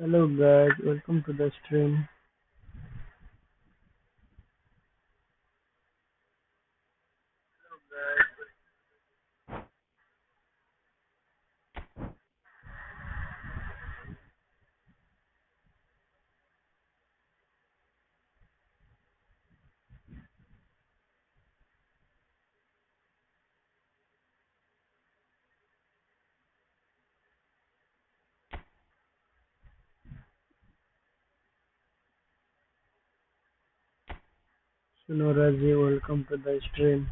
Hello guys, welcome to the stream. Sunoraji, welcome to the stream.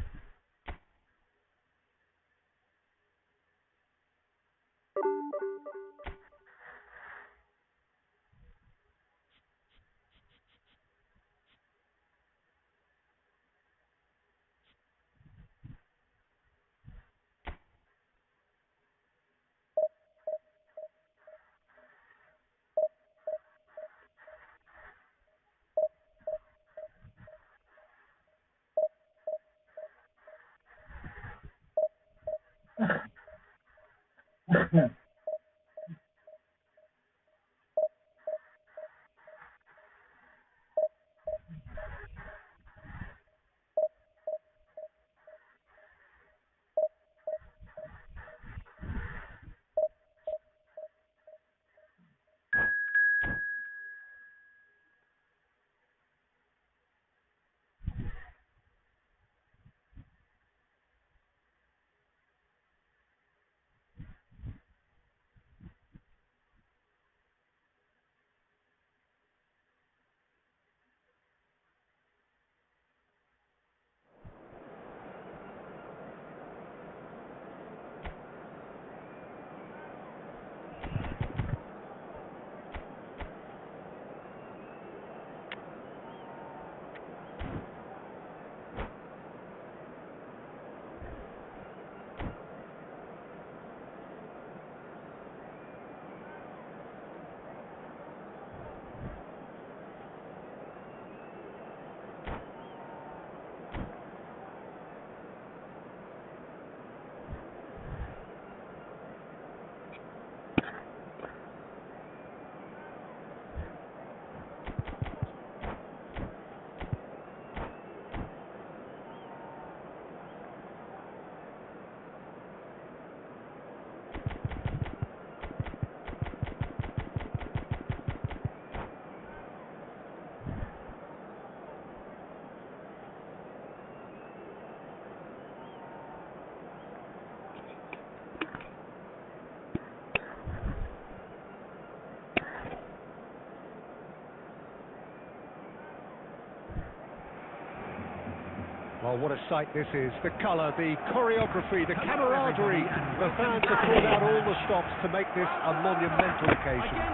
Well, what a sight this is. The colour, the choreography, the camaraderie. The fans have pulled out all the stops to make this a monumental occasion.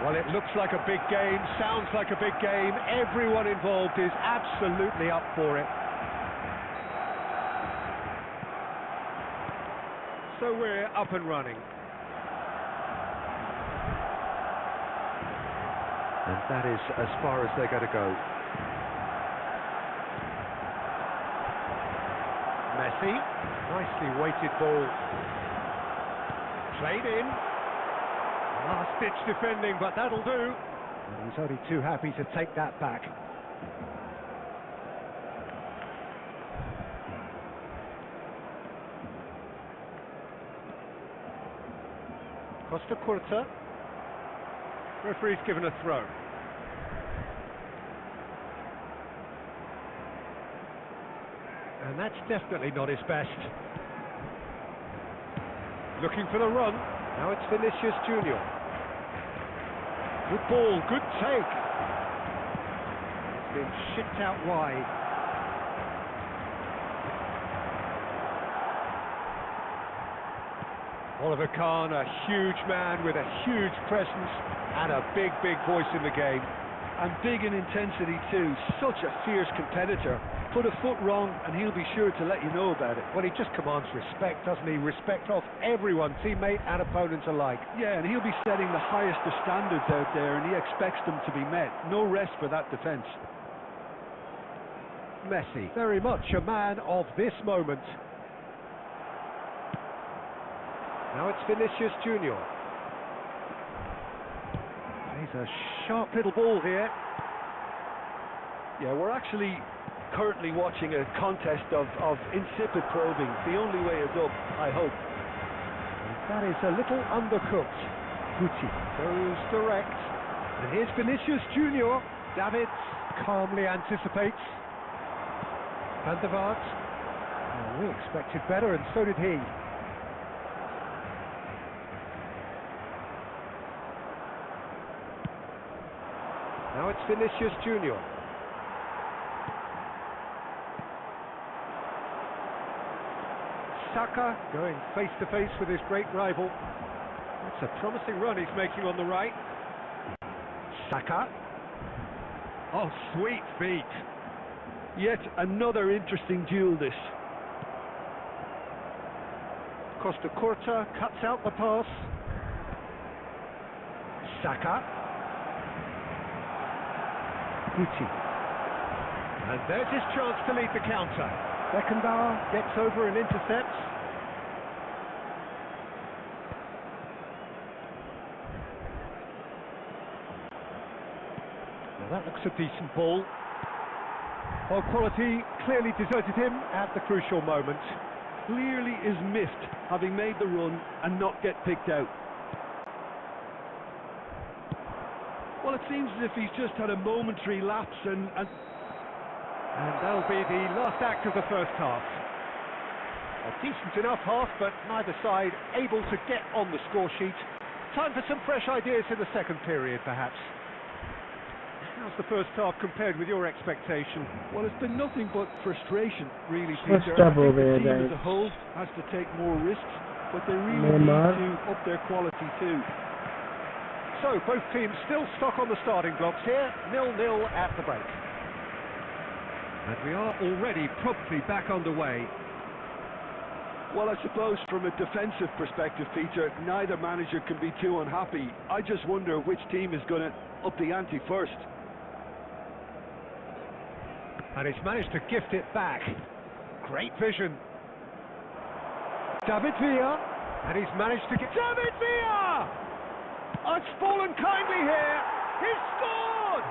Well, it looks like a big game, sounds like a big game. Everyone involved is absolutely up for it. So we're up and running. And that is as far as they're going to go. Messi, nicely weighted ball. Played in. Last-ditch defending, but that'll do. And he's only too happy to take that back. Costa Curta. Referee's given a throw. And that's definitely not his best. Looking for the run. Now it's Vinicius Junior. Good ball, good take. It's been shipped out wide. Oliver Kahn, a huge man with a huge presence and a big, big voice in the game. And big in intensity too, such a fierce competitor. Put a foot wrong and he'll be sure to let you know about it. Well, he just commands respect, doesn't he? Respect of everyone, teammate and opponents alike. Yeah, and he'll be setting the highest of standards out there and he expects them to be met. No rest for that defence. Messi, very much a man of this moment. Now it's Vinicius Junior. a sharp little ball here. Yeah, we're actually currently watching a contest of insipid probing. The only way is up, I hope. That is a little undercooked. Guti goes direct. And here's Vinicius Junior. Davids calmly anticipates. Van der Vaart. Oh, we expected better, and so did he. Now it's Vinicius Junior. Saka going face to face with his great rival. That's a promising run he's making on the right. Saka. Oh, sweet feet. Yet another interesting duel, this. Costa Curta cuts out the pass. Saka. Guti. And there's his chance to lead the counter. Beckenbauer gets over and intercepts. Well, that looks a decent ball. Well, quality clearly deserted him at the crucial moment. Clearly is missed, having made the run and not get picked out. Well, it seems as if he's just had a momentary lapse and that'll be the last act of the first half. A decent enough half, but neither side able to get on the score sheet. Time for some fresh ideas in the second period, perhaps. How's the first half compared with your expectation? well, it's been nothing but frustration, really, First Peter. I double think the there, team guys. as a whole has to take more risks, but they really Neymar. need to up their quality too. So, both teams still stuck on the starting blocks here, 0-0 at the break. And we are already promptly back underway. Well, I suppose from a defensive perspective, Peter, neither manager can be too unhappy. I just wonder which team is going to up the ante first. And he's managed to gift it back. Great vision. David Villa. And he's managed to get... David Villa! Oh, it's fallen kindly here. He's scored!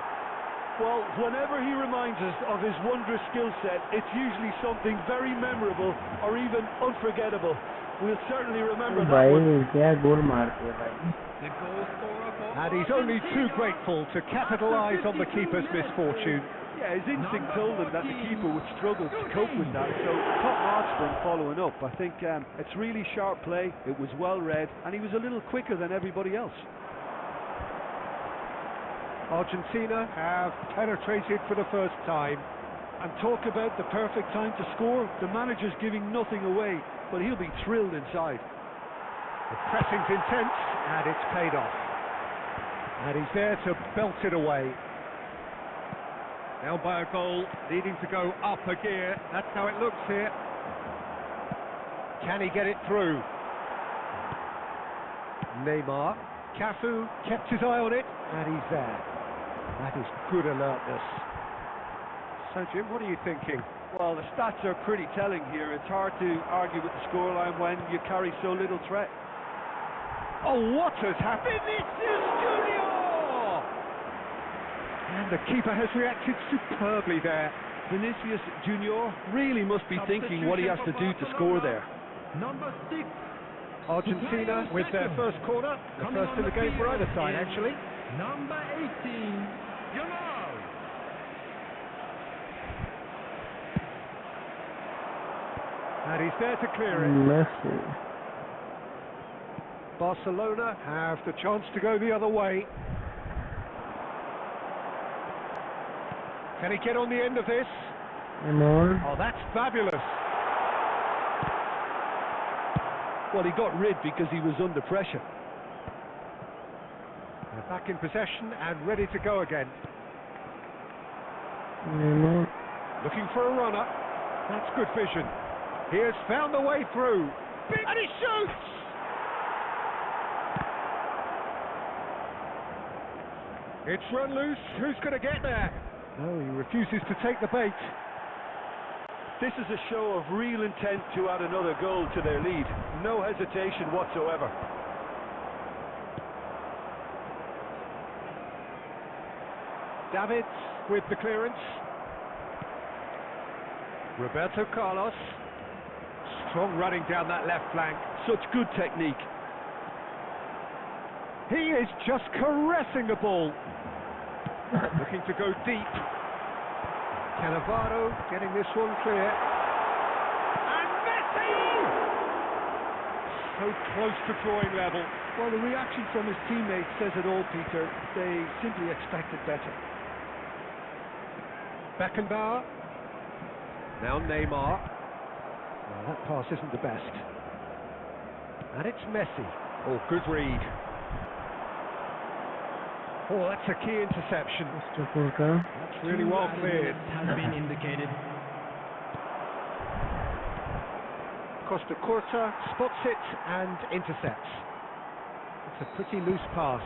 Well, whenever he reminds us of his wondrous skill set, it's usually something very memorable or even unforgettable. We'll certainly remember that भाई one. क्या गोल मारते हैं भाई. And he's only too grateful to capitalise on the keeper's misfortune. Yeah, his instinct told him that the keeper would struggle to cope with that, so top marks for him following up. I think it's really sharp play, it was well read, and he was a little quicker than everybody else. Argentina have penetrated for the first time. And talk about the perfect time to score. The manager's giving nothing away, but he'll be thrilled inside. The pressing's intense, and it's paid off. And he's there to belt it away. Now by a goal, needing to go up a gear. That's how it looks here. Can he get it through? Neymar. Cafu kept his eye on it, and he's there. That is good alertness. So, Jim, what are you thinking? Well, the stats are pretty telling here. It's hard to argue with the scoreline when you carry so little threat. Oh, what has happened? Vinicius Junior! And the keeper has reacted superbly there. Vinicius Junior really must be thinking what he has to do to score there. Number 6. Argentina with their first corner. The first in the game for either side, actually. Number 18. Yamal. And he's there to clear it. Messi. Barcelona have the chance to go the other way. Can he get on the end of this? Neymar. Oh, that's fabulous. Well, he got rid because he was under pressure. They're back in possession and ready to go again. Neymar. Looking for a runner. That's good vision. He has found the way through. And he shoots! It's run loose. Who's going to get there? No, he refuses to take the bait. This is a show of real intent to add another goal to their lead. No hesitation whatsoever. Davids with the clearance. Roberto Carlos. Strong running down that left flank. Such good technique. He is just caressing the ball. Looking to go deep. Cannavaro getting this one clear. And Messi! So close to drawing level. Well, the reaction from his teammates says it all, Peter. They simply expected better. Beckenbauer. Now Neymar. Well, that pass isn't the best. And it's Messi. Oh, good read. Oh, that's a key interception. Mr. Porter. That's really well cleared. Has been indicated. Costa Curta spots it and intercepts. It's a pretty loose pass.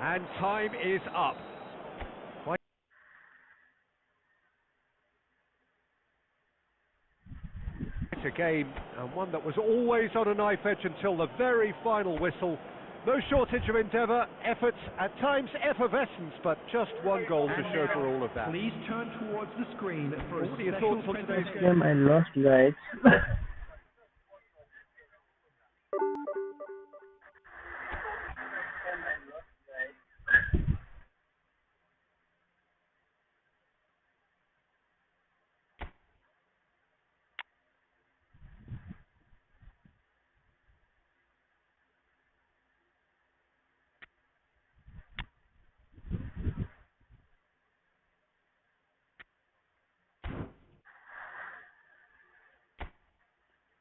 And time is up. It's a game, and one that was always on a knife edge until the very final whistle. No shortage of endeavour, efforts, at times effervescence, but just one goal to show for all of that. Please turn towards the screen for What are a your special thoughts on today's presentation. Game I lost, guys.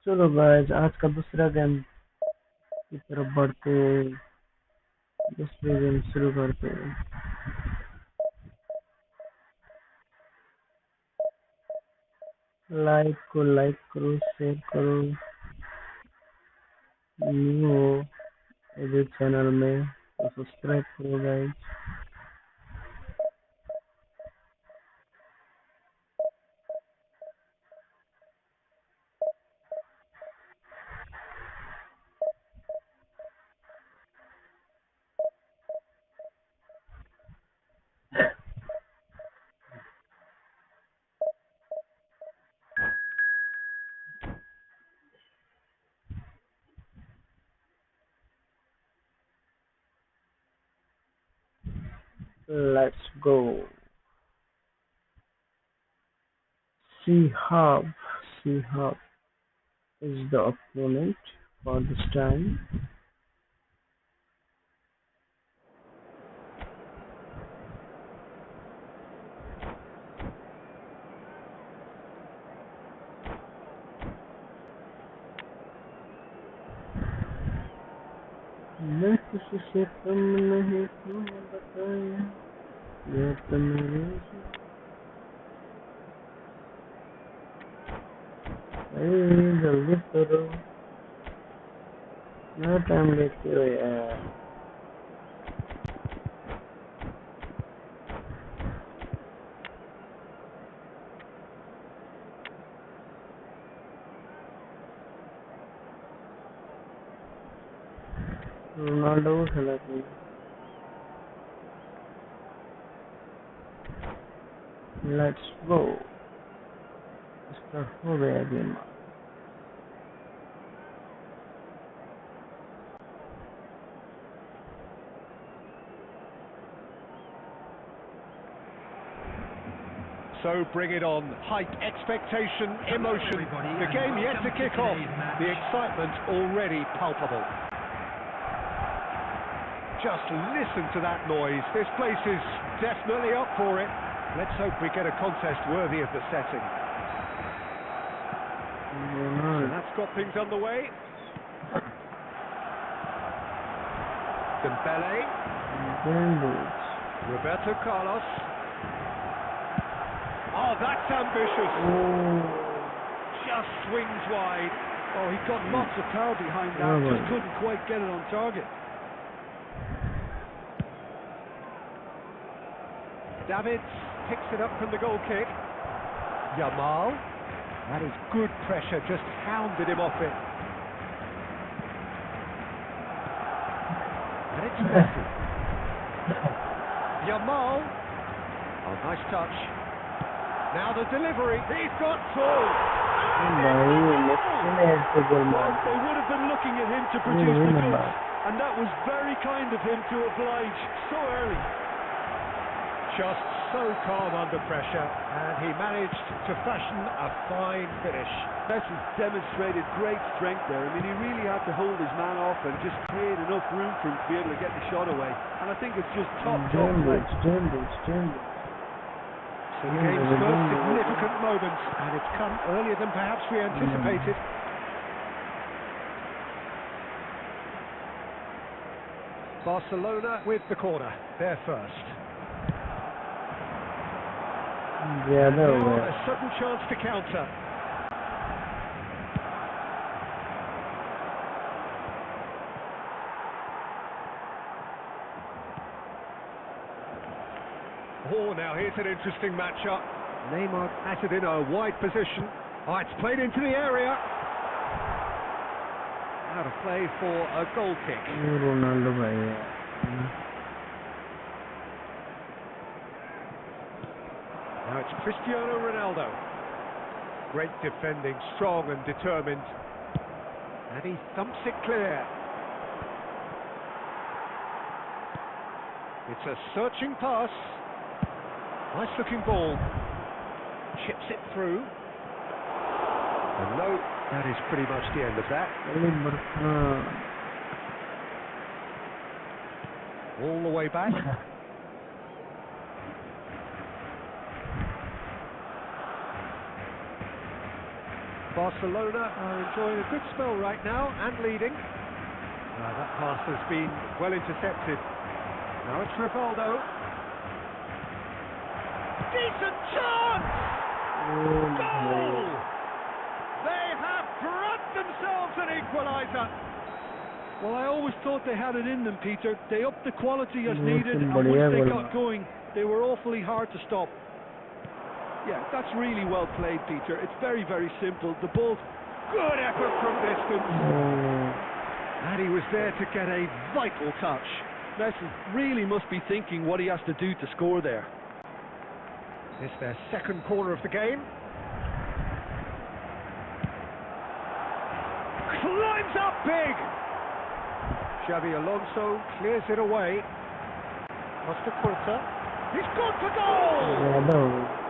चलो guys, आज का दूसरा game की तरफ बढ़ते हैं। दूसरे game शुरू करते हैं। लाइक करो, शेयर करो। न्यू हो इस चैनल में तो सब्सक्राइब करो guys. Let's go. Shihab is the opponent for this time. मैं किसी से कम नहीं हूँ बताया ये तो मेरे जल्दी करो ना टाइम लेते हो यार रोनाल्डो को खेला था लेट्स गो स्टार्ट हो गया game So bring it on. Hype, expectation, emotion. The game yet to kick off. The excitement already palpable. Just listen to that noise. This place is definitely up for it. Let's hope we get a contest worthy of the setting. So that's got things underway. Dembele. Roberto Carlos. Oh, that's ambitious. Just swings wide. Oh, he got lots of power behind that, just couldn't quite get it on target. Davids picks it up from the goal kick. Yamal. That is good pressure, just hounded him off it. And it's Messi. Yamal. Oh, nice touch. Now the delivery. He's got two. भाई left में head से गोल मार Well, they would have been looking at him to produce नहीं the number goods, and that was very kind of him to oblige so early. Just so calm under pressure, and he managed to fashion a fine finish. Messi demonstrated great strength there. I mean, he really had to hold his man off and just create enough room for him to be able to get the shot away. And I think it's just top play. So the game's first significant moment, and it's come earlier than perhaps we anticipated. Barcelona with the corner, they're first. ज़्यादा हो Now गया a sudden chance to counter. Oh, now here's an interesting matchup. Neymar has it in a wide position. Oh, it's played into the area. Now to play for a goal kick. Ronaldo भाई है Now it's Cristiano Ronaldo. Great defending, strong and determined. And he thumps it clear. It's a searching pass. Nice looking ball. Chips it through. And no, that is pretty much the end of that. अरे बरखा All the way back. Barcelona are enjoying a good spell right now and leading. That pass has been well intercepted. Now it's Rivaldo. Decent chance! Goal! They have grabbed themselves an equaliser. Well, I always thought they had it in them, Peter. They upped the quality as बहुत needed, and बढ़िया once they goal got going, they were awfully hard to stop. Yeah, that's really well played, Peter. It's very, very simple. The ball, Good effort from distance. And he was there to get a vital touch. Messi really must be thinking what he has to do to score there. It's their second corner of the game. Climbs up big. Xabi Alonso clears it away. Costa Curta. He's gone for goal. ज़्यादा हो गया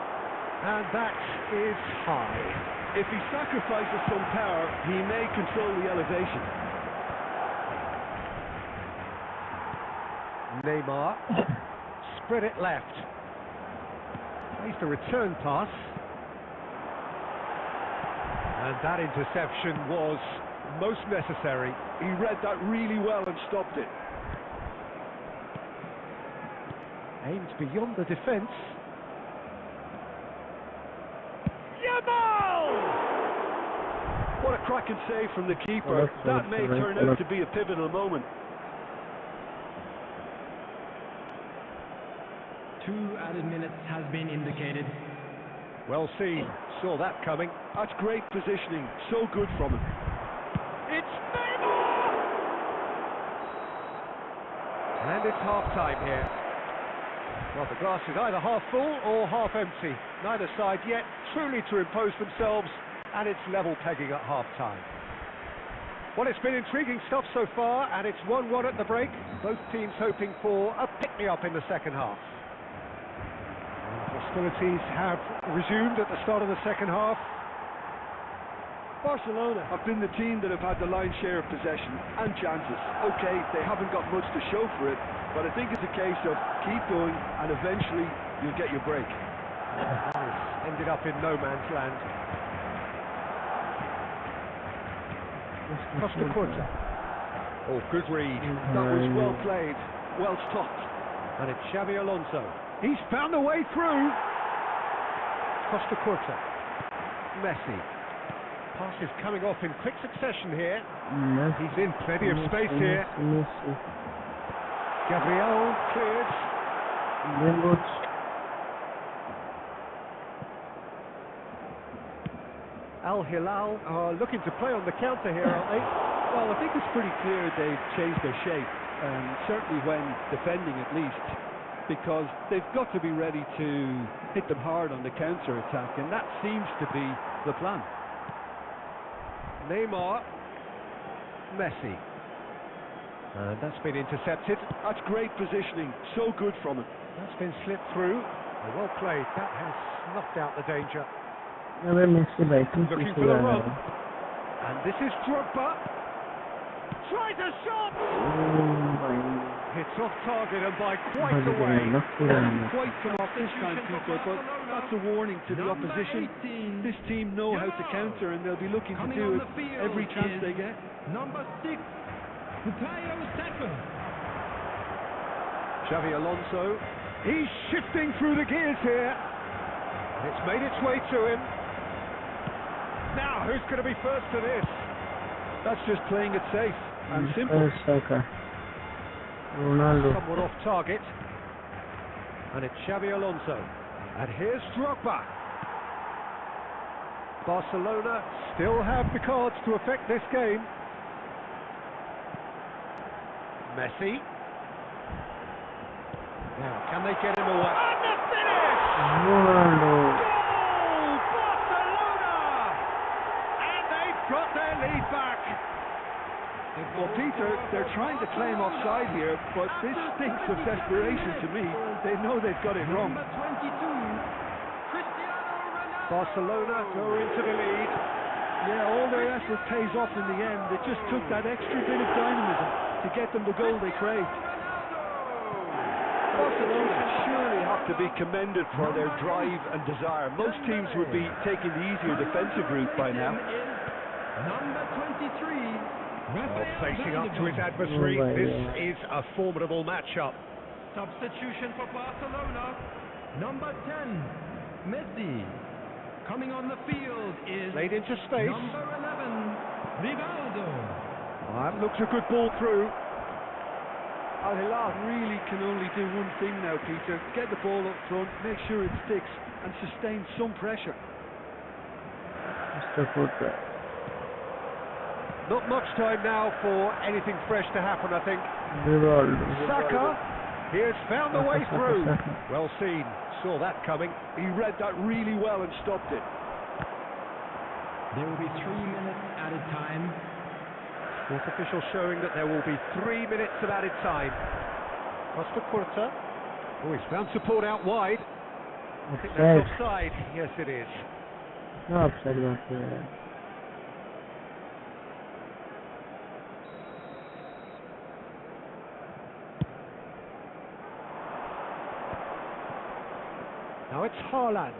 And that is high. If he sacrifices some power, he may control the elevation. Neymar. Spread it left. Plays the return pass. And that interception was most necessary. He read that really well and stopped it. Aimed beyond the defence. Yamal! What a cracking save from the keeper. That may turn out to be a pivotal moment. 2 added minutes has been indicated. Well seen. Saw that coming. That's great positioning. So good from him. It's Neymar! And it's half-time here. Well, the glass is either half full or half empty. Neither side yet truly to impose themselves, and it's level pegging at half-time. Well, it's been intriguing stuff so far, and it's 1-1 at the break. Both teams hoping for a pick-me-up in the second half. And hostilities have resumed at the start of the second half. Barcelona have been the team that have had the lion's share of possession and chances. Okay, they haven't got much to show for it, but I think it's a case of keep going and eventually you'll get your break. It's ended up in no man's land. Costa Curta. Oh, good read. That was well played, well stopped. And it's Xabi Alonso. He's found a way through. Costa Curta. Messi. Passes coming off in quick succession here. He's in plenty of space here. Gabriel cleared. Al Hilal are looking to play on the counter here, aren't they? Well, I think it's pretty clear they've changed their shape, certainly when defending at least. because they've got to be ready to hit them hard on the counter-attack, and that seems to be the plan. Neymar, Messi, and that's been intercepted. That's great positioning, so good from him. That's been slipped through. Well played. That has snuffed out the danger. अबे Messi भाई तुम Looking पीछे for the जा रहे run. हो And this is Drogba. Tries a shot. Hits off target and by quite a way. Didn't quite come off this time, Peter, but that's a warning to the opposition. This team know how to counter, and they'll be looking to do it every chance they get. Number 6, Bukayo Saka. Xavi Alonso. He's shifting through the gears here. And it's made its way to him. Now, who's going to be first to this? That's just playing it safe and simple. Saka Ronaldo Somewhat off target. And it's Xavi Alonso. And here's Drogba. Barcelona still have the cards to affect this game. Messi. Now, can they get him away? And the finish! Ronaldo Goal! Barcelona! And they've got their lead back. Well, Peter, they're trying to claim offside here, but this stinks of desperation to me. They know they've got it wrong. Number 22, Cristiano Ronaldo. Barcelona go into the lead. Yeah, all their effort pays off in the end. It just took that extra bit of dynamism to get them the goal they craved. Barcelona surely have to be commended for their drive and desire. Most teams would be taking the easier defensive route by now. Number 23, Well, facing up to his adversary, this is a formidable matchup. substitution for Barcelona. Number 10, Messi. Coming on the field is Played into space. number 11, Rivaldo. That looks a good ball through. Al Hilal really can only do one thing now, Peter. Get the ball up front, make sure it sticks, and sustain some pressure. Mr. Foot Not much time now for anything fresh to happen, I think. Rivaldo Saka, he has found the way through. Saka. Well seen, saw that coming. He read that really well and stopped it. There will be 3 minutes added time. Fourth official showing that there will be 3 minutes of added time. Costa Curta. Oh, he's found support out wide. I think that's offside. Yes, it is. No upside back there. Now it's Haaland.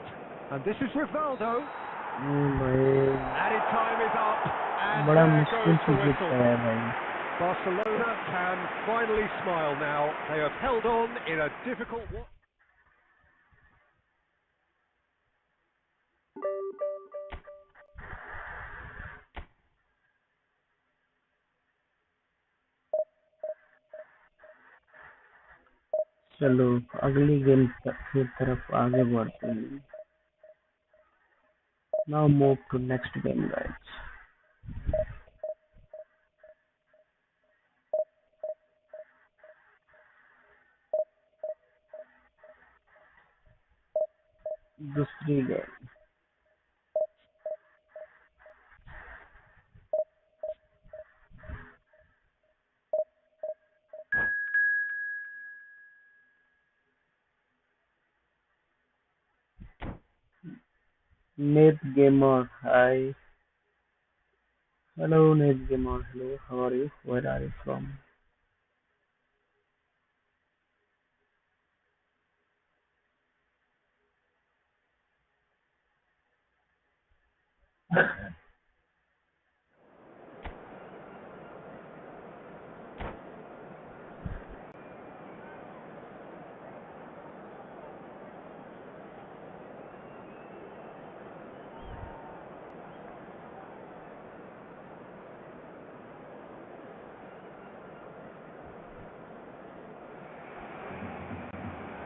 And this is Rivaldo. भाई Added time is up. And बड़ा there मुश्किल goes से the जीतता whistle. है भाई Barcelona can finally smile now. They have held on in a difficult one. चलो अगली game की तरफ आगे बढ़ते हैं. Now move to next game, guys. दूसरी game. Nate Gamer, hi. Hello, Nate Gamer. Hello, how are you? Where are you from?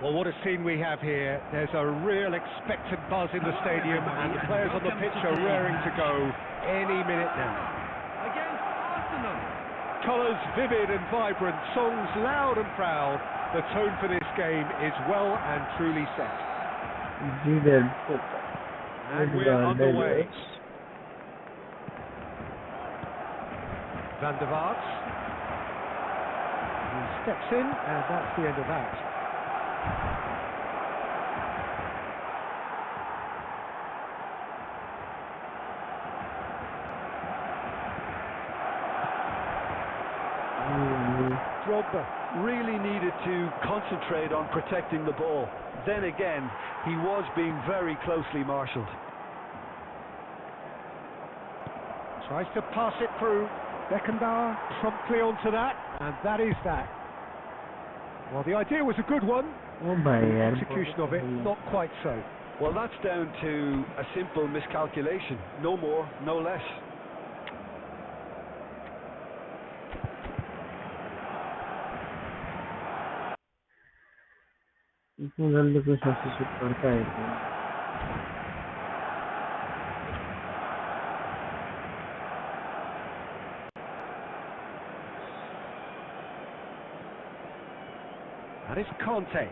Well, what a scene we have here. There's a real expectant buzz in the stadium, and the players on the pitch are raring to go any minute now. Against Arsenal. Colours vivid and vibrant, songs loud and proud. The tone for this game is well and truly set. And we're underway. Van der Vaart. He steps in, and that's the end of that. Drogba really needed to concentrate on protecting the ball. Then again, he was being very closely marshalled. Tries to pass it through. Beckenbauer promptly onto that, and that is that. Well, the idea was a good one. The execution of it, not quite so. Well, that's down to a simple miscalculation. No more, no less. इतनी जल्दी कोई substitute करता है क्या? And it's Conte.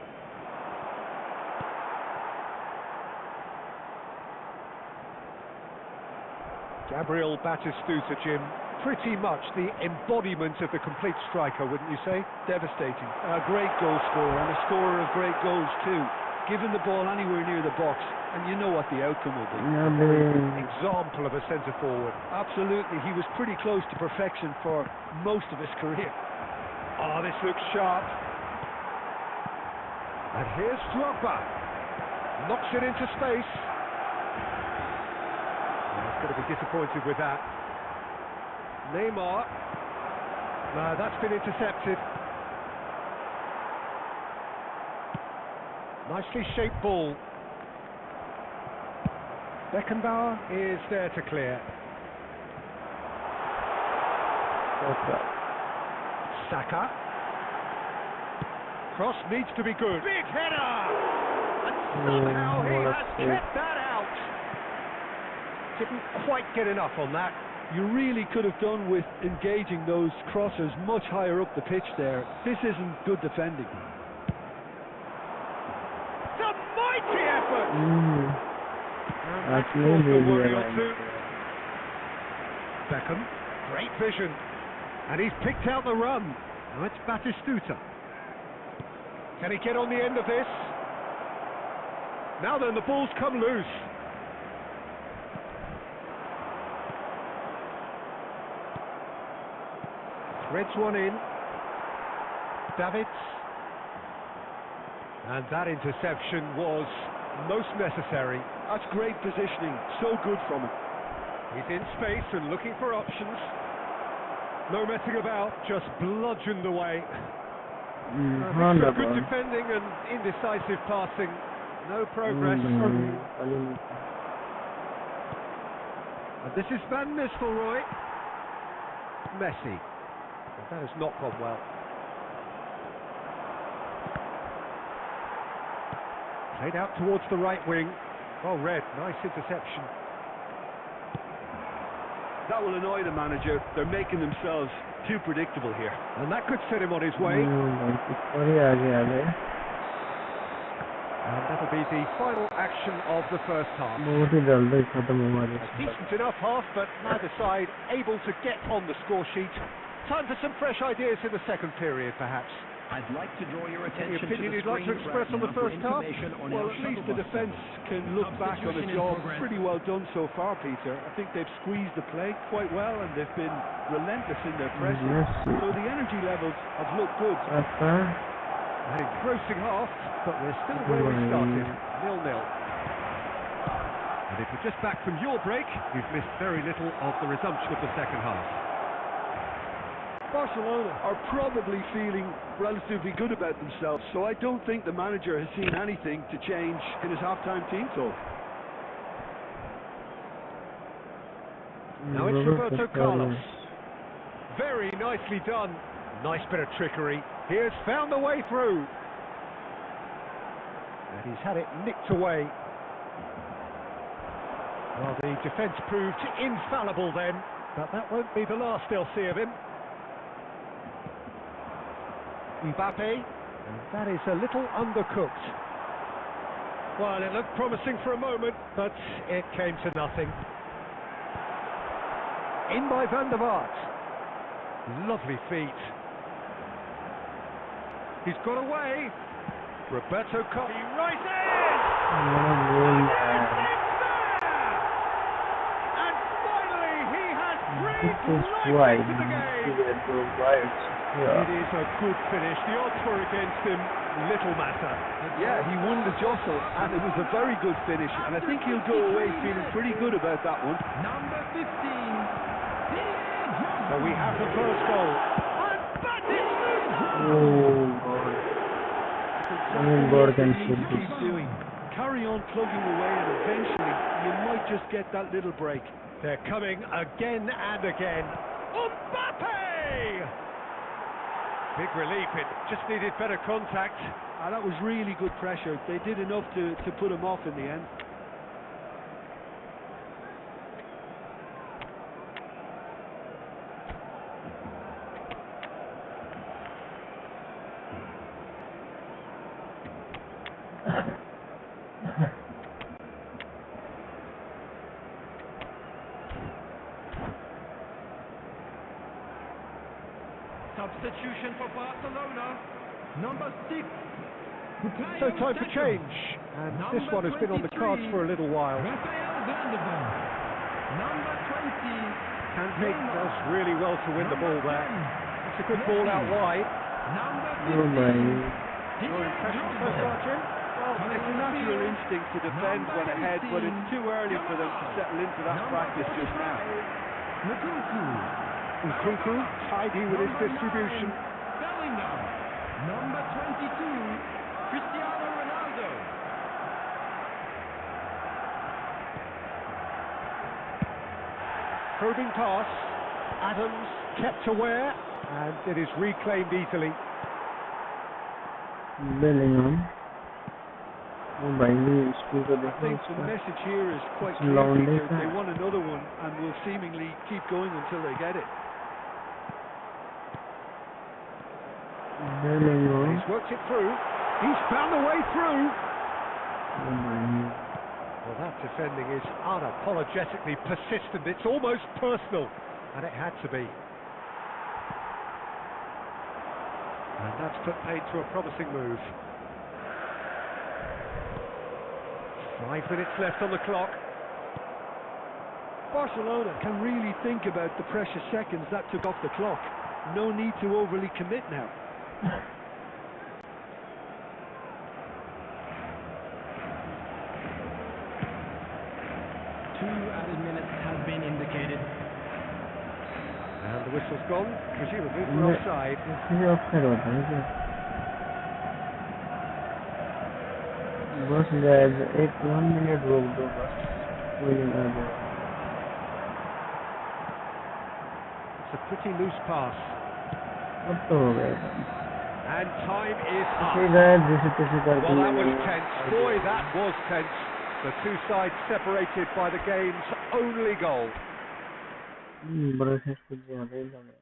Gabriel Batistuta, Jim, pretty much the embodiment of the complete striker, wouldn't you say? Devastating. A great goal scorer and a scorer of great goals too. Given the ball anywhere near the box, and you know what the outcome will be. Example of a centre forward. Absolutely, he was pretty close to perfection for most of his career. Oh, this looks sharp. And here's Drogba. Knocks it into space. He's going to be disappointed with that. Neymar. No, that's been intercepted. Nicely shaped ball. Beckenbauer is there to clear. Saka. Cross needs to be good. Big header! And somehow he has kept that out. Didn't quite get enough on that. You really could have done with engaging those crossers much higher up the pitch there. This isn't good defending. It's a mighty effort! That's Beckham, great vision. And he's picked out the run. Now it's Batistuta. Can he get on the end of this? Now then, the ball's come loose. Threads one in. Davids. And that interception was most necessary. That's great positioning. So good from him. He's in space and looking for options. No messing about, just bludgeoned away. Good defending and indecisive passing. No progress. And this is Van Nistelrooy. Messi. But that has not gone well. Played out towards the right wing. Well read, nice interception. That will annoy the manager. They're making themselves too predictable here. And that could set him on his way. And that'll be the final action of the first half. A decent enough half, but neither side able to get on the score sheet. Time for some fresh ideas in the second period, perhaps. I'd like to draw your attention Any opinion to the you'd like to screen express on the first half? Well, at least the defence can look back on a job pretty well done so far, Peter. I think they've squeezed the play quite well and they've been relentless in their pressing. So the energy levels have looked good. An engrossing half, but we're still where we started, 0-0. And if you're just back from your break, you've missed very little of the resumption of the second half. Barcelona are probably feeling relatively good about themselves, so I don't think the manager has seen anything to change in his half-time team talk. Now it's Roberto Carlos. Very nicely done. Nice bit of trickery. He has found the way through. And he's had it nicked away. Well, the defence proved infallible then, but that won't be the last they'll see of him. Mbappe, And that is a little undercooked. Well, it looked promising for a moment, but it came to nothing. In by Van der Vaart. Lovely feet. He's got away. Roberto Carlos. He rises! And finally he has breathed life into the game. It is a good finish. The odds were against him. Little matter. Yeah, he won the jostle, and it was a very good finish, and I think he'll go away feeling pretty good about that one. Number 15. So we have the first goal. And that is Oh God. God can save this. Keep doing. Carry on plugging away, and eventually you might just get that little break. They're coming again and again. Mbappe! Big relief, it just needed better contact. That was really good pressure. They did enough to put him off in the end. Substitution for Barcelona. Number 6. So time for change. And this one has been on the cards for a little while. Rafael Van der Vaart. Number 20. Kante does really well to win the ball there. It's a good ball out wide. Number Oh my. 15. Your impression so far, Jim? Well, it's a natural instinct to defend when ahead, but it's too early for them to settle into that practice just now. Nkunku tidy with his distribution. Bellingham. Number 22. Cristiano Ronaldo. Probing pass. Adams kept aware, and it is reclaimed easily. Bellingham. Oh my God. I think the message here is quite clear, long Peter. day. They want another one and will seemingly keep going until they get it. Bellingham. He's worked it through. He's found the way through. Oh my God. Well, that defending is unapologetically persistent. It's almost personal, and it had to be. And that's put paid to a promising move. 5 minutes left on the clock. Barcelona can really think about the precious seconds that took off the clock. No need to overly commit now. 2 added minutes have been indicated. And the whistle's gone, presumably for offside. इसलिए offside होता है क्या? बस guys, 1 minute रोक दो बस. कोई नहीं आ जाएगा. It's a pretty loose pass. अब तो हो गया. And time is Okay up. guys, जैसे तैसे करके Well, that was मैंने- tense. Boy, that was tense. The two sides separated by the game's only goal. बड़ा से कुछ ज्यादा ही लगा.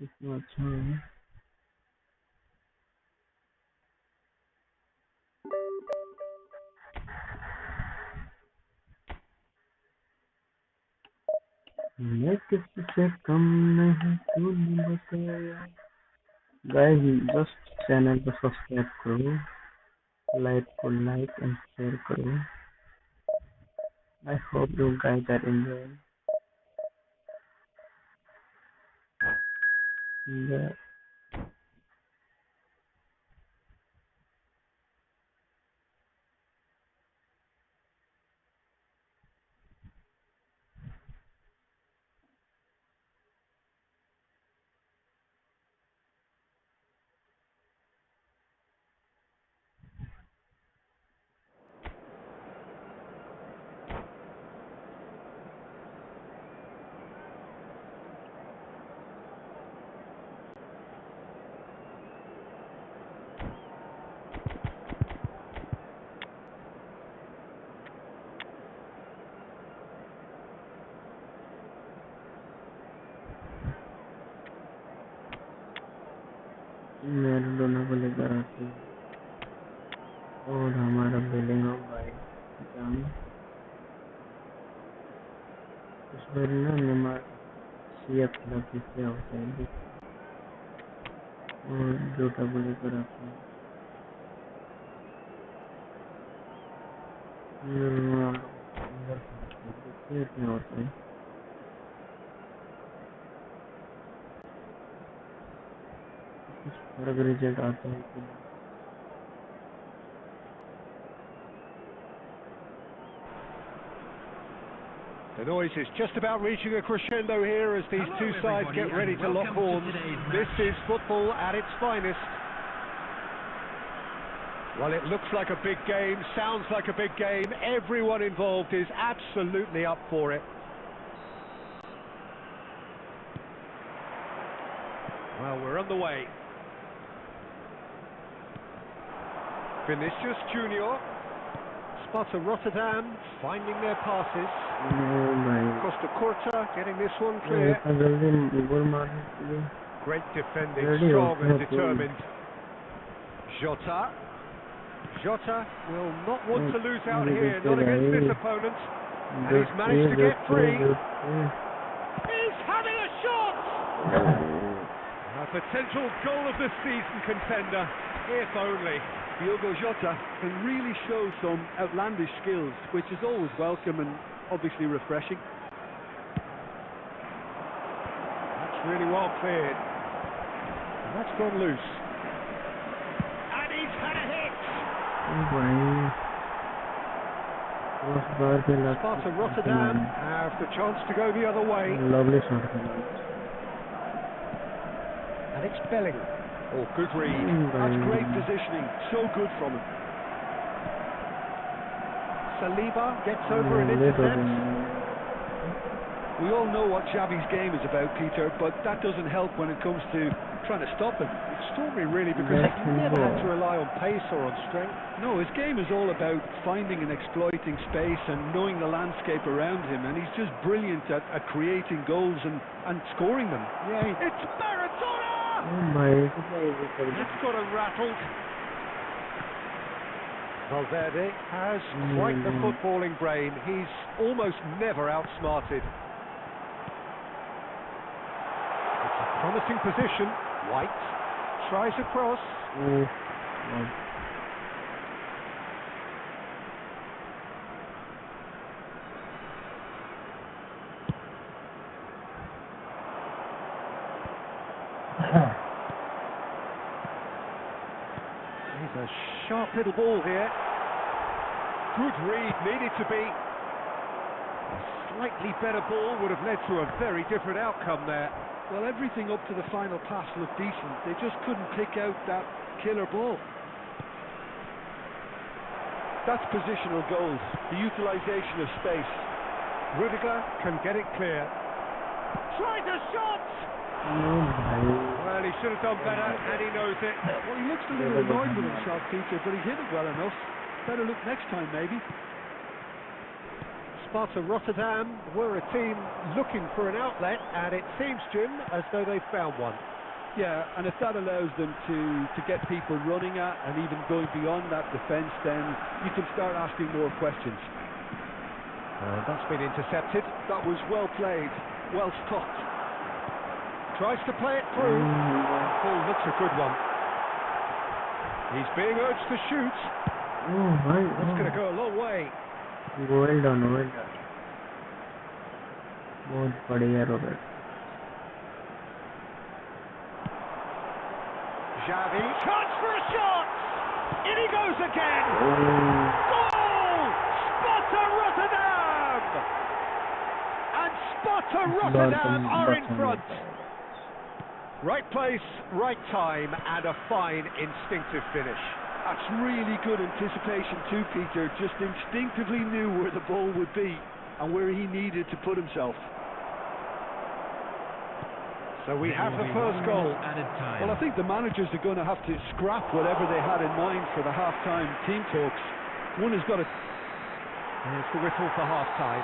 इसमें अच्छा है. मैं किसी से कम नहीं तूने बताया. Guys, just channel को सब्सक्राइब करो, लाइक एंड शेयर करो. I hope you guys are enjoying the Maradona को लेकर आते हैं और हमारा बेलिंगम भाई जान इस बार ना नेमार सीएफ क्लब क्या होता है और जोटा को लेकर आते हैं क्या होता है कुछ फर्क रिजल्ट आता है कि The noise is just about reaching a crescendo here as these two sides get ready to lock horns. This is football at its finest. Well, it looks like a big game, sounds like a big game. Everyone involved is absolutely up for it. Well, we're on the way. Vinicius Junior. Sparta Rotterdam finding their passes. Costa Curta getting this one clear. Great defending, strong and determined. Jota. Jota will not want to lose out here, not against this opponent. And he's managed to get free. He's having a shot! A potential goal of the season contender, if only. Diogo Jota can really show some outlandish skills, which is always welcome and obviously refreshing. That's really well cleared. And that's gone loose. And he's had a hit! Sparta Rotterdam have the chance to go the other way. Lovely shot. And it's Belling. Oh, good read. That's great positioning. So good from him. Saliba gets over and intercepts. We all know what Xavi's game is about, Peter, but that doesn't help when it comes to trying to stop him. Extraordinary, really, because he never had to rely on pace or on strength. No, his game is all about finding and exploiting space and knowing the landscape around him, and he's just brilliant at creating goals and scoring them. Yeah, it's Maradona! That's got him rattled. Valverde has quite the footballing brain. He's almost never outsmarted. It's a promising position. White tries across. He's a sharp little ball here. Good read, needed to be. A slightly better ball would have led to a very different outcome there. Well, everything up to the final pass looked decent. They just couldn't pick out that killer ball. That's positional goals, the utilisation of space. Rudiger can get it clear. Tried a shot! Well, he should have done better, and he knows it. Well, he looks a little annoyed with himself, Peter, but he hit it well enough. Better look next time, maybe. Sparta Rotterdam were a team looking for an outlet, and it seems, Jim, as though they've found one. Yeah, and if that allows them to get people running at and even going beyond that defence, then you can start asking more questions. That's been intercepted. That was well played, well stopped. Tries to play it through. Ball looks a good one. He's being urged to shoot. That's going to go a long way. Well done, well done. बहुत बढ़िया Robert. Xavi, chance for a shot! In he goes again! Goal! Sparta Rotterdam! And Sparta Rotterdam are in front. Right place, right time, and a fine instinctive finish. That's really good anticipation too, Peter. Just instinctively knew where the ball would be and where he needed to put himself. So we have the first goal. Well, I think the managers are going to have to scrap whatever they had in mind for the half-time team talks. One has got to... There's the whistle for half-time.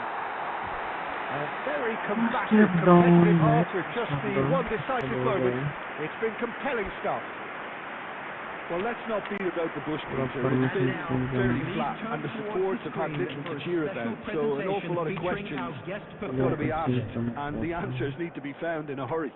A very combative, competitive half with just the one decisive moment. It's been compelling stuff. Well, let's not beat about the bush, Peter. Properly It's been facing fairly them. flat, and the supports have had little to cheer about. So an awful lot of questions have got to be asked, and the answers need to be found in a hurry.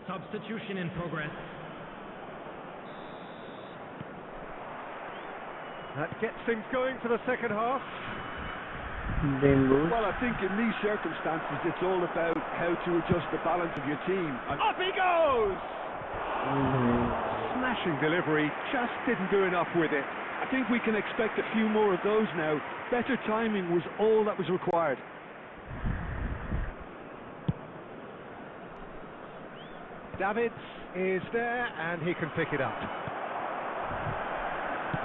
Substitution in progress. That gets things going for the second half. Bamboo. Well, I think in these circumstances, it's all about how to adjust the balance of your team. And Up he goes! Smashing delivery, just didn't do enough with it. I think we can expect a few more of those now. Better timing was all that was required. Davids is there and he can pick it up.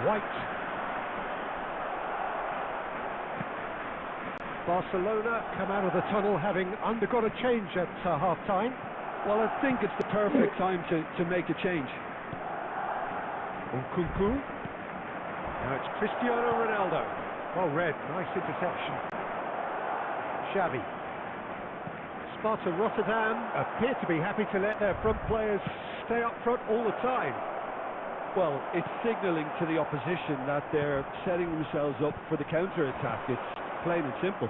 White. Barcelona come out of the tunnel having undergone a change at half-time. Well, I think it's the perfect time to make a change. Nkunku. Now it's Cristiano Ronaldo. Well read, nice interception. Xavi. Sparta Rotterdam appear to be happy to let their front players stay up front all the time. Well, it's signalling to the opposition that they're setting themselves up for the counter-attack. It's plain and simple.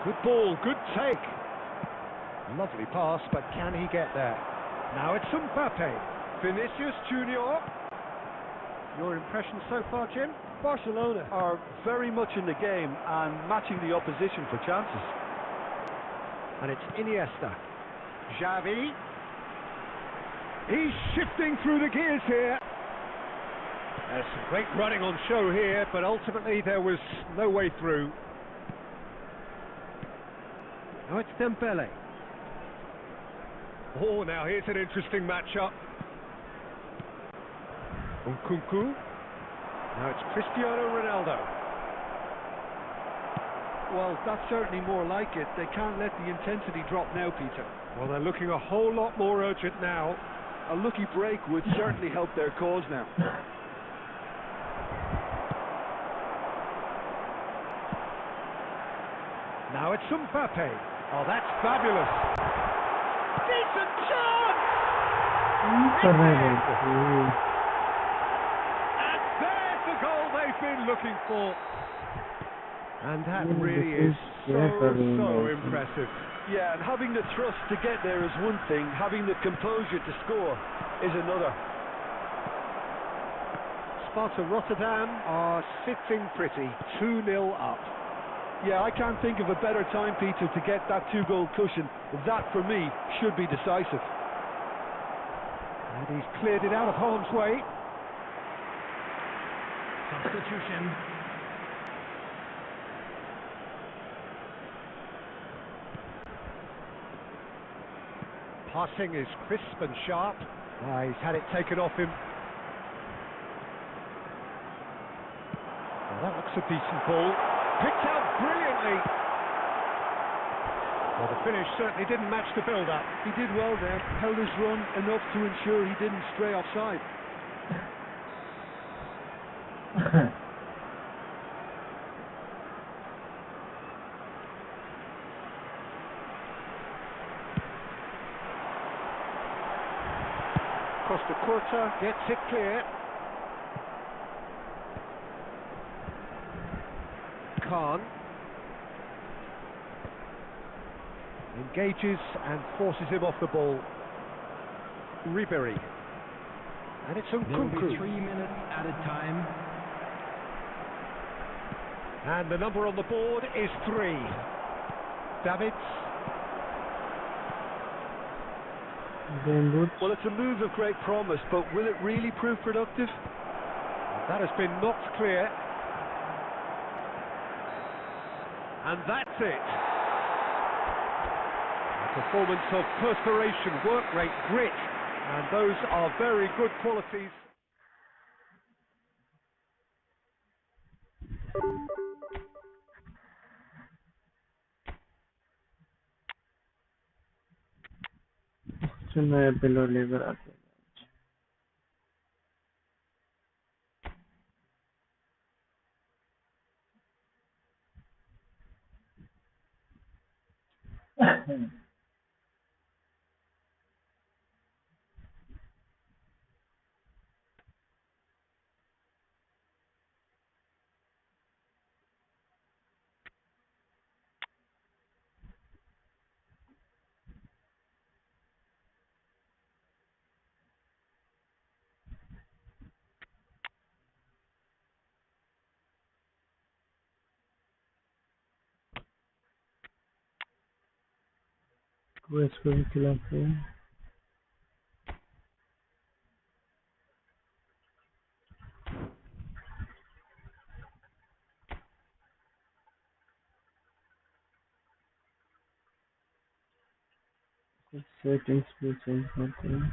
Good ball, good take. Lovely pass, but can he get there? Now it's Mbappe. Vinicius Junior. Your impression so far, Jim? Barcelona are very much in the game and matching the opposition for chances. And it's Iniesta. Xavi. He's shifting through the gears here. There's some great running on show here, but ultimately there was no way through. Now it's Dembele. Oh, now here's an interesting matchup. Nkunku. Now it's Cristiano Ronaldo. Well, that's certainly more like it. They can't let the intensity drop now, Peter. Well, they're looking a whole lot more urgent now. A lucky break would certainly help their cause now. Now it's Mbappe. Oh, that's fabulous. Decent chance! And there's the goal they've been looking for. And that really is so impressive. Yeah, and having the thrust to get there is one thing, having the composure to score is another. Sparta Rotterdam are sitting pretty, 2-0 up. Yeah, I can't think of a better time, Peter, to get that two-goal cushion. That, for me, should be decisive. And he's cleared it out of harm's way. Substitution. Passing is crisp and sharp. He's had it taken off him. Well, that looks a decent ball. Picked out brilliantly. Well, the finish certainly didn't match the build-up. He did well there, held his run enough to ensure he didn't stray offside. Costa Curta gets it clear. Khan engages and forces him off the ball. Ribery. And it's There will be Nkunku. 3 minutes added time. And the number on the board is 3. Davids. Well, it's a move of great promise, but will it really prove productive? That has been knocked clear. And that's it. A performance of perspiration, work rate, grit. And those are very good qualities. मैं बेलो लेकर आते को इसको भी खिलाते हैं। कुछ settings भी चेंज करते हैं।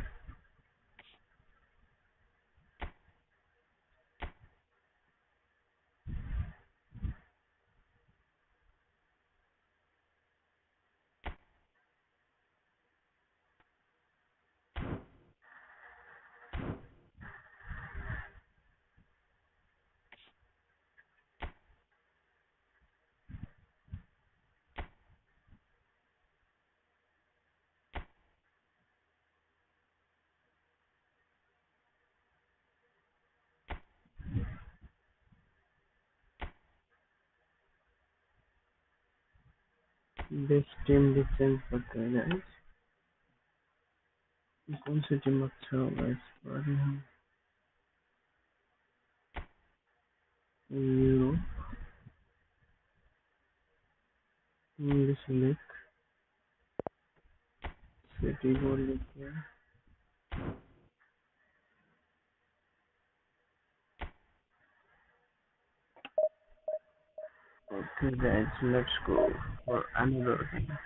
बेस्ट टीम भी चेंज करते हैं गाइस। कौन सी टीम अच्छा होगा इस बार? हम यूरोप इंग्लिश लीग सिटी बोल लेते हैं। Okay guys, let's go for another game.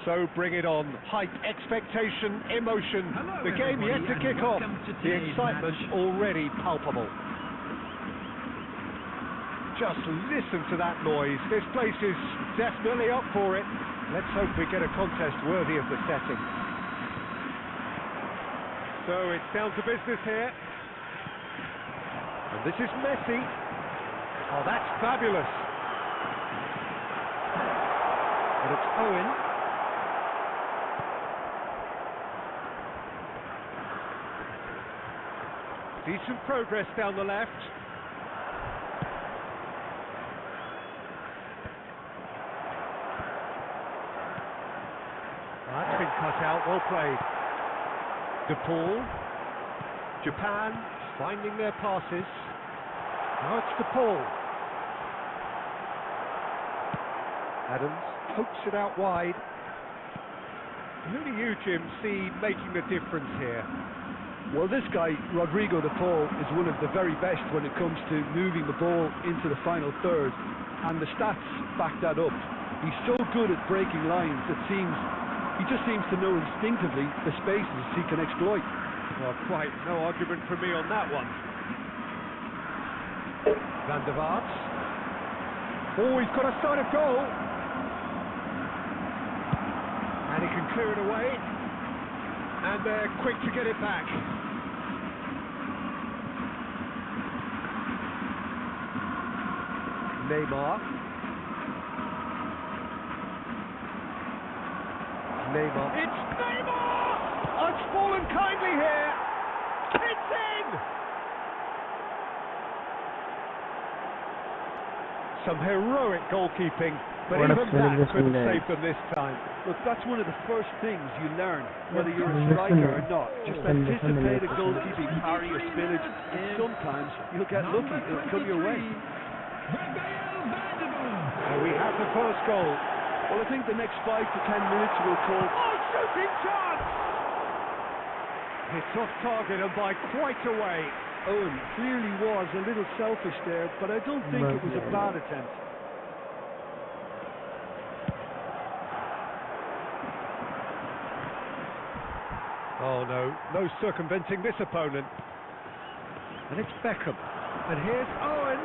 So bring it on. Hype, expectation, emotion. Hello, The game yet to everybody, kick and off. welcome to The today's excitement match. already palpable. Just listen to that noise. This place is definitely up for it. Let's hope we get a contest worthy of the setting. So it's down to business here. And this is Messi. Oh, that's fabulous. And it's Owen. Decent progress down the left. That's been cut out, well played. De Paul. Japan finding their passes. Now it's De Paul. Adams pokes it out wide. Who do you, Jim, see making the difference here? Well, this guy, Rodrigo de Paul, is one of the very best when it comes to moving the ball into the final third, and the stats back that up. He's so good at breaking lines, he just seems to know instinctively the spaces he can exploit. Well, quite no argument from me on that one. Van der Vaart. Oh, he's got a sight of goal. And he can clear it away. And they're quick to get it back. Neymar. It's Neymar! Oh, it's fallen kindly here. It's in! Some heroic goalkeeping, but What a even that celebration, couldn't guys. save them this time. Look, that's one of the first things you learn, whether you're a Listen, striker or not. Just listen, anticipate a listen. goalkeeping parry or spillage, and sometimes you'll get lucky. It'll come your way. So we have the first goal. Well, I think the next 5 to 10 minutes will call. Oh, shooting chance! It's off target and by quite a way. Owen clearly was a little selfish there, but I don't think it was a bad attempt. Oh no circumventing this opponent. And it's Beckham. And here's Owen.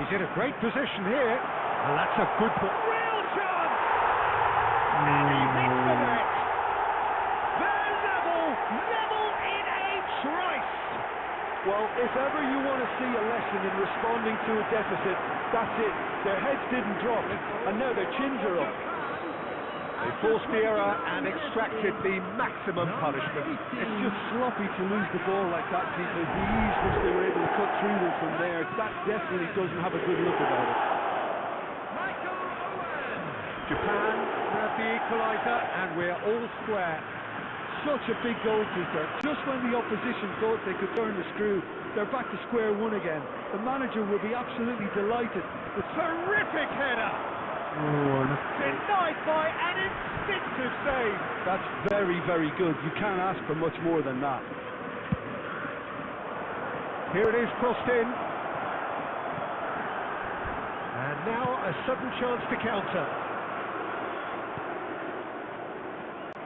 He's in a great position here. And that's a good ball. Real chance! And he hits the net. They're level in a trice. Well, if ever you want to see a lesson in responding to a deficit, that's it. Their heads didn't drop, and now their chins are up. They forced the error and extracted the maximum punishment. It's just sloppy to lose the ball like that, Peter. The ease which they were able to cut through them from there, that definitely doesn't have a good look about it. Japan have the equaliser and we're all square. Such a big goal, Peter. Just when the opposition thought they could turn the screw, they're back to square one again. The manager will be absolutely delighted. The terrific header! Denied by an instinctive save. That's very, very good. You can't ask for much more than that. Here it is, crossed in. And now a sudden chance to counter.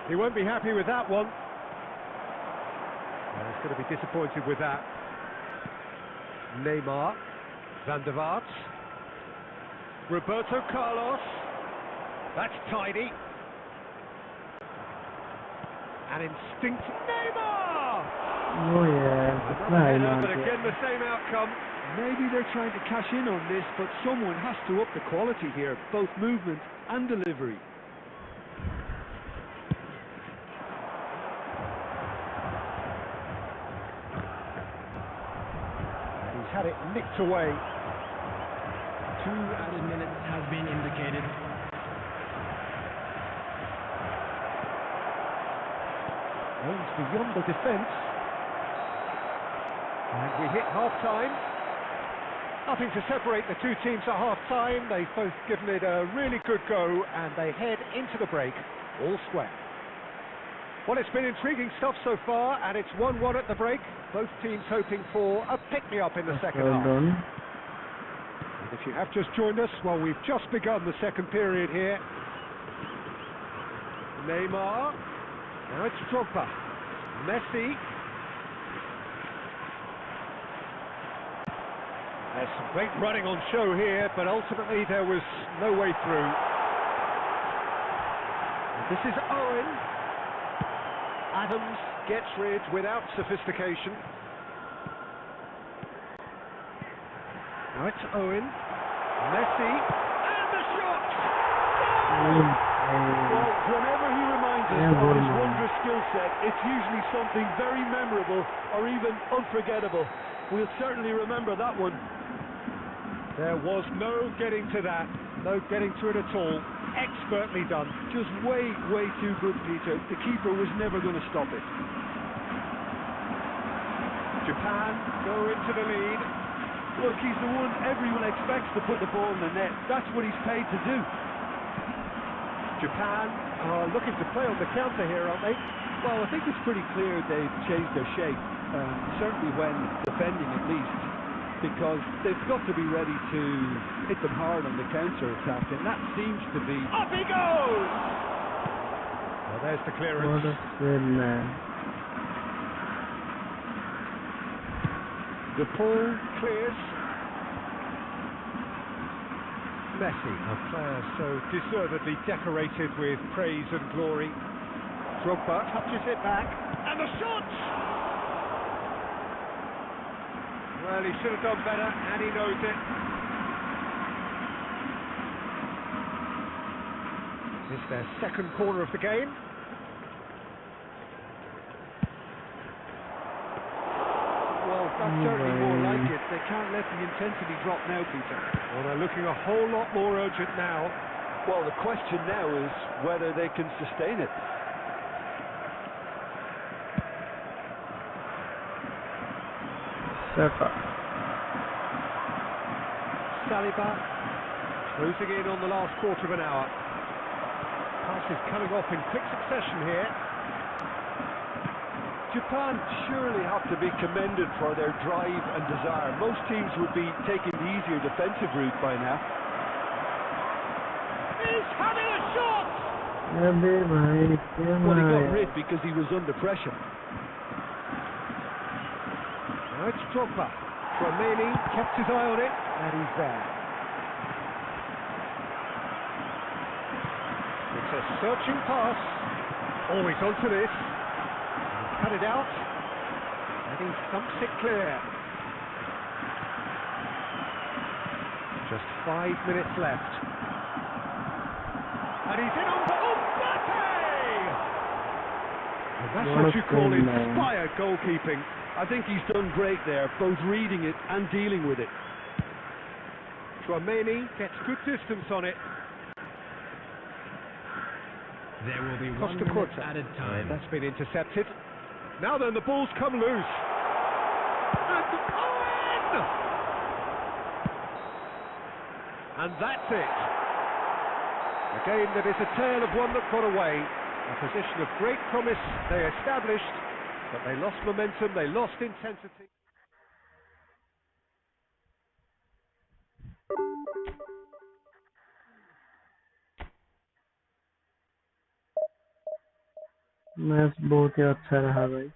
He won't be happy with that one. And he's going to be disappointed with that. Neymar, Van der Vaart, Roberto Carlos. That's tidy. An instinct. Neymar! Oh yeah, Another header, but again the same outcome. Maybe they're trying to cash in on this, but someone has to up the quality here, both movement and delivery. He's had it nicked away. 2 added minutes has been indicated. Oh, it's beyond the defence. And we hit half-time. Nothing to separate the two teams at half-time. They've both given it a really good go, and they head into the break all square. Well, it's been intriguing stuff so far, and it's 1-1 at the break. Both teams hoping for a pick-me-up in the second half. And if you have just joined us, well, we've just begun the second period here. Neymar. Now it's Drogba. Messi. There's some great running on show here, but ultimately there was no way through. And this is Owen. Adams gets rid without sophistication. Now it's Owen. Messi. And the shot! Well, whenever he reminds us of his wondrous skill set, it's usually something very memorable or even unforgettable. We'll certainly remember that one. There was no getting to that, no getting to it at all. Expertly done. Just way too good, Peter. The keeper was never going to stop it. Japan go into the lead. Look, he's the one everyone expects to put the ball in the net. That's what he's paid to do. Japan are looking to play on the counter here, aren't they? Well, I think it's pretty clear they've changed their shape, certainly when defending at least, because they've got to be ready to hit them hard on the counter-attack, and that seems to be... Up he goes! Well, there's the clearance. What a good man. The ball clears. Messi, a player so deservedly decorated with praise and glory. Drogba touches it back, and the shot! Well, he should have done better, and he knows it. It's their second corner of the game. Well, that's certainly more like it. They can't let the intensity drop now, Peter. Well, they're looking a whole lot more urgent now. Well, the question now is whether they can sustain it. Saliba closing in on the last quarter of an hour. Passes coming off in quick succession here. Japan surely have to be commended for their drive and desire. Most teams would be taking the easier defensive route by now. He's having a shot! Well, he got rid because he was under pressure. Now it's Drogba. Romani kept his eye on it, and he's there. It's a searching pass. Always onto this. Cut it out, and he thumps it clear. Just 5 minutes left. And he's in on Mbappe! And that's what you call inspired goalkeeping. I think he's done great there, both reading it and dealing with it. Romani gets good distance on it. There will be Costa 1 minute Curta. added time. That's been intercepted. Now then, the ball's come loose. And Owen! And that's it. A game that is a tale of one that got away. A position of great promise they established, but they lost momentum, they lost intensity. Match बहुत ही अच्छा रहा भाई।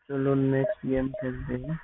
चलो next game खेलते हैं।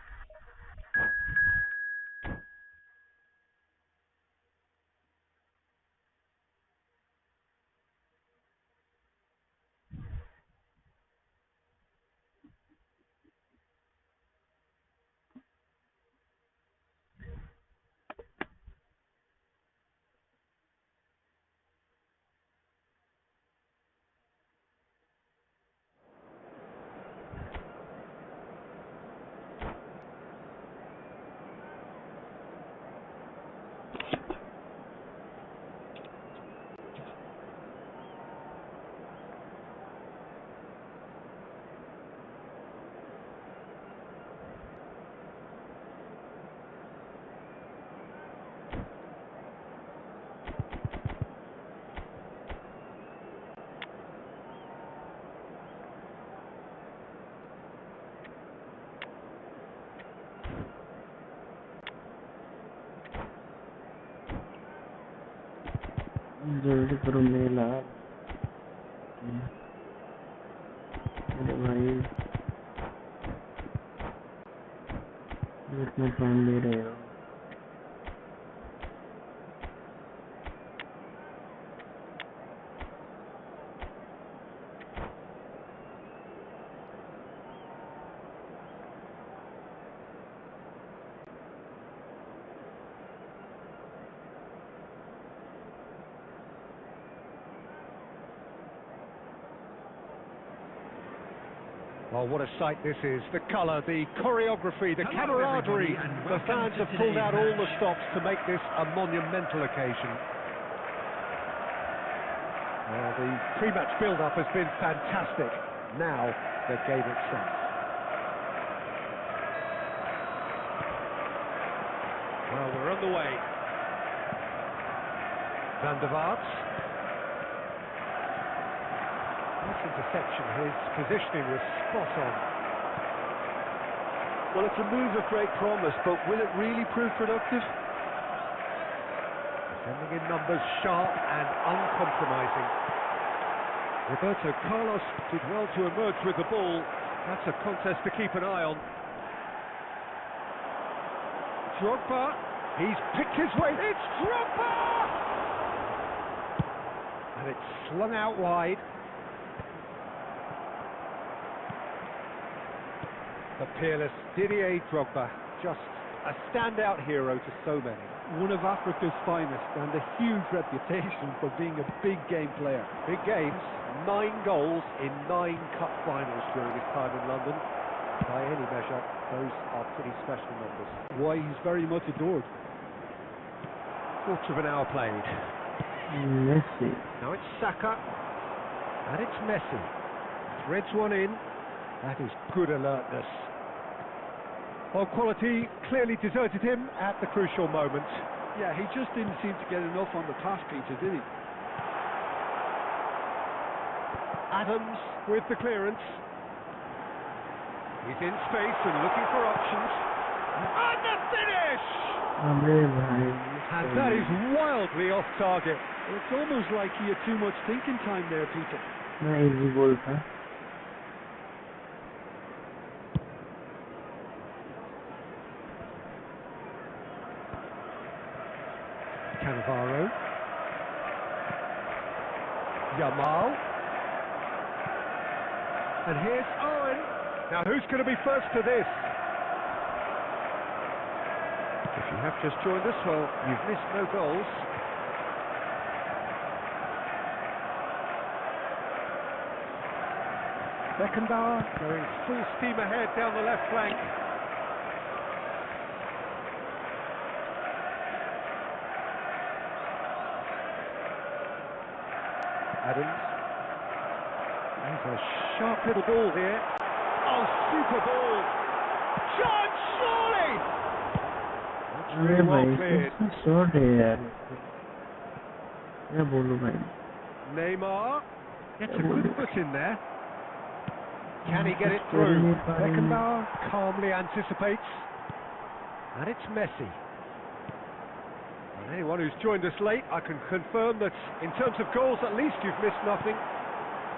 जल्दी करो मेला। अरे भाई इतना टाइम ले रहे हो। Oh, what a sight this is. The colour, the choreography, the Hello, camaraderie. everybody, and The fans welcome to have pulled today's out all the match. stops to make this a monumental occasion. Well, the pre-match build-up has been fantastic. Now, the game itself. Well, we're on the way. Van der Vaart. Nice interception. His positioning was spot on. Well, it's a move of great promise, but will it really prove productive? Sending in numbers sharp and uncompromising. Roberto Carlos did well to emerge with the ball. That's a contest to keep an eye on. Drogba, he's picked his way. It's Drogba! And it's slung out wide. The peerless Didier Drogba, just a standout hero to so many. One of Africa's finest and a huge reputation for being a big game player. Big games, 9 goals in 9 cup finals during his time in London. By any measure, those are pretty special numbers. Why, he's very much adored. Quarter of an hour played. Messi. Now it's Saka, and it's Messi. Threads one in. That is good alertness. Well, quality clearly deserted him at the crucial moment. Yeah, he just didn't seem to get enough on the pass, Peter, did he? Adams with the clearance. He's in space and looking for options. And the finish! And that is wildly off target. It's almost like he had too much thinking time there, Peter. Easy goal था. Cannavaro. Yamal. And here's Owen. Now who's going to be first to this? If you have just joined us, well, you've missed no goals. Beckenbauer going full steam ahead down the left flank. Adams. There's a sharp little ball here. Oh, super ball! Chance, surely! That's really well cleared. Shot है यार. क्या बोलूं भाई. Neymar gets a good foot in there. Can he get it through? Beckenbauer calmly anticipates. And it's Messi. And anyone who's joined us late, I can confirm that in terms of goals, at least you've missed nothing.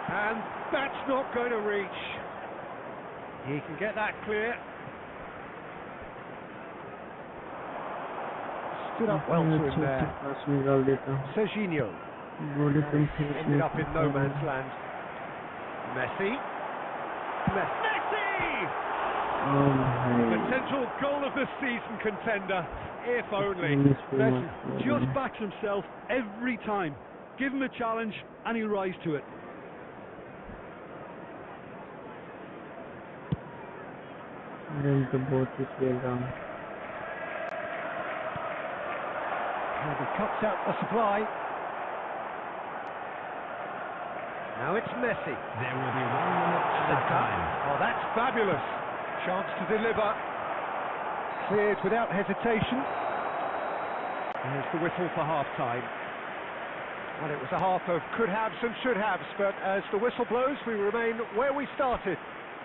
And that's not going to reach. He can get that clear. Stood up well to him there. Serginho. Ended up in no man's land. Messi. Messi! Potential goal of the season contender, if only. Messi just backs himself every time. Give him a challenge and he'll rise to it. And he cuts out the supply. Now it's Messi. There will be 1 minute added time. Oh, that's fabulous. Chance to deliver. Cleared without hesitation. There's the whistle for half-time. Well, it was a half of could-haves and should-haves, but as the whistle blows, we remain where we started.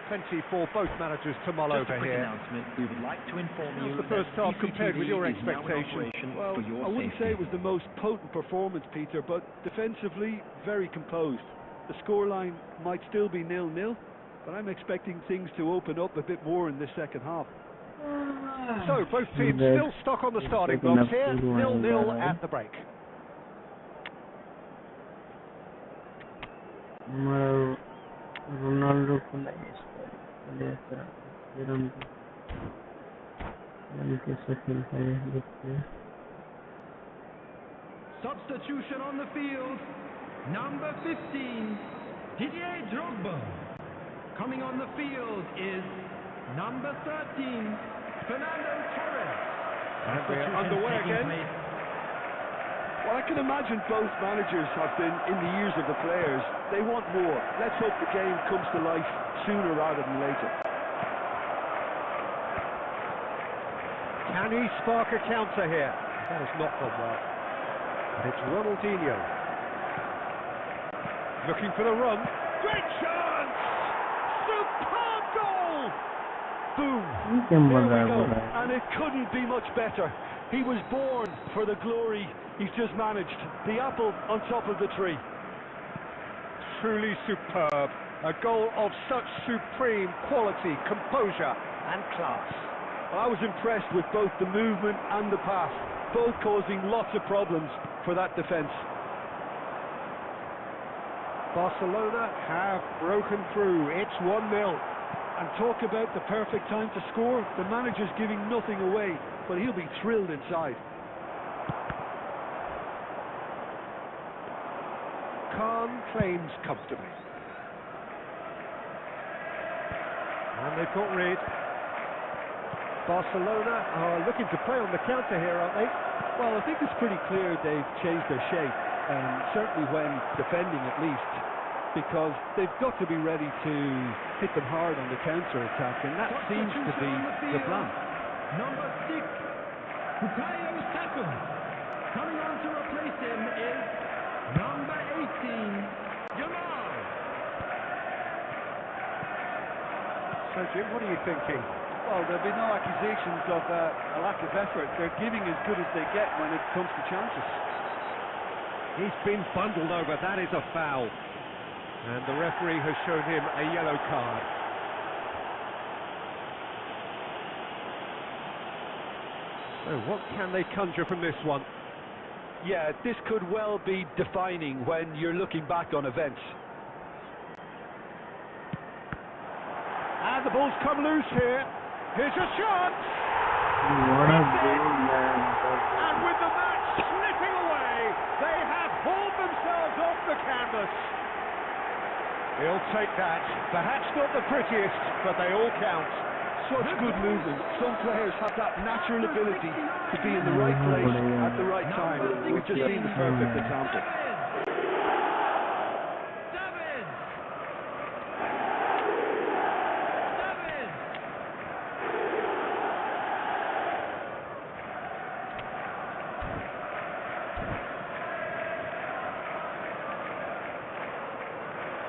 Plenty for both managers to mull over here. We would like to inform you the first half CCTV compared with your is now in expectation? operation Well, for your I wouldn't safety. say it was the most potent performance, Peter, but defensively, very composed. The scoreline might still be 0-0, but I'm expecting things to open up a bit more in this second half. So, both teams still stuck on the starting blocks here, 0-0 at the break. Ronaldo को Substitution on the field. Number 15, Didier Drogba. Coming on the field is number 13, Fernando Torres. And we're underway again. Well, I can imagine both managers have been in the ears of the players. They want more. Let's hope the game comes to life sooner rather than later. Can he spark a counter here? That has not gone well. And it's Ronaldinho. Looking for the run. Great chance! Superb goal! Boom! There we go. And it couldn't be much better. He was born for the glory he's just managed. The apple on top of the tree. Truly superb. A goal of such supreme quality, composure and class. Well, I was impressed with both the movement and the pass, both causing lots of problems for that defence. Barcelona have broken through. It's 1-0. And talk about the perfect time to score. The manager's giving nothing away, but he'll be thrilled inside. Khan claims comfortably. And they've got rid. Barcelona are looking to play on the counter here, aren't they? Well, I think it's pretty clear they've changed their shape, certainly when defending at least, because they've got to be ready to hit them hard on the counter-attack, and that seems to be the plan. Number 6, Bukayo Saka. Coming on to replace him is number 18, Jamal. So, Jim, what are you thinking? Well, there'll be no accusations of a lack of effort. They're giving as good as they get when it comes to chances. He's been bundled over. That is a foul. And the referee has shown him a yellow card. So what can they conjure from this one? Yeah, this could well be defining when you're looking back on events. And the ball's come loose here. Here's a shot! What a goal, man. And with the match slipping away, they have hauled themselves off the canvas. He'll take that. Perhaps not the prettiest, but they all count. Such good movement. Some players have that natural ability to be in the right place at the right time. We've just seen the perfect example.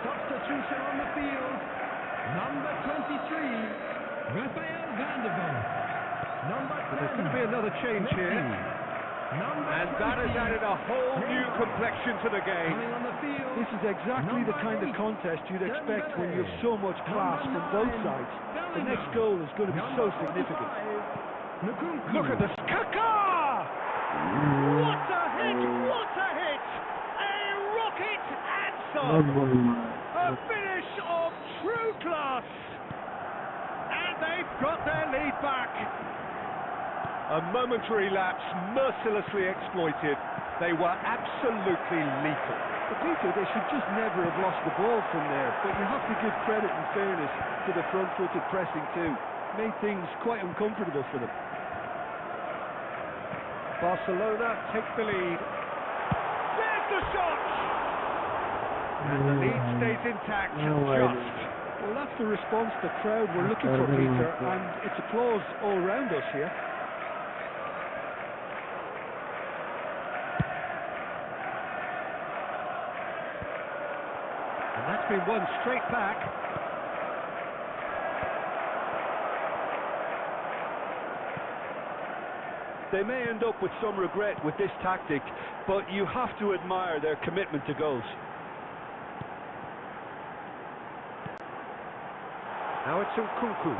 Substitution on the field. Number 23, Rafael van der Vaart. Number 10, There's going to be another change here. And that has added a whole new complexion to the game. Coming on the field. This is exactly the kind of contest you'd expect when you have so much class from both sides. The next goal is going to be so significant. Look at this. Kaká! What a hit! What a hit! A rocket answer! A finish of true class! And they've got their lead back. A momentary lapse, mercilessly exploited. They were absolutely lethal. But Peter, they should just never have lost the ball from there. But you have to give credit and fairness to the front-footed pressing too. Made things quite uncomfortable for them. Barcelona take the lead. There's the shot! And the lead stays intact, just. Well, that's the response the crowd were looking for, Peter, and it's applause all around us here. And that's been won straight back. They may end up with some regret with this tactic, but you have to admire their commitment to goals. Now it's Nkunku.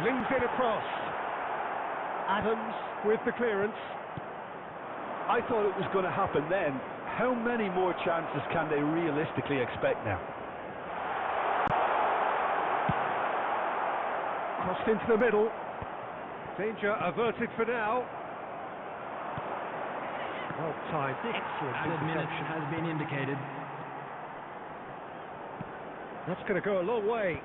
Flings it across. Adams with the clearance. I thought it was going to happen then. How many more chances can they realistically expect now? Crossed into the middle. Danger averted for now. Well timed. Excellent Added minutes interception. has been indicated. That's going to go a long way.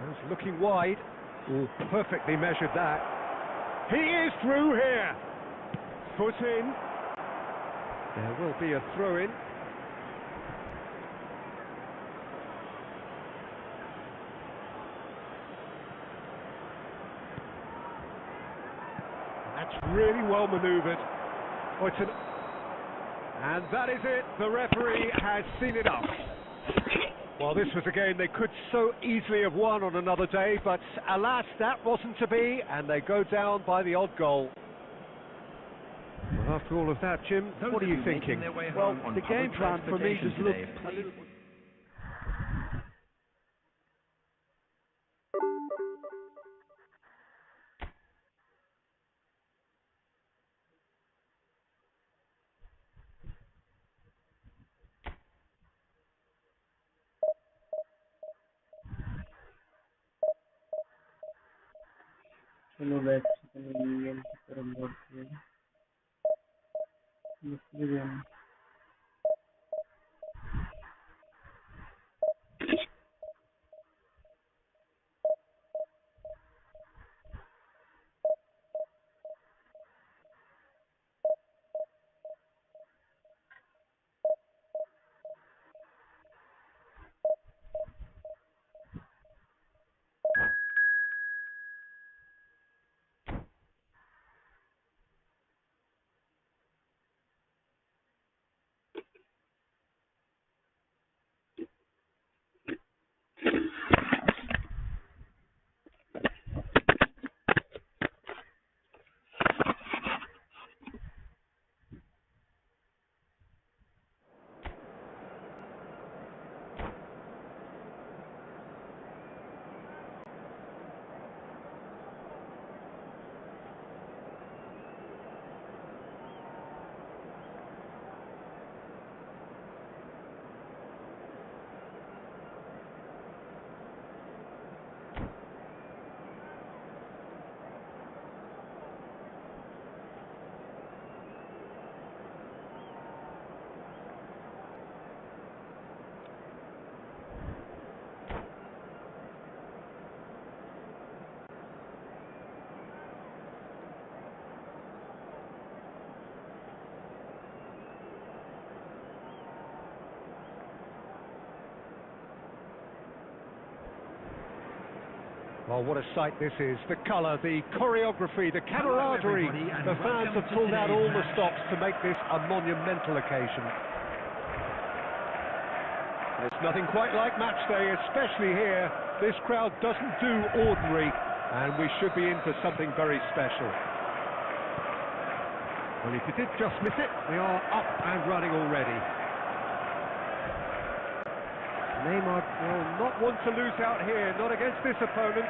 He's looking wide. Ooh, perfectly measured that. He is through here. Foot in. There will be a throw-in. That's really well manoeuvred. Oh, it's and that is it. The referee has seen it up. Well, this was a game they could so easily have won on another day, but alas, that wasn't to be, and they go down by the odd goal. Well, after all of that, Jim, what are you thinking? Well, the game plan for me just looked a little... चलो बैठ game की तरफ बढ़ते हैं। दूसरी game Well, what a sight this is. The colour, the choreography, the camaraderie. The fans have pulled out all the stops to make this a monumental occasion. There's nothing quite like match day, especially here. This crowd doesn't do ordinary, and we should be in for something very special. Well, if you did just miss it, we are up and running already. Neymar will not want to lose out here, not against this opponent.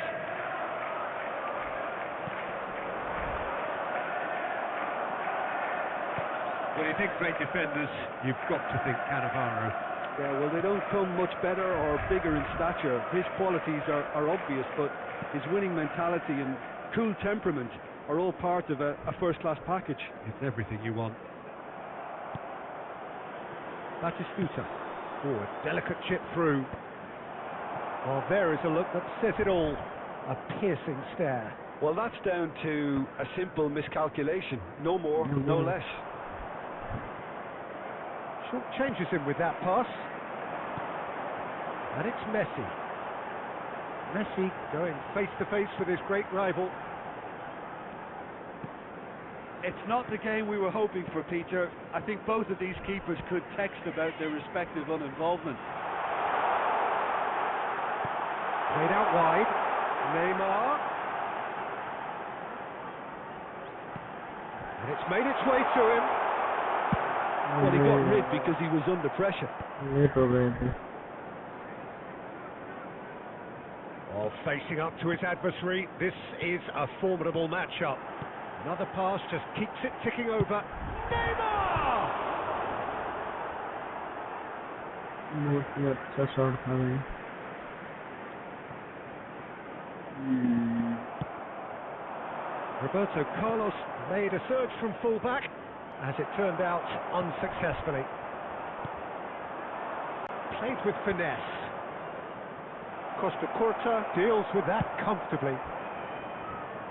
When you think great defenders, You've got to think Cannavaro. yeah, well, they don't come much better or bigger in stature. His qualities are obvious, but his winning mentality and cool temperament are all part of a first-class package. It's everything you want. Batistuta. Oh, a delicate chip through. Well, there is a look that says it all. A piercing stare. Well, that's down to a simple miscalculation. No more, no less. Short changes him with that pass. And it's Messi. Messi going face-to-face with his great rival. It's not the game we were hoping for, Peter. I think both of these keepers could text about their respective uninvolvement. Played out wide. Neymar. And it's made its way to him. Well, he got rid because he was under pressure. Late हो गए थे। Well, facing up to his adversary, this is a formidable matchup. Another pass just keeps it ticking over. Neymar! बहुत ही अच्छा shot था भाई। Roberto Carlos made a surge from full-back, as it turned out unsuccessfully. Played with finesse. Costa Curta deals with that comfortably.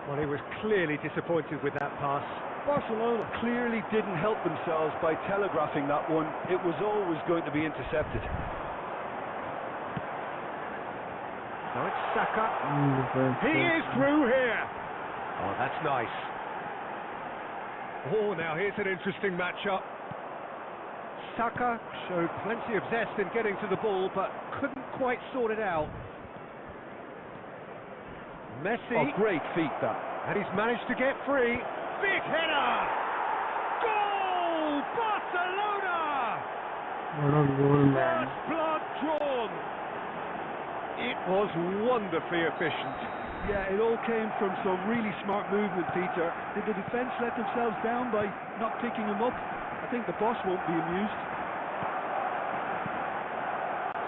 Well, he was clearly disappointed with that pass. Barcelona clearly didn't help themselves by telegraphing that one. It was always going to be intercepted. Now it's Saka. He is through here. Oh, that's nice. Oh, now here's an interesting matchup. Saka showed plenty of zest in getting to the ball, but couldn't quite sort it out. Messi. Oh, great feat that. And he's managed to get free. Big header! Goal! Barcelona! What a goal, man. First blood drawn. It was wonderfully efficient. Yeah, it all came from some really smart movement, Peter. Did the defence let themselves down by not picking him up? I think the boss won't be amused.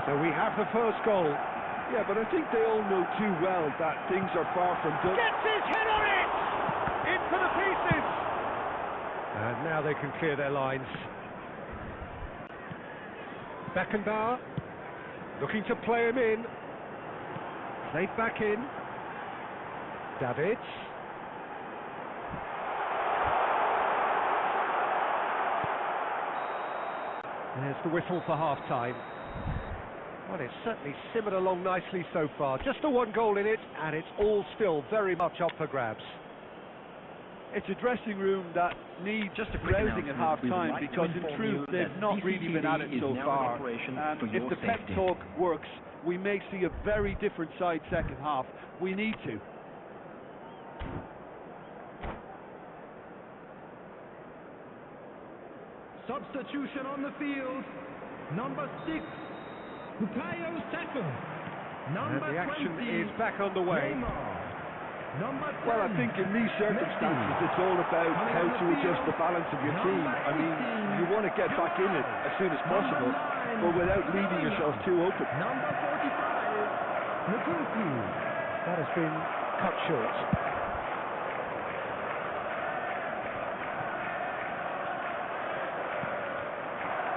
So we have the first goal. Yeah, but I think they all know too well that things are far from done. Gets his head on it! Into the pieces! And now they can clear their lines. Beckenbauer looking to play him in. Played back in. Davids. There's the whistle for half-time. Well, it's certainly simmered along nicely so far. Just the one goal in it, and it's all still very much up for grabs. It's a dressing room that needs just a rousing at half-time because, in truth, they've not really been at it so far. And if the pep talk works, we may see a very different side second half. We need to. Substitution on the field. Number 6, Bukayo Saka. Number And the action 20, is back underway. Number 10, Well, I think in these circumstances, it's all about how to adjust the balance of your team. I mean, you want to get back in it as soon as possible, but without leaving yourself too open. Number 45, Nkunku. That has been cut short.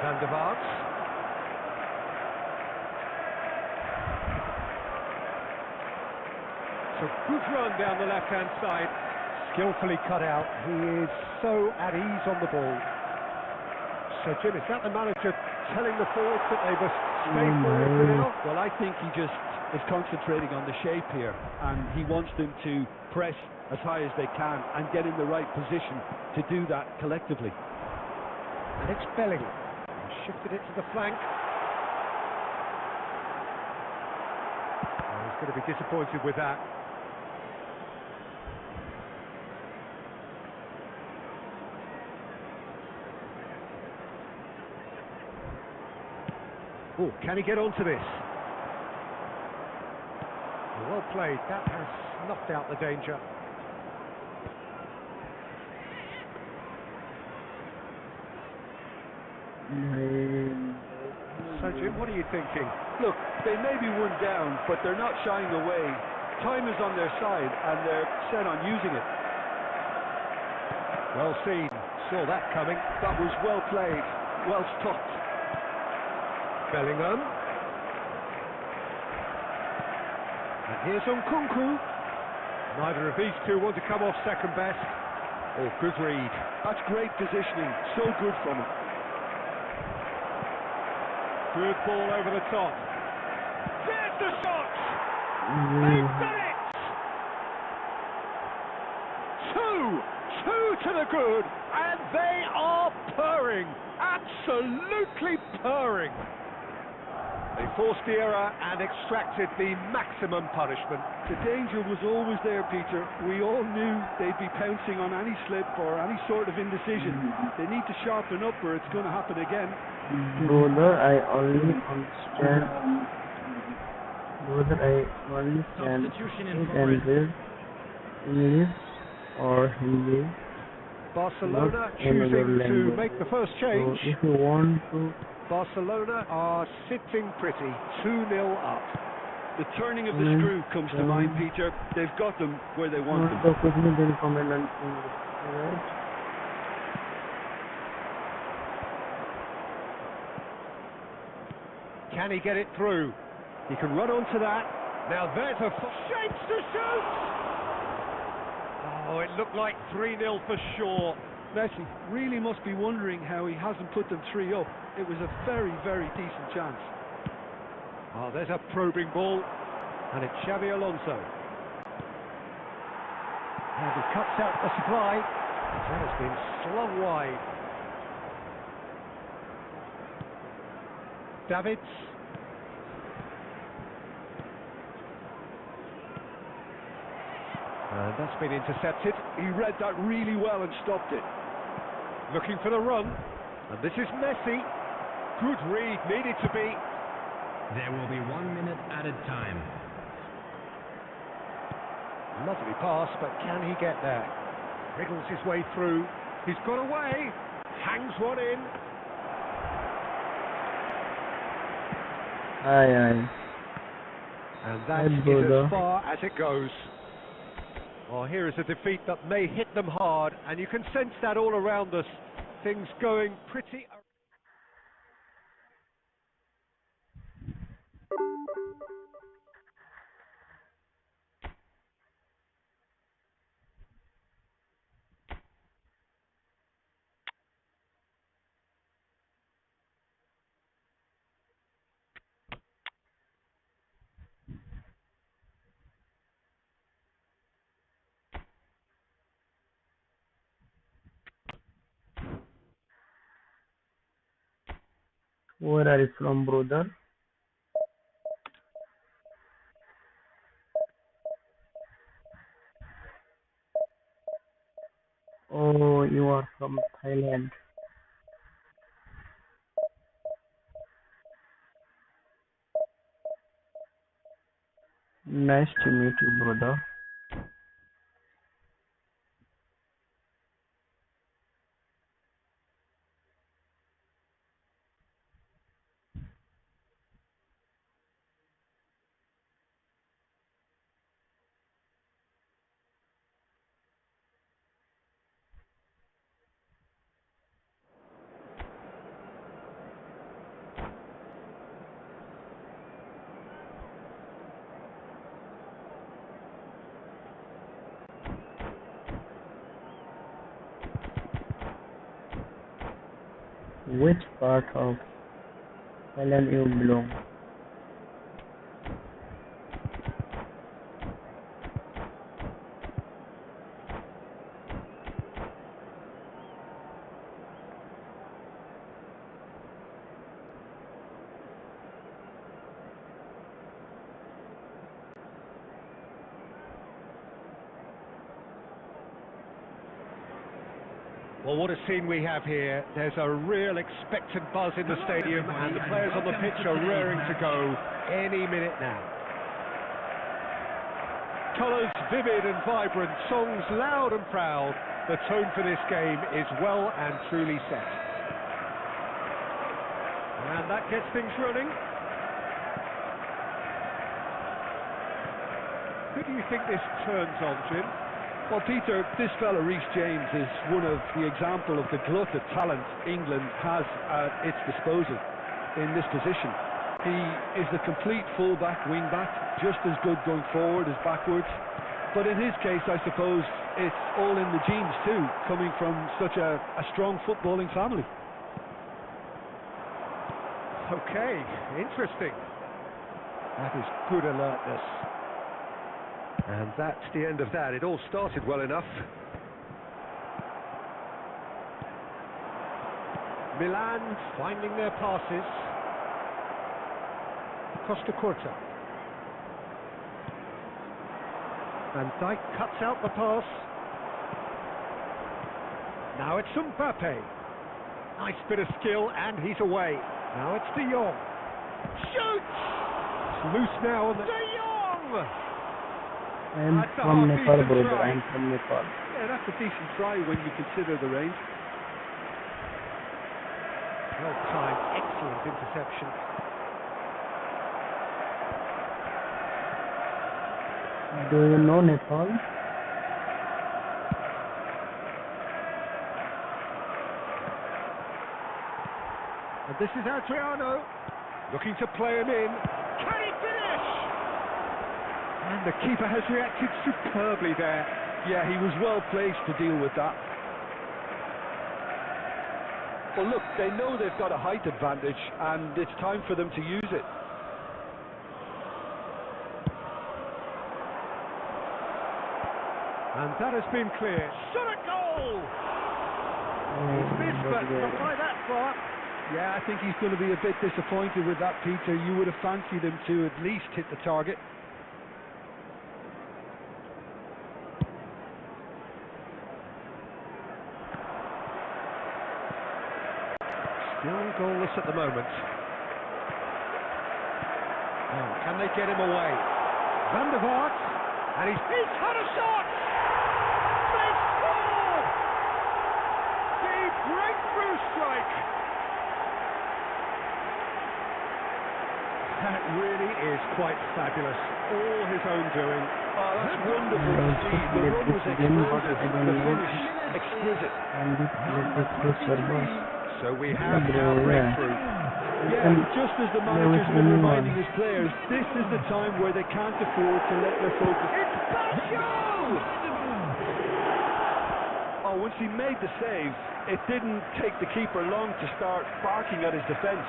Van der Vaart. So good run down the left-hand side. Skillfully cut out. He is so at ease on the ball. So Jim, is that the manager telling the forwards that they must stay forward for now? Well, I think he just is concentrating on the shape here, and he wants them to press as high as they can and get in the right position to do that collectively. And it's Belling. Shifted it to the flank. Oh, he's going to be disappointed with that. Oh, can he get onto this? Well played. That has knocked out the danger. So Jim, what are you thinking? Look, they may be one down, but they're not shying away. Time is on their side, and they're set on using it. Well seen. Saw that coming. That was well played, well stopped. Bellingham. And here's Nkunku. Neither of these two want to come off second best. Oh, good read. That's great positioning. So good from him. Good ball over the top. There's the shot! They've done it! Two to the good, and they are purring. Absolutely purring. They forced the error and extracted the maximum punishment. The danger was always there, Peter. We all knew they'd be pouncing on any slip or any sort of indecision. They need to sharpen up or it's going to happen again. Brother, I only understand. Brother, I only can Substitution in speak and progress. read English or Hindi. Barcelona Not choosing another to language. make the first So change. if you want to, Barcelona are sitting pretty, 2-0 up. The turning of the screw comes to mind, Peter. They've got them where they want them. talk with me, then comment on English. Alright? Can he get it through? He can run onto that. Now there's a shapes to shoot! Oh, it looked like 3-0 for sure. Messi really must be wondering how he hasn't put them 3 up. It was a very, very decent chance. Oh, there's a probing ball. And it's Xabi Alonso. And he cuts out the supply. That has been slung wide. Davids. And that's been intercepted. He read that really well and stopped it. Looking for the run. And this is Messi. Good read, needed to be. There will be 1 minute added time. Lovely pass, but can he get there? Wriggles his way through. He's got away. Hangs one in. Aye. And that is as far as it goes. Well, here is a defeat that may hit them hard, and you can sense that all around us. Things going pretty... Where are you from, brother? Oh, you are from Thailand. Nice to meet you, brother. Which part of Thailand you belong? Well, what a scene we have here. There's a real expectant buzz in the stadium, and the players on the pitch are raring to go any minute now. Colours vivid and vibrant, songs loud and proud. The tone for this game is well and truly set. And that gets things running. Who do you think this turns on, Jim? Well, Peter, this fella Reece James is one of the example of the glut of talent England has at its disposal in this position. He is the complete full-back, wing-back, just as good going forward as backwards. But in his case, I suppose it's all in the genes too, coming from such a strong footballing family. Okay, interesting. That is good alertness. And that's the end of that. It all started well enough. Milan finding their passes. Costa Curta. Van Dijk cuts out the pass. Now it's Mbappe. Nice bit of skill, and he's away. Now it's De Jong. Shoots! It's loose now on the... De Jong! I'm from Nepal, brother. I'm from Nepal. Yeah, that's a decent try when you consider the range. Well timed, excellent interception. Do you know Nepal? And this is Adriano, looking to play him in. Can he finish? And the keeper has reacted superbly there. Yeah, he was well placed to deal with that. Well, look, they know they've got a height advantage, and it's time for them to use it. And that has been clear. Shot a goal! He's missed, but not by that far. Yeah, I think he's going to be a bit disappointed with that, Peter. You would have fancied him to at least hit the target. Still goalless at the moment. Oh, can they get him away? Van der Vaart, and he's had a shot! They've scored! The breakthrough strike! That really is quite fabulous. All his own doing. Oh, that's wonderful to see. The run was explosive, the finish exquisite. And this let it go server. So we Yeah, have bro, our yeah. breakthrough. Yeah, just as the manager's been anyone. reminding his players, this is the time where they can't afford to let their focus. It's Basho! Oh, once he made the save, it didn't take the keeper long to start barking at his defence.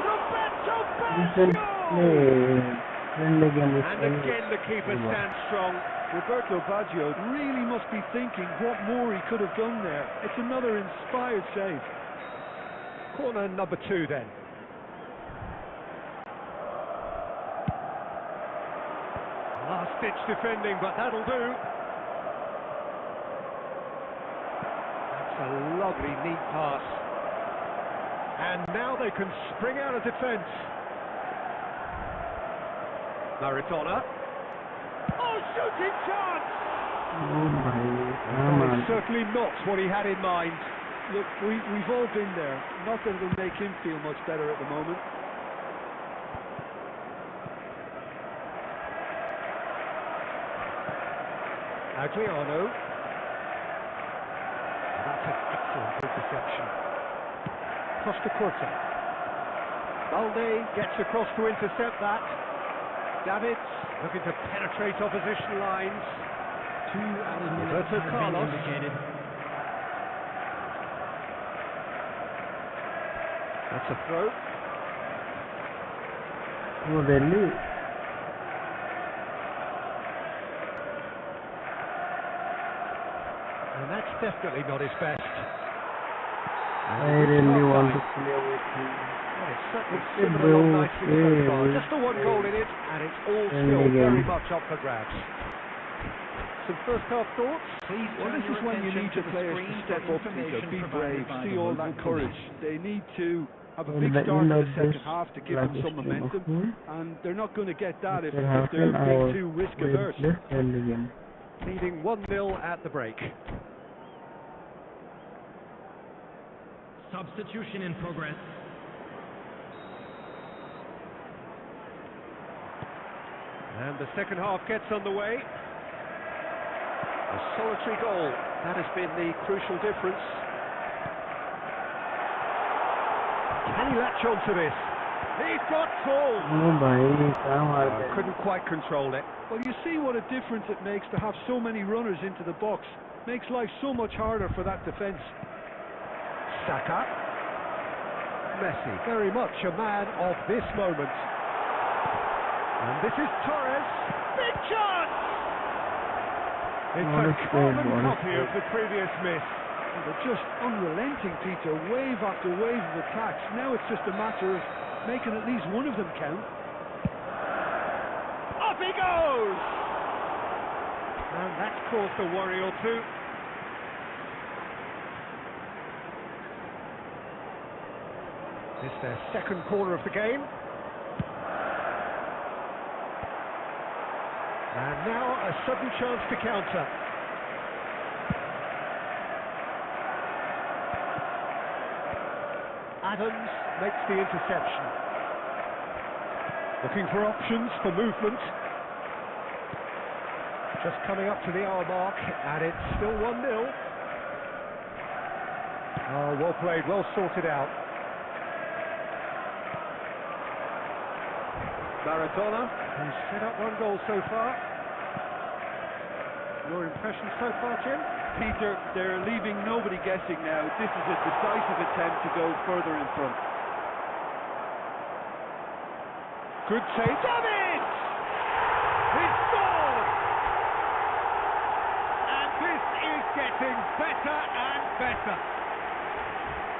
Roberto Recent Baggio! friendly game with And again the keeper stands strong. Roberto Baggio really must be thinking what more he could have done there. It's another inspired save. Corner number 2 then. Last ditch defending, but that'll do. That's a lovely neat pass. And now they can spring out of defence. Maradona. Oh, shooting chance! Oh my, Well, it's certainly not what he had in mind. Look, we've all been there. Not that it'll make him feel much better at the moment. Adriano. That's an excellent interception. Costa Curta. Balde gets across to intercept that. Davids looking to penetrate opposition lines. 2 added minutes Roberto have Carlos. been indicated. That's a throw. Oh really? And that's definitely not his best. I really want to play with him. Well, it's certainly Okay, simmered bro, along nicely so far. okay. Just the one goal in it, and it's all And still again. very much up for grabs. Some first half thoughts? Please Well, turn this your is when you attention need to the the players screen to for step up, Peter, information be provided brave, by see the all local that courage. police. They need to have a At big the start end in of the second this half to give live them some stream of momentum, me, and they're not going to get that if after half they're an hour, being too risk we'll averse. play friendly game. Leading 1-0 at the break. Substitution in progress. And the second half gets underway. A solitary goal. That has been the crucial difference. Can he latch on to this? He's got full. Oh bhai, काम आ गया. Couldn't quite control it. Well, you see what a difference it makes to have so many runners into the box. Makes life so much harder for that defence. Saka. Messi, very much a man of this moment. And this is Torres. Big chance! It's What a a carbon save, what a copy of the previous miss. They're just unrelenting, Peter. Wave after wave of attacks. Now it's just a matter of making at least one of them count. Up he goes! And that's caused a worry or two. It's their second corner of the game. And now a sudden chance to counter. Adams makes the interception. Looking for options for movement. Just coming up to the hour mark, and it's still 1-0. Oh, well played, well sorted out. Maradona, who's set up one goal so far. Your impression so far, Jim? Peter, they're leaving nobody guessing now. This is a decisive attempt to go further in front. Good save. Davids! He's scored! And this is getting better and better.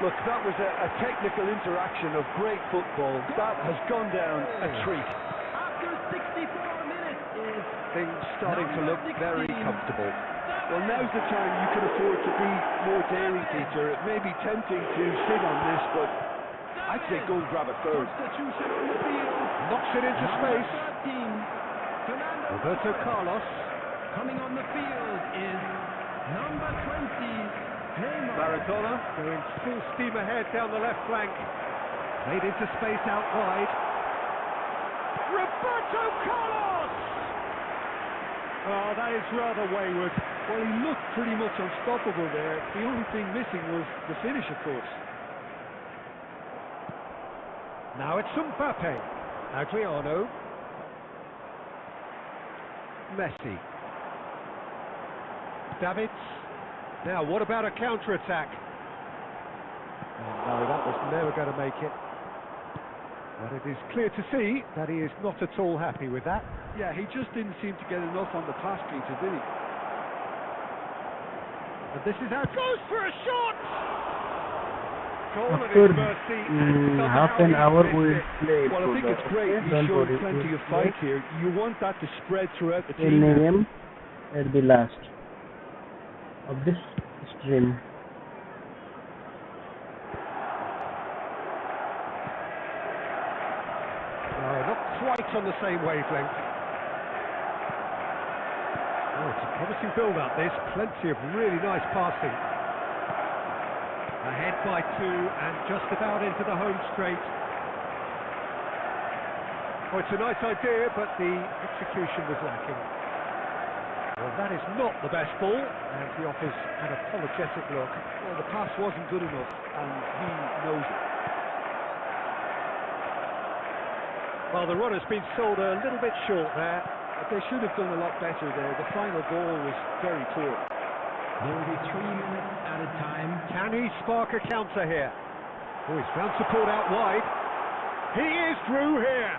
Look, that was a technical interaction of great football. That has gone down a treat. After 64 minutes is Things starting to look very comfortable. Well, now's the time you can afford to be more daring, Peter. It may be tempting to sit on this, but I'd say go and grab a third. substitution on the field. Knocks it into Number space. 13, Fernando Roberto Torres. Carlos. Coming on the field is number 20, Neymar. Maradona going full steam ahead down the left flank. Played into space out wide. Roberto Carlos! Oh, that is rather wayward. Well, he looked pretty much unstoppable there. The only thing missing was the finish, of course. Now it's Mbappe. Adriano. Messi. Davids. Now, what about a counter-attack? No, that was never going to make it. But it is clear to see that he is not at all happy with that. Yeah, he just didn't seem to get enough on the pass, Peter, did he? And this is how it goes for a shot! Goal at After his mercy, and half somehow an he hour missed we it. played. Well, I think it's great. Okay? He's Don't shown worry. plenty of fight here. You want that to spread throughout the 10 team. a.m. at the last of this stream. No, not quite on the same wavelength. Oh, it's a promising build-up, this. Plenty of really nice passing. Ahead by 2 and just about into the home straight. Oh, it's a nice idea, but the execution was lacking. Well, that is not the best ball, and he offers an apologetic look. Well, the pass wasn't good enough, and he knows it. Well, the runner's been sold a little bit short there. But they should have done a lot better there. The final ball was very poor. There will be 3 minutes at a time. Can he spark a counter here? Oh, he's found support out wide. He is through here.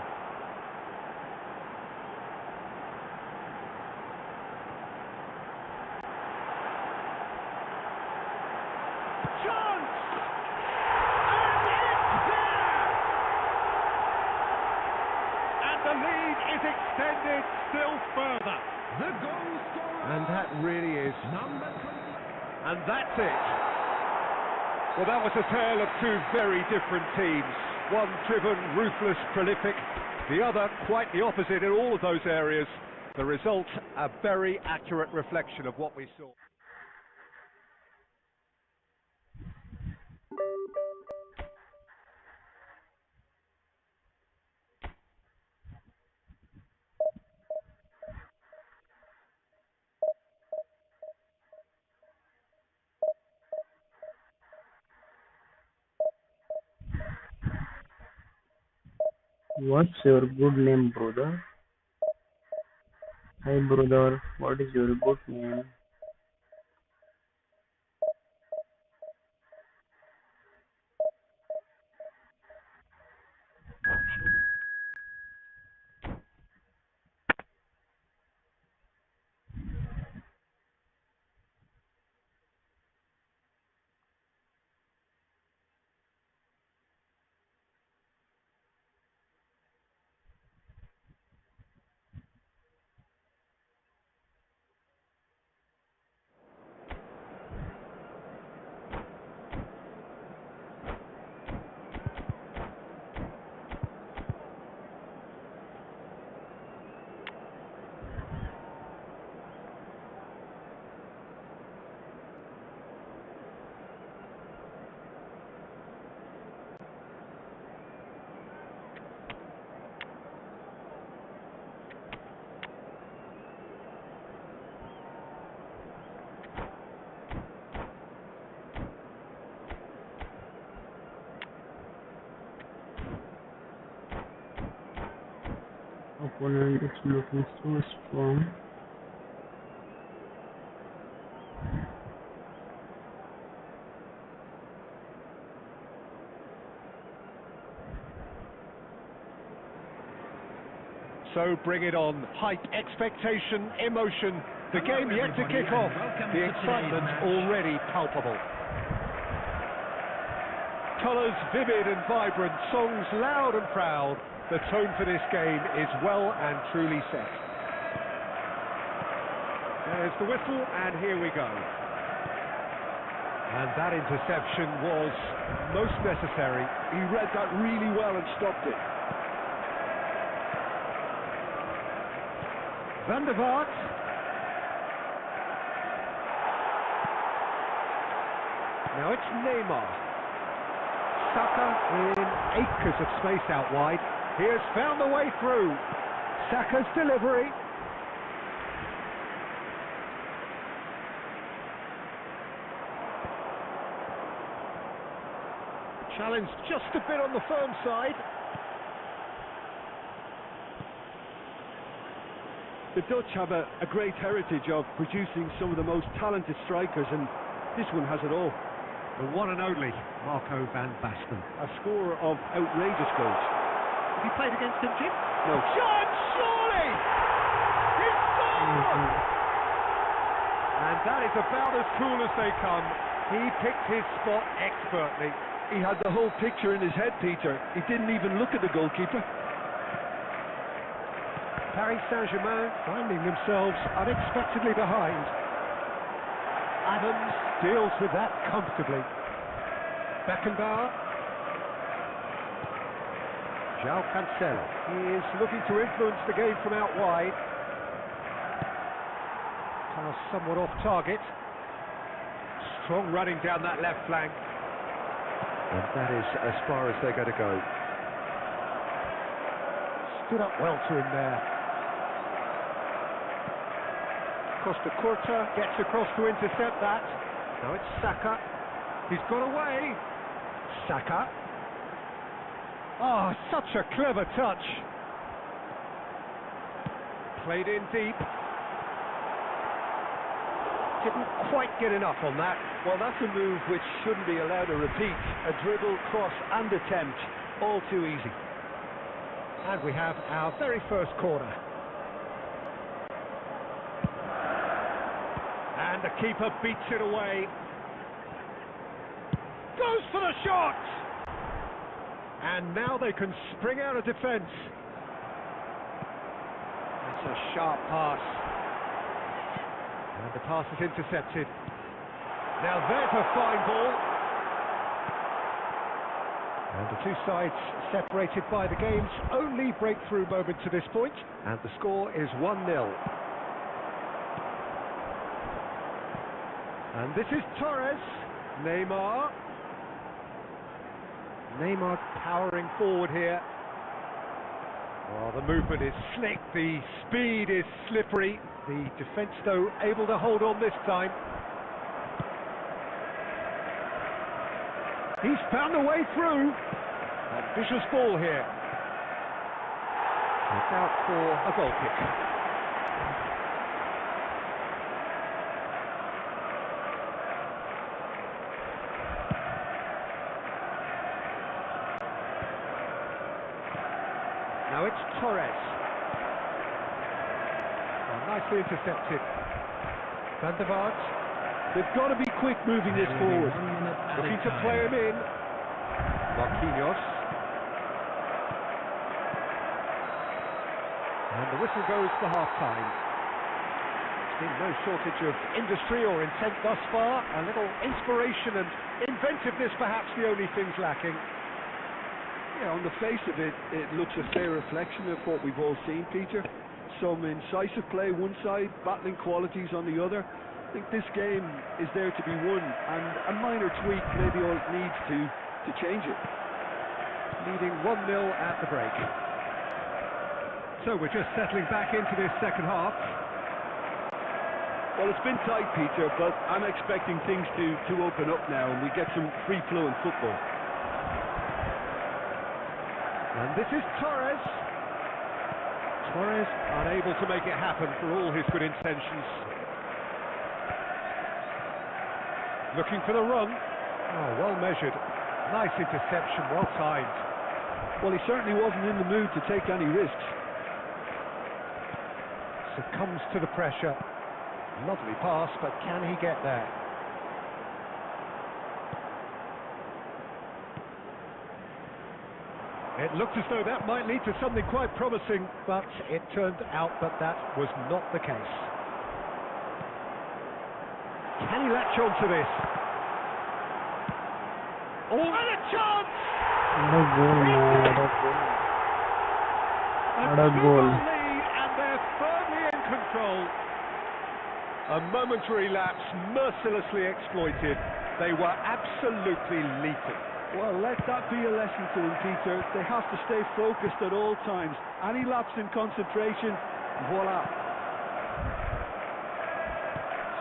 Chance! And it's there! And the lead is extended still further. The goal scorer. And that really is. Number 20. And that's it. Well, that was a tale of two very different teams. One driven, ruthless, prolific. The other quite the opposite in all of those areas. The result, a very accurate reflection of what we saw. What's your good name, brother? Hi, brother. What is your good name? Opponent is looking so strong. So bring it on. Hype, expectation, emotion. The game yet to kick off. The excitement already palpable. Colours vivid and vibrant, songs loud and proud. The tone for this game is well and truly set. There's the whistle, and here we go. And that interception was most necessary. He read that really well and stopped it. Van der Vaart. Now it's Neymar. Saka in acres of space out wide. He has found the way through. Saka's delivery. Challenge just a bit on the firm side. The Dutch have a great heritage of producing some of the most talented strikers, and this one has it all. The one and only Marco van Basten. A scorer of outrageous goals. Have you played against him, Jim? No. Shot, surely! He scored! And that is about as cool as they come. He picked his spot expertly. He had the whole picture in his head, Peter. He didn't even look at the goalkeeper. Paris Saint-Germain finding themselves unexpectedly behind. Adams deals with that comfortably. Beckenbauer. João Cancelo. He is looking to influence the game from out wide. Pass somewhat off target. Strong running down that left flank. And that is as far as they're going to go. Stood up well to him there. Costa Curta gets across to intercept that. Now it's Saka. He's got away. Saka. Oh, such a clever touch. Played in deep. Didn't quite get enough on that. Well, that's a move which shouldn't be allowed to repeat. A dribble, cross and attempt, all too easy. And we have our very first corner. And the keeper beats it away. Goes for the shot! And now they can spring out of defence. It's a sharp pass. And the pass is intercepted. Now there's a fine ball. And the two sides separated by the game's only breakthrough moment to this point. And the score is 1-0. And this is Torres. Neymar. Neymar powering forward here. Well, the movement is slick, the speed is slippery. The defence, though, able to hold on this time. He's found a way through. A vicious ball here. It's out for a goal kick. Now it's Torres. Nicely intercepted. Van der Vaart. They've got to be quick moving this forward. Looking to play him in. Marquinhos. And the whistle goes for half-time. There's been no shortage of industry or intent thus far. A little inspiration and inventiveness perhaps the only things lacking. Yeah, on the face of it, it looks a fair reflection of what we've all seen, Peter. Some incisive play one side, battling qualities on the other. I think this game is there to be won, and a minor tweak may be all it needs to change it. Leading 1-0 at the break. So we're just settling back into this second half. Well, it's been tight, Peter, but I'm expecting things to open up now, and we get some free-flowing football. And this is Torres. Torres unable to make it happen for all his good intentions. Looking for the run. Oh, well measured. Nice interception, well timed. Well, he certainly wasn't in the mood to take any risks. Succumbs to the pressure. Lovely pass, but can he get there? It looked as though that might lead to something quite promising, but it turned out that that was not the case. Can he latch on to this? Oh, and a chance! What a goal, man. What a goal. Lead, and they're firmly in control. A momentary lapse mercilessly exploited. They were absolutely lethal. Well, let that be a lesson to them, Peter. They have to stay focused at all times. Any lapse in concentration, voila.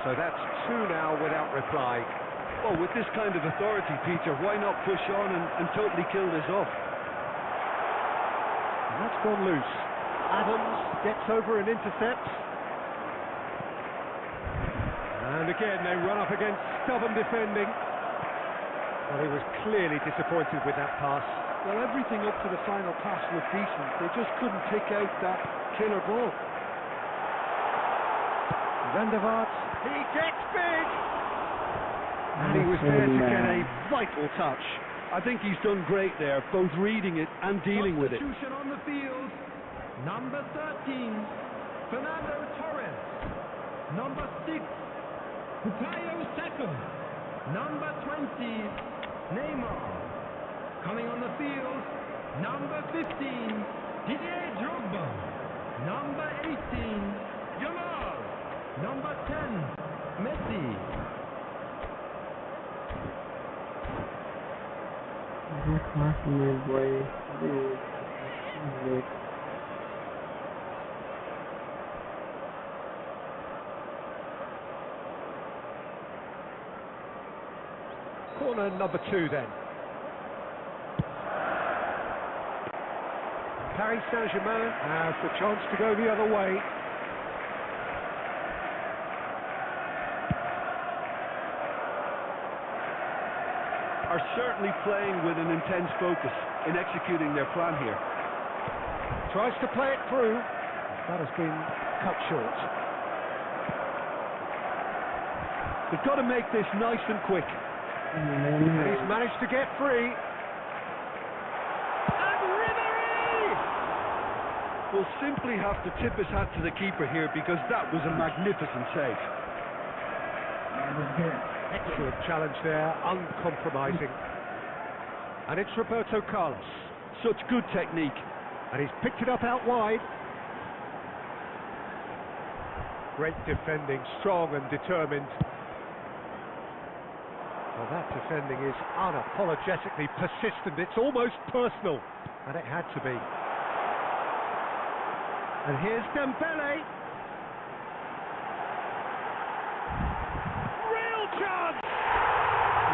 So that's two now without reply. Well, with this kind of authority, Peter, why not push on and totally kill this off? And that's gone loose. Adams gets over and intercepts. And again, they run up against stubborn defending. Well, he was clearly disappointed with that pass. Well, everything up to the final pass looked decent. They just couldn't pick out that killer ball. Van der Vaart, he gets big! And he was there to get a vital touch. I think he's done great there, both reading it and dealing with it. Substitution on the field. Number 13, Fernando Torres. Number 6, Bukayo Saka. Number 20, Neymar. Coming on the field, number 15, Didier Drogba. Number 18, Jamal. Number 10, Messi. Corner number 2 then. Paris Saint-Germain has the chance to go the other way. Are certainly playing with an intense focus in executing their plan here. Tries to play it through. That has been cut short. They've got to make this nice and quick. And he's managed to get free. And Ribéry! We'll simply have to tip his hat to the keeper here because that was a magnificent save. Excellent challenge there, uncompromising. And it's Roberto Carlos. Such good technique. And he's picked it up out wide. Great defending, strong and determined. Well, that defending is unapologetically persistent. It's almost personal. And it had to be. And here's Dembele. Real chance!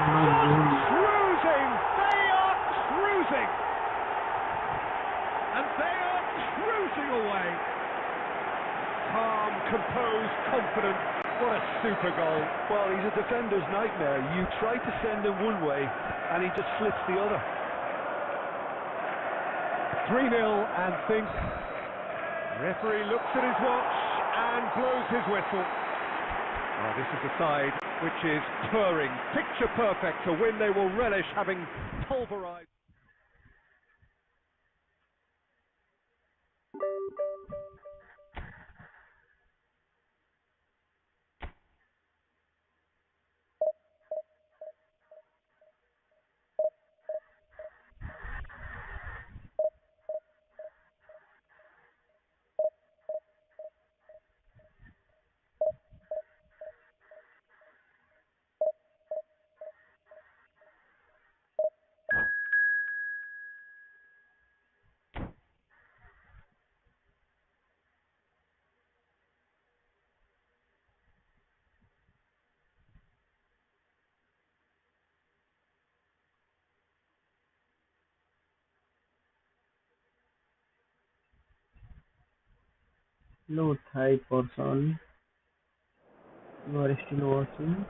Cruising! They are cruising! And they are cruising away. Calm, composed, confident. What a super goal. Well, he's a defender's nightmare. You try to send him one way, and he just slits the other. 3-0 and think. Referee looks at his watch and blows his whistle. Well, this is a side which is purring, picture perfect, a win they will relish, having pulverized. Hello, Thai person. You are still watching.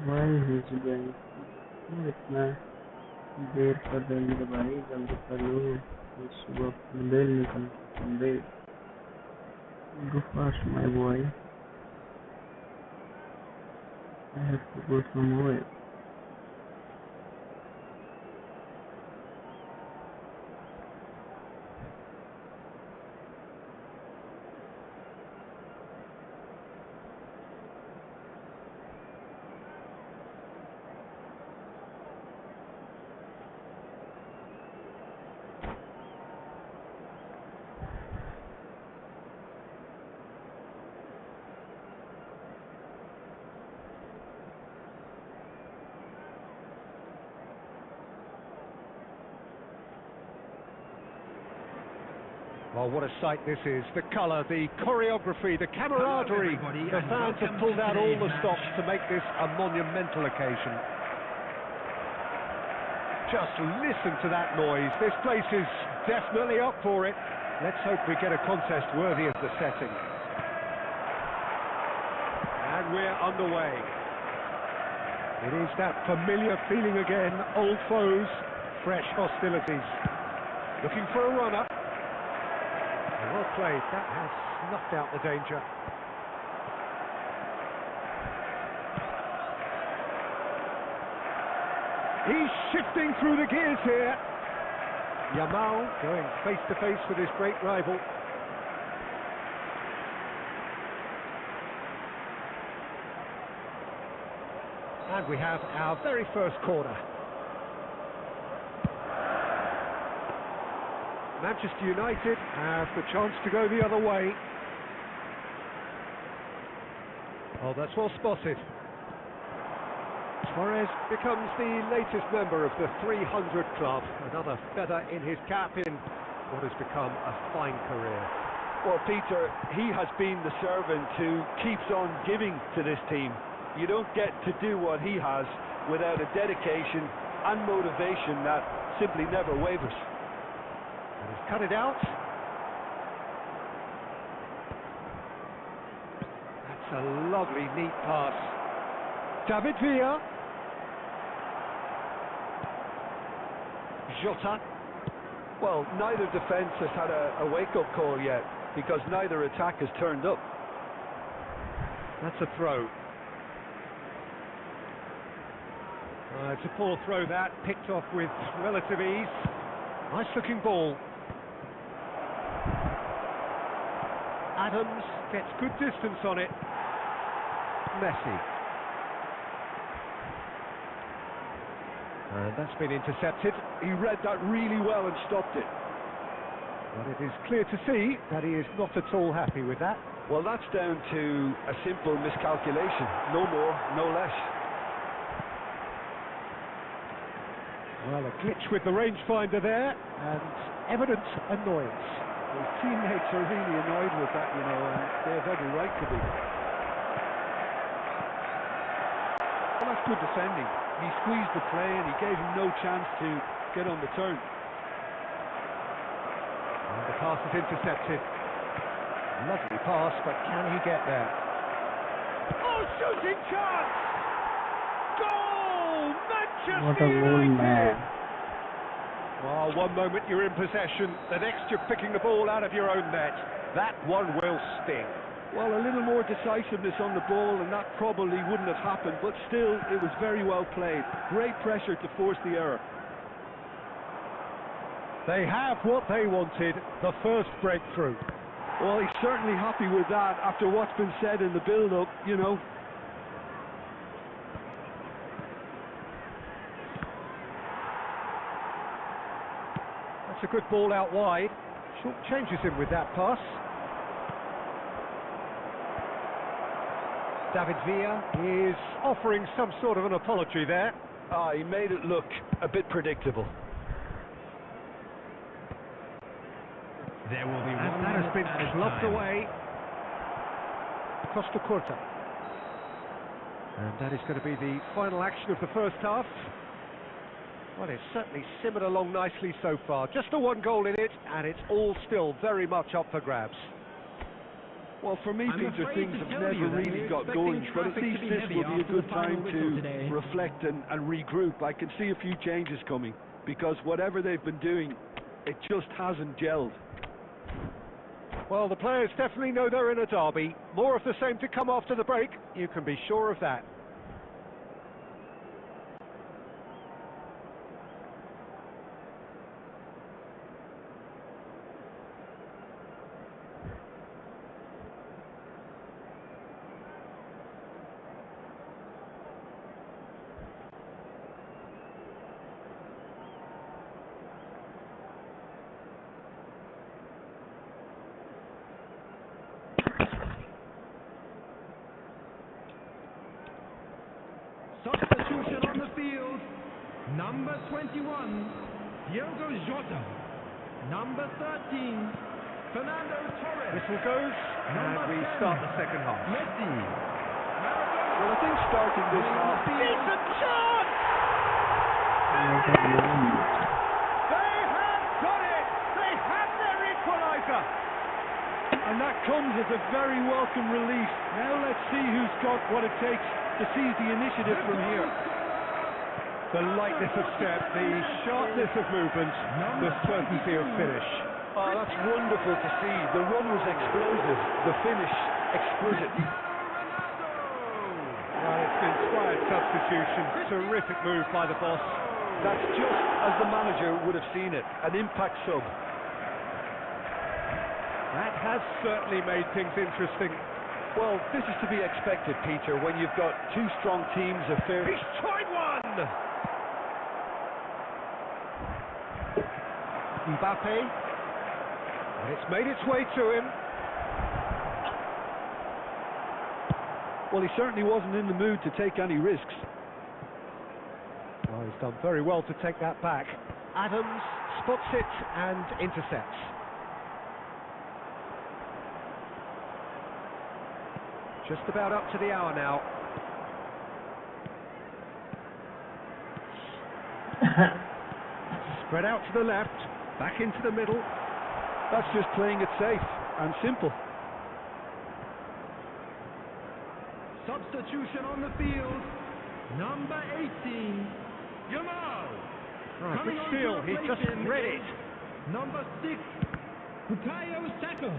Why is going? क्यों इतना देर कर रहे हैं भाई, जल्दी कर लो। सुबह bell निकल bell Go fast, my boy. I have to go somewhere. Well, what a sight this is. The colour, the choreography, the camaraderie. The fans have pulled out all the stops to make this a monumental occasion. Just listen to that noise. This place is definitely up for it. Let's hope we get a contest worthy of the setting. And we're underway. It is that familiar feeling again. Old foes, fresh hostilities. Looking for a runner. Well played, that has snuffed out the danger. He's shifting through the gears here. Yamal going face to face with his great rival. And we have our very first corner. Manchester United have the chance to go the other way. Oh, that's well spotted. Suarez becomes the latest member of the 300 club. Another feather in his cap in what has become a fine career. Well, Peter, he has been the servant who keeps on giving to this team. You don't get to do what he has without a dedication and motivation that simply never wavers. And he's cut it out. That's a lovely, neat pass. David Villa. Jota. Well, neither defence has had a wake-up call yet, because neither attack has turned up. That's a throw. It's a poor throw that, picked off with relative ease. Nice looking ball. Adams gets good distance on it. Messi. And that's been intercepted. He read that really well and stopped it. But it is clear to see that he is not at all happy with that. Well, that's down to a simple miscalculation. No more, no less. Well, a glitch with the rangefinder there, and evident annoyance. His teammates are really annoyed with that, you know, and they have every right to be. Well, that's good defending. He squeezed the play and he gave him no chance to get on the turn. And the pass is intercepted. Lovely pass, but can he get there? Oh, shooting chance! Goal! Manchester What a goal, United! man. Well, one moment you're in possession, the next you're picking the ball out of your own net. That one will sting. Well, a little more decisiveness on the ball and that probably wouldn't have happened, but still, it was very well played. Great pressure to force the error. They have what they wanted, the first breakthrough. Well, he's certainly happy with that after what's been said in the build-up, you know. That's a good ball out wide. Short changes him with that pass. David Villa is offering some sort of an apology there. He made it look a bit predictable. There will be And one that has minute been added clubbed time. away. Costa Curta. And that is going to be the final action of the first half. Well, it's certainly simmered along nicely so far. Just the one goal in it, and it's all still very much up for grabs. Well, for me, I'm Peter, afraid things to have tell never you that really we're got expecting going, but at traffic to least be this heavy will be a after the good final time whistle to today. reflect and regroup. I can see a few changes coming, because whatever they've been doing, it just hasn't gelled. Well, the players definitely know they're in a derby. More of the same to come after the break, you can be sure of that. Substitution on the field. Number 21, Diogo Jota. Number 13, Fernando Torres. Whistle goes, and we start the second half. Messi. Well, I think starting this half... Decent chance! They have got it! They have their equaliser! And that comes as a very welcome relief. Now let's see who's got what it takes to seize the initiative from here. The lightness of step, the sharpness of movement, the certainty of finish. Oh, that's wonderful to see. The run was explosive, the finish exquisite. Well, it's an inspired substitution. Terrific move by the boss. That's just as the manager would have seen it, an impact sub. That has certainly made things interesting. Well, this is to be expected, Peter, when you've got two strong teams of fair... He's tried one! Mbappe. And it's made its way to him. Well, he certainly wasn't in the mood to take any risks. Well, he's done very well to take that back. Adams spots it and intercepts. Just about up to the hour now. Spread out to the left, back into the middle. That's just playing it safe and simple. Substitution on the field. Number 18, Jamal. Right, Coming but on still, to he replace just him read is it. Number 6, Bukayo Saka.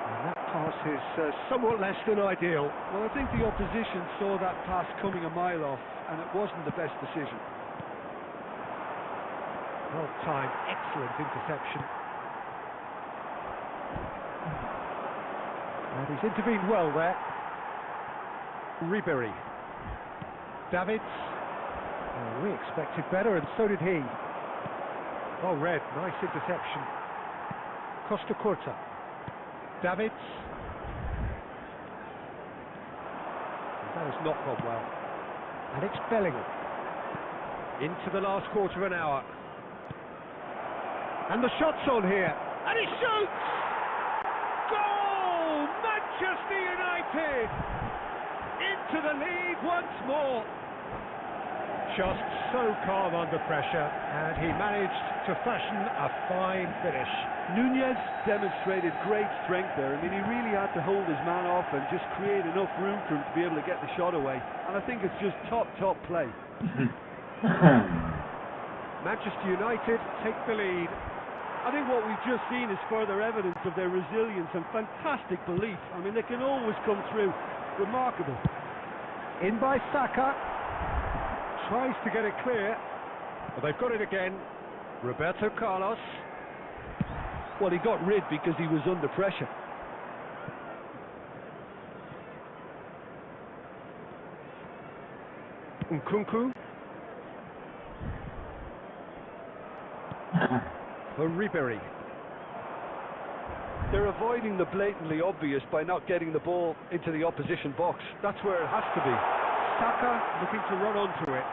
And that pass is somewhat less than ideal. Well, I think the opposition saw that pass coming a mile off, and it wasn't the best decision. Well timed, excellent interception. And he's intervened well there. Ribery. Davids. Oh, we expected better, and so did he. Oh, Red, nice interception. Costa Curta. Davids. That has not gone well. And it's Bellingham. Into the last quarter of an hour. And the shot's on here. And he shoots! Goal! Manchester United! Into the lead once more. Just so calm under pressure, and he managed to fashion a fine finish. Nunez demonstrated great strength there. I mean, he really had to hold his man off and just create enough room for him to be able to get the shot away. And I think it's just top play. Manchester United take the lead. I think what we've just seen is further evidence of their resilience and fantastic belief. I mean, they can always come through. Remarkable. In by Saka. Tries to get it clear. But they've got it again. Roberto Carlos. Well, he got rid because he was under pressure. Nkunku. For Ribery. They're avoiding the blatantly obvious by not getting the ball into the opposition box. That's where it has to be. Saka looking to run onto it.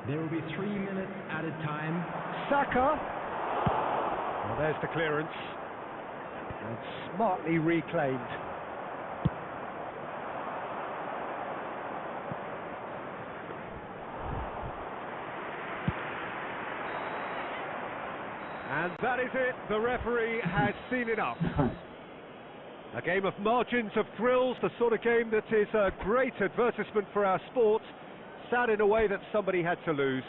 There will be 3 minutes added time. Saka. Well, there's the clearance. And smartly reclaimed. And that is it. The referee has seen enough. A game of margins, of thrills, the sort of game that is a great advertisement for our sport. Sad in a way that somebody had to lose.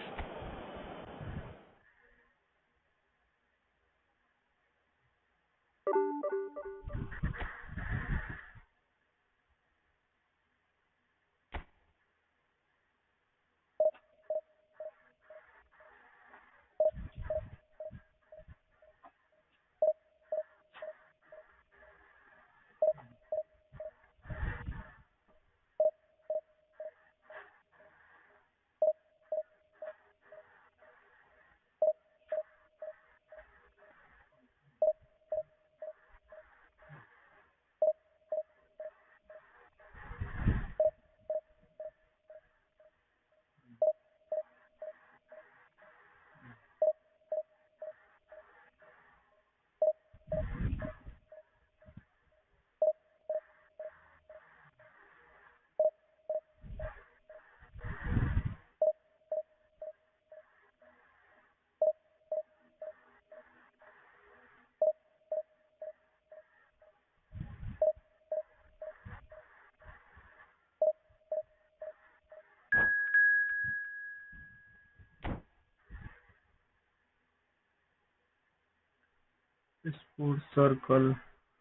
Sports Circle.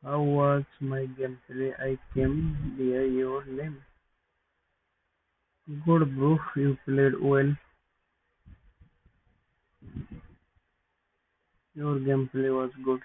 How was my gameplay? I came via your name. Good, bro. You played well. Your gameplay was good.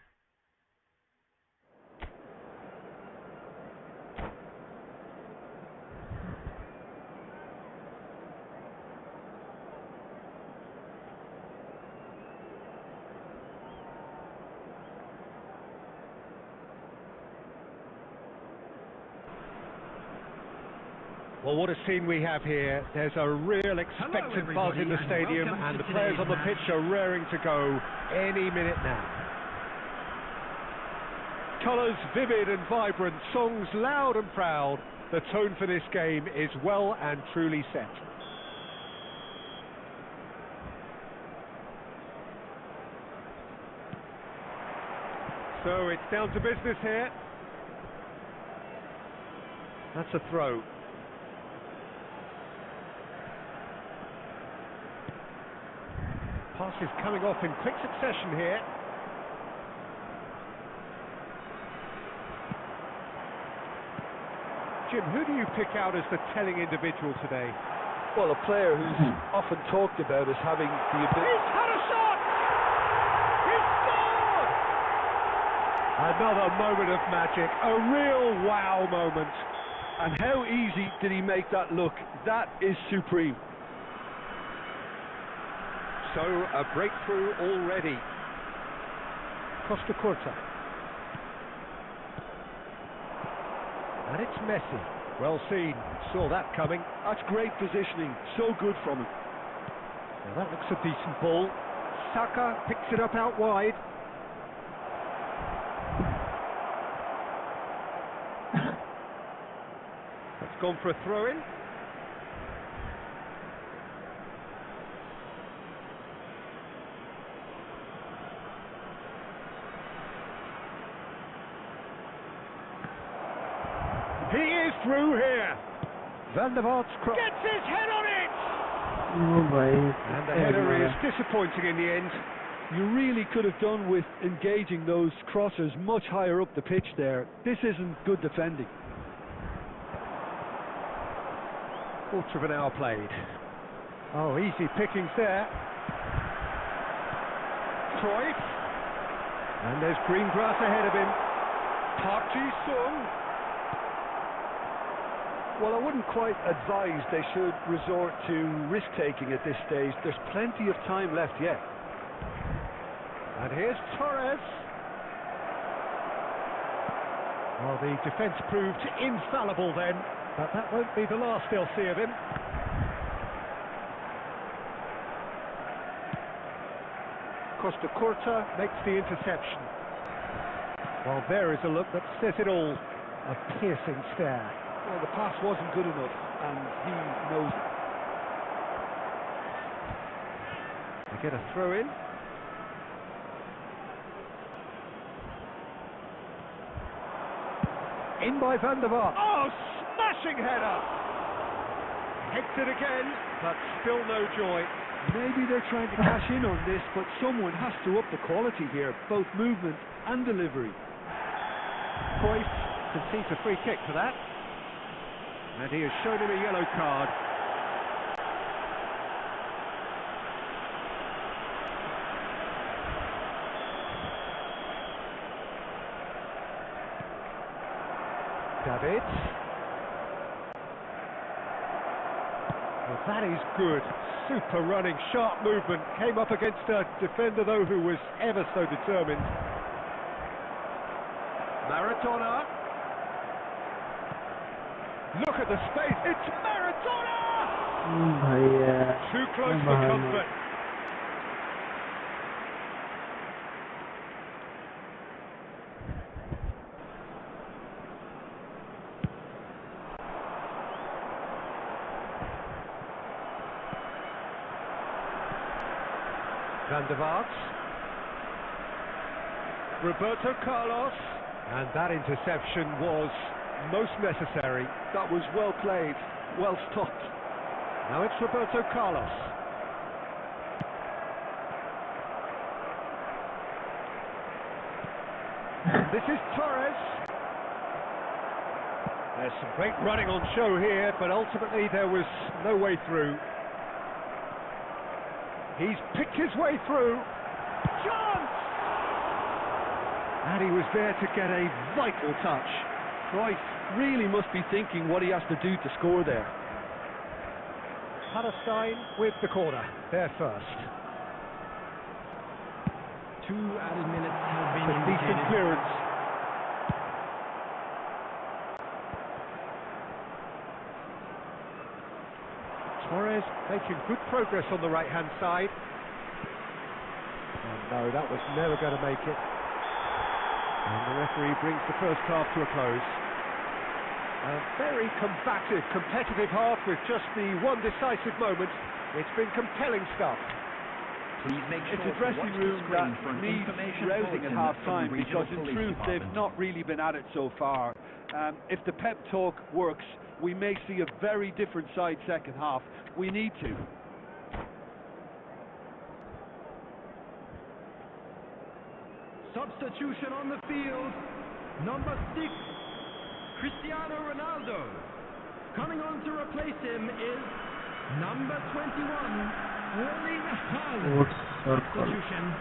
Well, what a scene we have here. There's a real expectant buzz in the stadium, and the players on the pitch are raring to go any minute now. Colours vivid and vibrant, songs loud and proud. The tone for this game is well and truly set. So it's down to business here. That's a throw. Passes coming off in quick succession here. Jim, who do you pick out as the telling individual today? Well, a player who's often talked about as having the ability... He's had a shot! He's scored! Another moment of magic, a real wow moment. And how easy did he make that look? That is supreme. So, a breakthrough already. Costa Curta. And it's Messi. Well seen. Saw that coming. That's great positioning. So good from him. Now that looks a decent ball. Saka picks it up out wide. That's gone for a throw-in. He is through here. Van der Vaart's cross. Gets his head on it! Oh, boy. And the header is disappointing in the end. You really could have done with engaging those crossers much higher up the pitch there. This isn't good defending. Quarter of an hour played. Oh, easy pickings there. Cruyff. And there's green grass ahead of him. Park Ji-sung. Well, I wouldn't quite advise they should resort to risk-taking at this stage. There's plenty of time left yet. And here's Torres. Well, the defence proved infallible then, but that won't be the last they'll see of him. Costa Curta makes the interception. Well, there is a look that says it all. A piercing stare. Well, the pass wasn't good enough, and he knows it. They get a throw in. In by Van der Vaart. Oh, smashing header! Heads it again. but still no joy. Maybe they're trying to cash in on this, but someone has to up the quality here, both movement and delivery. Cruyff concedes a free kick for that, and he has shown him a yellow card. David. Well, that is good. Super running, sharp movement. Came up against a defender, though, who was ever so determined. Maradona. Look at the space. It's Maradona! Too close for comfort. Van der Vaart. Roberto Carlos. And that interception was most necessary. That was well played, well stopped. Now it's Roberto Carlos. This is Torres. There's some great running on show here, but ultimately there was no way through. He's picked his way through. Chance! And he was there to get a vital touch. Cruyff really must be thinking what he has to do to score there. Palestine with the corner, there first. 2 added minutes have been A decent indicated. clearance. Torres making good progress on the right-hand side. Oh no, that was never going to make it. And the referee brings the first half to a close. A very combative, competitive half with just the one decisive moment. It's been compelling stuff. Please make sure It's a to dressing watch the room screen that for an needs information rousing at bulletin half-time, from the regional because in police truth they've department. not really been at it so far. If the pep talk works, we may see a very different side second half. We need to. Substitution on the field. Number 6, Cristiano Ronaldo. Coming on to replace him is number 21, Erling Haaland. Substitution.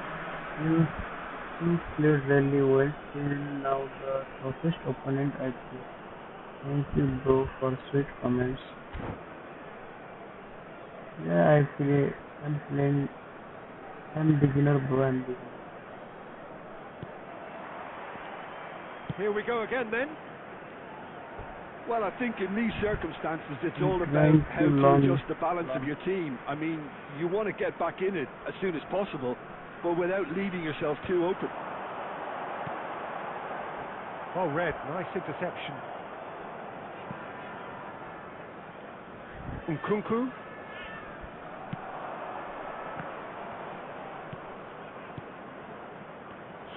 You played really well till now, the toughest opponent I played. Thank you, bro, for sweet comments. Yeah, I'm beginner, bro, I'm beginner. Here we go again then. Well, I think in these circumstances it's all about Trying how too to long. adjust the balance of your team. I mean, you want to get back in it as soon as possible, but without leaving yourself too open. Oh, Red, nice interception. Nkunku.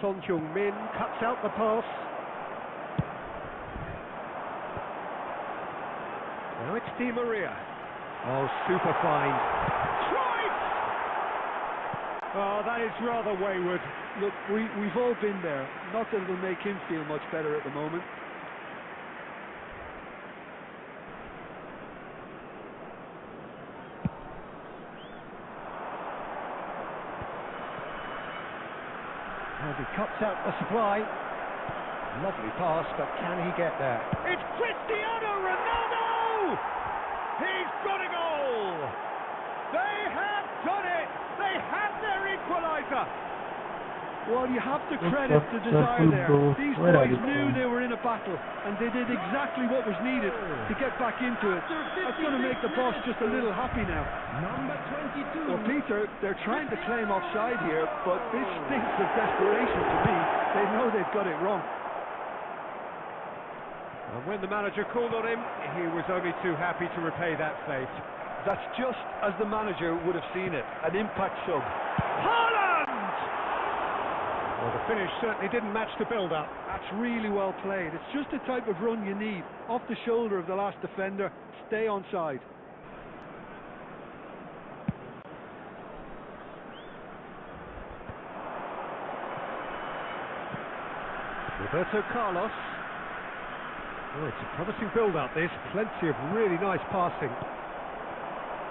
Son Heung-min cuts out the pass. Now it's Di Maria. Oh, super fine. Cruyff! Oh, that is rather wayward. Look, we've all been there. Not that it'll make him feel much better at the moment. And he cuts out the supply. Lovely pass, but can he get there? It's Cristiano Ronaldo! He's got a goal! They have done it! They have their equaliser! Well, you have to credit the desire there. These boys knew they were in a battle, and they did exactly what was needed to get back into it. That's going to make the boss just a little happy now. Number 22. Well, Peter, they're trying to claim offside here, but this stinks of desperation to me. They know they've got it wrong. And when the manager called on him, he was only too happy to repay that save. That's just as the manager would have seen it, an impact sub. Haaland! Well, the finish certainly didn't match the build-up. That's really well played. It's just the type of run you need. Off the shoulder of the last defender, stay onside. Roberto Carlos. Oh, it's a promising build-up, this. Plenty of really nice passing.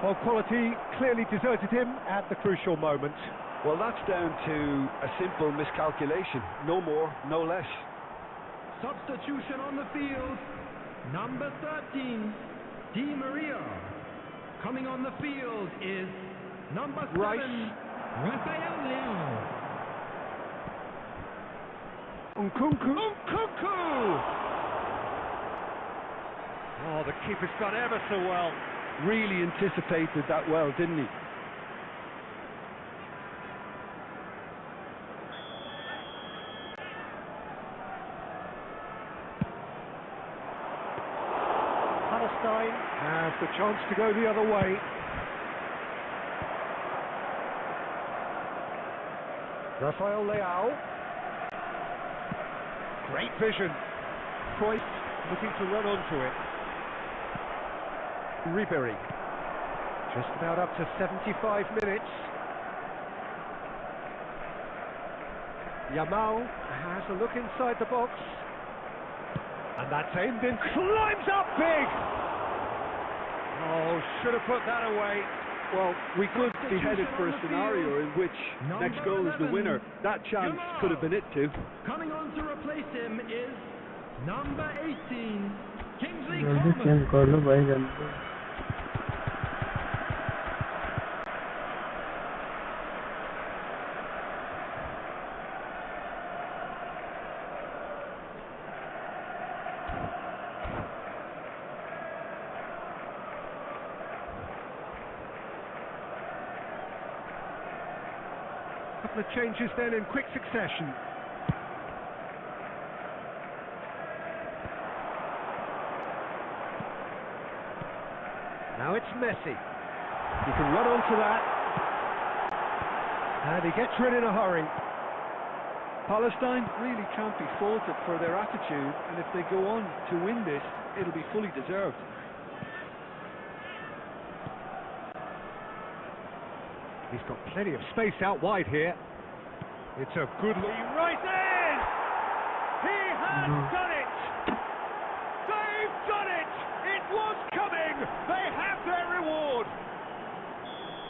Well, quality clearly deserted him at the crucial moment. Well, that's down to a simple miscalculation. No more, no less. Substitution on the field. Number 13, Di Maria. Coming on the field is number 7, Rafael Leão. Nkunku! Oh, the keeper's done ever so well. Really anticipated that well, didn't he? Palestine have the chance to go the other way. Rafael Leão. Great vision. Cruyff looking to run onto it. Ribery. Just about up to 75 minutes. Yamal has a look inside the box. And that's aimed in. Climbs up big! Oh, should have put that away. Well, we could be headed for a scenario in which next goal is the winner. That chance could have been it too. Coming on to replace him is number 18, Kingsley जल्दी Coman. Change कर लो भाई जल्दी. Couple of changes then in quick succession. Now it's Messi. He can run onto that. And he gets rid in a hurry. Palestine really can't be faulted for their attitude, and if they go on to win this, it'll be fully deserved. He's got plenty of space out wide here. It's a good look. Right in! He has done it! They've done it! It was coming! They have their reward!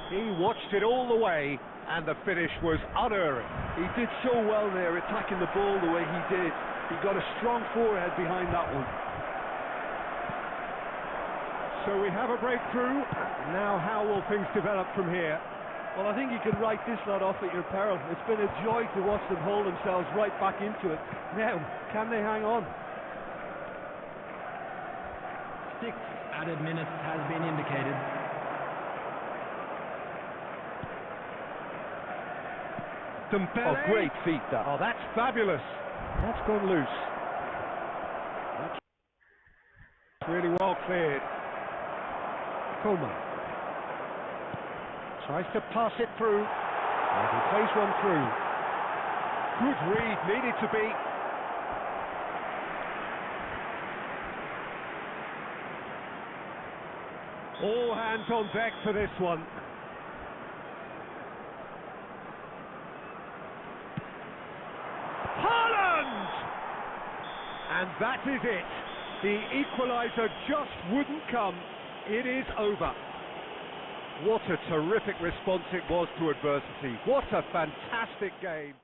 He watched it all the way, and the finish was unerring. He did so well there, attacking the ball the way he did. He got a strong forehead behind that one. So we have a breakthrough. Now how will things develop from here? Well, I think you can write this lot off at your peril. It's been a joy to watch them hold themselves right back into it. Now, can they hang on? 6 added minutes has been indicated. Dembele. Oh, great feat that. Oh, that's fabulous. That's gone loose. That's really well cleared. Coman tries to pass it through. And he plays one through. Good read, needed to be. All hands on deck for this one. Haaland! And that is it. The equaliser just wouldn't come. It is over. What a terrific response it was to adversity. What a fantastic game.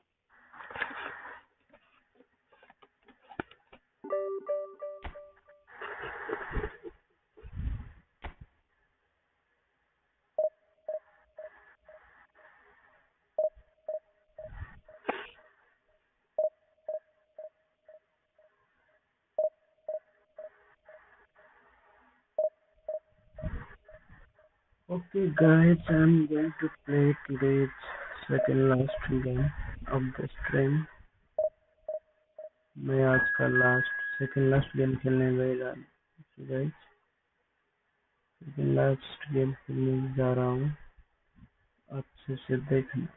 Okay guys, I'm going to play today's second last game of the stream. मैं आज का second last game खेलने जा रहा हूँ guys. Second last game खेलने जा रहा हूँ. अच्छे से देखना.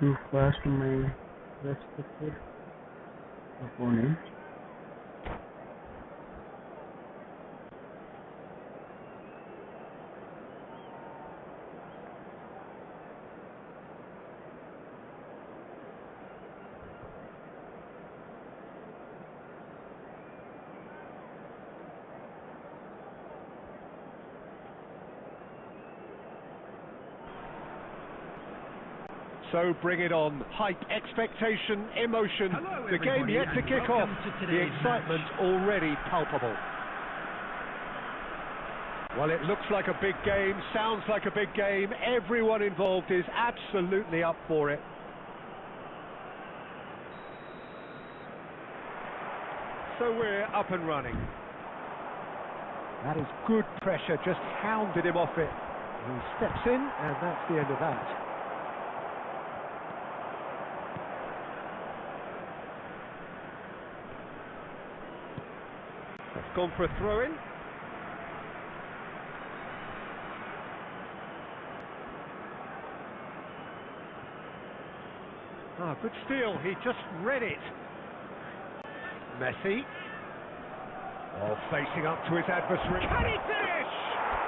do fast my respected opponent. So bring it on. Hype, expectation, emotion. Hello, The game everybody, yet to and kick off. welcome to The today's excitement already palpable. Well, it looks like a big game, sounds like a big game. Everyone involved is absolutely up for it. So we're up and running. That is good pressure, just hounded him off it. He steps in, and that's the end of that. That's gone for a throw-in. Ah, good steal, he just read it. Messi. Oh, facing up to his adversary. Can he finish?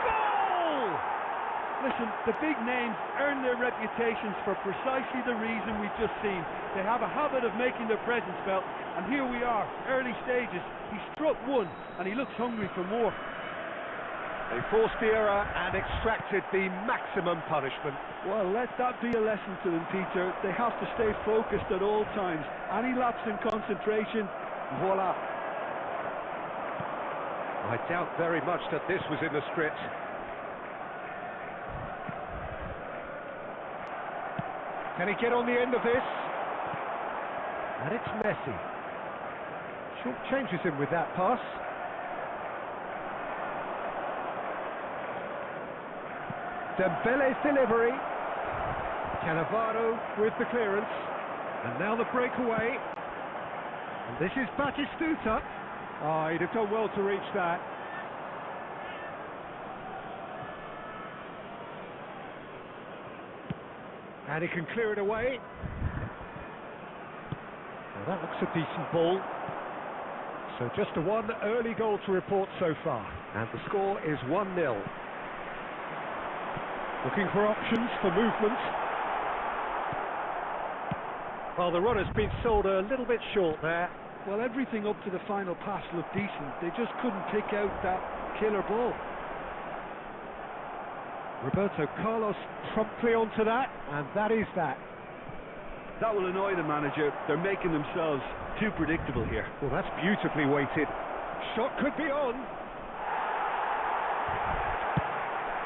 Goal! Listen, the big names earn their reputations for precisely the reason we've just seen. They have a habit of making their presence felt, and here we are, early stages. He struck one, and he looks hungry for more. They forced the error and extracted the maximum punishment. Well, let that be a lesson to them, Peter. They have to stay focused at all times. Any lapse in concentration, voila. I doubt very much that this was in the script. Can he get on the end of this? And it's Messi. Short changes him with that pass. Dembele's delivery. Cannavaro with the clearance. And now the breakaway. And this is Batistuta. Oh, he'd have done well to reach that. And he can clear it away. Well, that looks a decent ball. So just a one early goal to report so far. And the score is 1-0. Looking for options for movement. Well, the runner's been sold a little bit short there. Well, everything up to the final pass looked decent. They just couldn't pick out that killer ball. Roberto Carlos promptly onto that, and that is that. That will annoy the manager. They're making themselves too predictable here. Well, that's beautifully weighted. Shot could be on.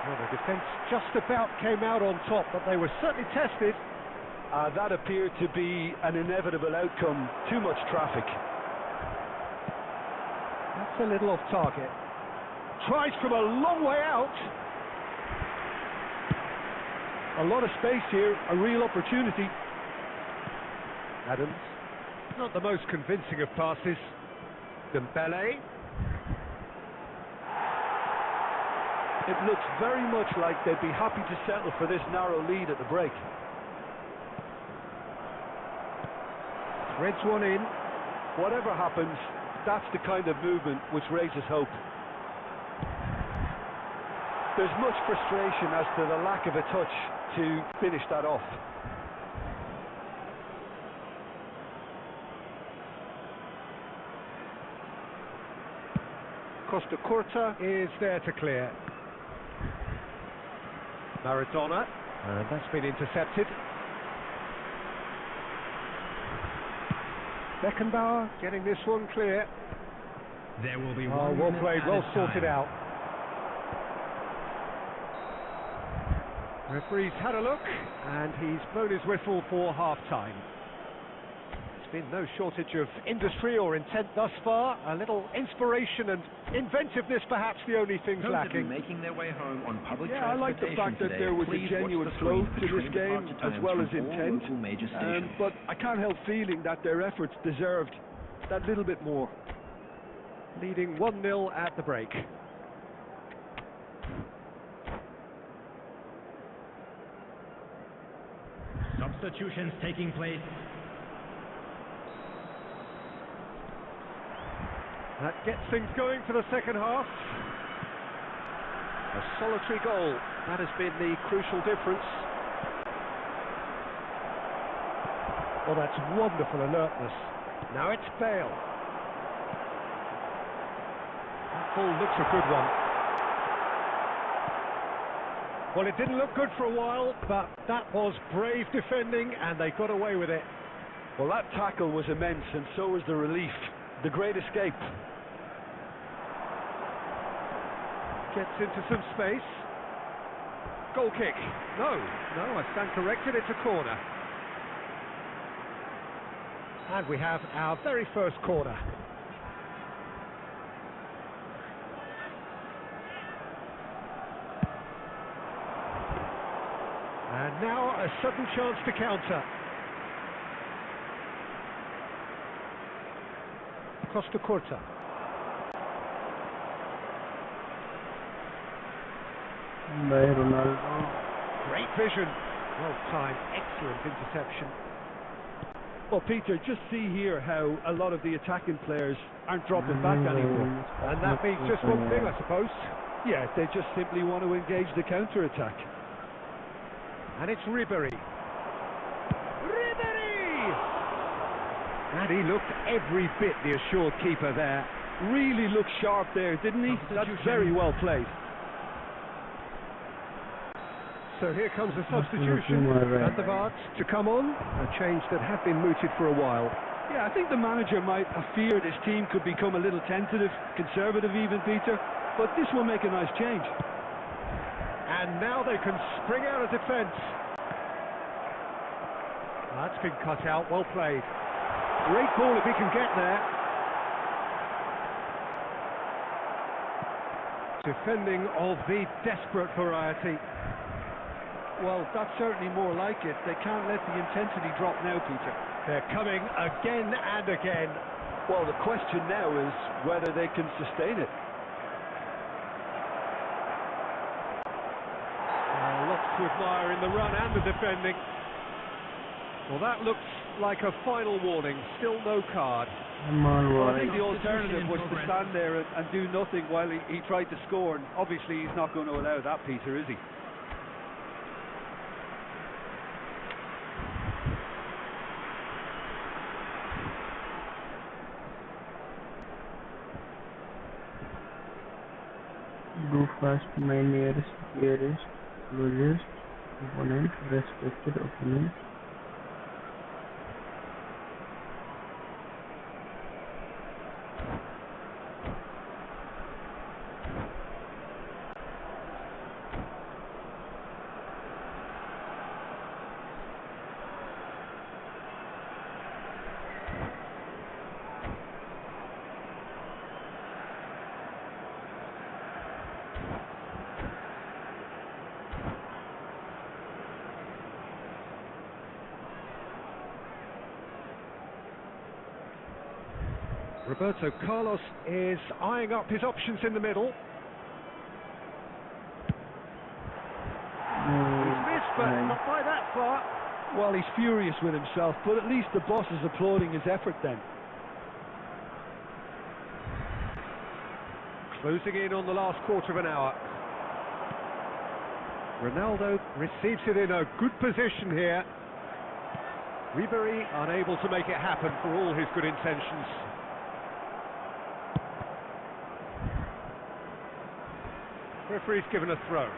Well, the defence just about came out on top, but they were certainly tested. That appeared to be an inevitable outcome. Too much traffic. That's a little off target. Tries from a long way out. A lot of space here, a real opportunity. Adams, not the most convincing of passes. Dembele. It looks very much like they'd be happy to settle for this narrow lead at the break. Threads one in. Whatever happens, that's the kind of movement which raises hope. There's much frustration as to the lack of a touch to finish that off. Costa Curta is there to clear. Maradona, and that's been intercepted. Beckenbauer getting this one clear. There will be Oh, one well minute played, at well a sorted time. out. Referee's had a look, and he's blown his whistle for half-time. There's been no shortage of industry or intent thus far. A little inspiration and inventiveness, perhaps the only things Those lacking. of you making their way home on public Yeah, I like the fact that today, there was a please genuine watch the flow screen to for this train game, departure as times well as from all intent. local major stations. But I can't help feeling that their efforts deserved that little bit more. Leading 1-0 at the break. substitutions taking place. That gets things going for the second half. A solitary goal, that has been the crucial difference. Well, that's wonderful alertness. Now it's Bale. That ball looks a good one. Well, it didn't look good for a while, but that was brave defending, and they got away with it. Well, that tackle was immense, and so was the relief. The great escape. Gets into some space. Goal kick. No, I stand corrected, it's a corner. And we have our very first corner. And now a sudden chance to counter. Costa Curta. By Ronaldo. Great vision. Well timed. Excellent interception. Well, Peter, just see here how a lot of the attacking players aren't dropping back anymore. And that means just one thing, I suppose. Yeah, they just simply want to engage the counter-attack. And it's Ribery. And he looked every bit the assured keeper there. Really looked sharp there, didn't he? That's very well played. So here comes the substitution. Van der Vaart to come on. A change that had been mooted for a while. Yeah, I think the manager might have feared his team could become a little tentative, conservative even, Peter. But this will make a nice change. And now they can spring out of defence. That's been cut out, well played. Great ball if he can get there. Defending of the desperate variety. Well, that's certainly more like it. They can't let the intensity drop now, Peter. They're coming again and again. Well, the question now is whether they can sustain it. Lots to admire in the run and the defending. Well, that looks like a final warning. Still no card. Well, I think the alternative was to stand there and do nothing while he tried to score. And obviously, he's not going to allow that, Peter, is he? Go fast, my nearest, dearest, closest opponent, respected opponent. Roberto Carlos is eyeing up his options in the middle. He's missed, but not by that far. Well, he's furious with himself, but at least the boss is applauding his effort then. Closing in on the last quarter of an hour. Ronaldo receives it in a good position here. Ribery unable to make it happen for all his good intentions. Referee's given a throw.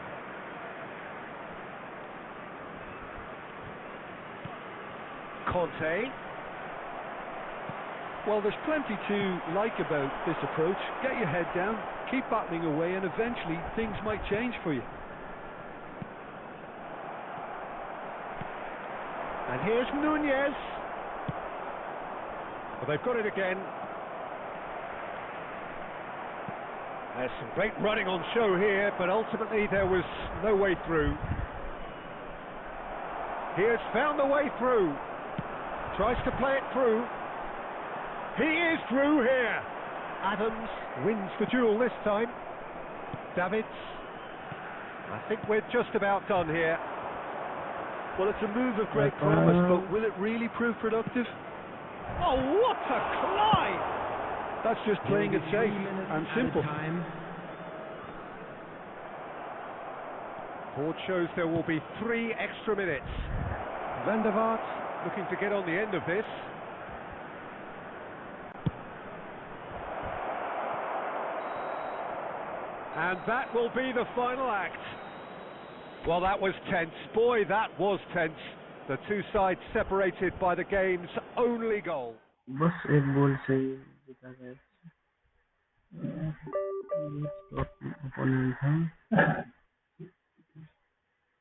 Conte. Well, there's plenty to like about this approach. Get your head down, keep battling away, and eventually things might change for you. And here's Nunez. Well, they've got it again. There's some great running on show here, but ultimately there was no way through. He has found the way through. Tries to play it through. He is through here. Adams wins the duel this time. Davids. I think we're just about done here. Well, it's a move of great promise, but will it really prove productive? Oh, what a climb! That's just playing it safe and simple. Board shows there will be 3 extra minutes. Van der Vaart looking to get on the end of this. And that will be the final act. Well, that was tense. Boy, that was tense. The two sides separated by the game's only goal. बस एक गोल से जीता गया. Opponent है.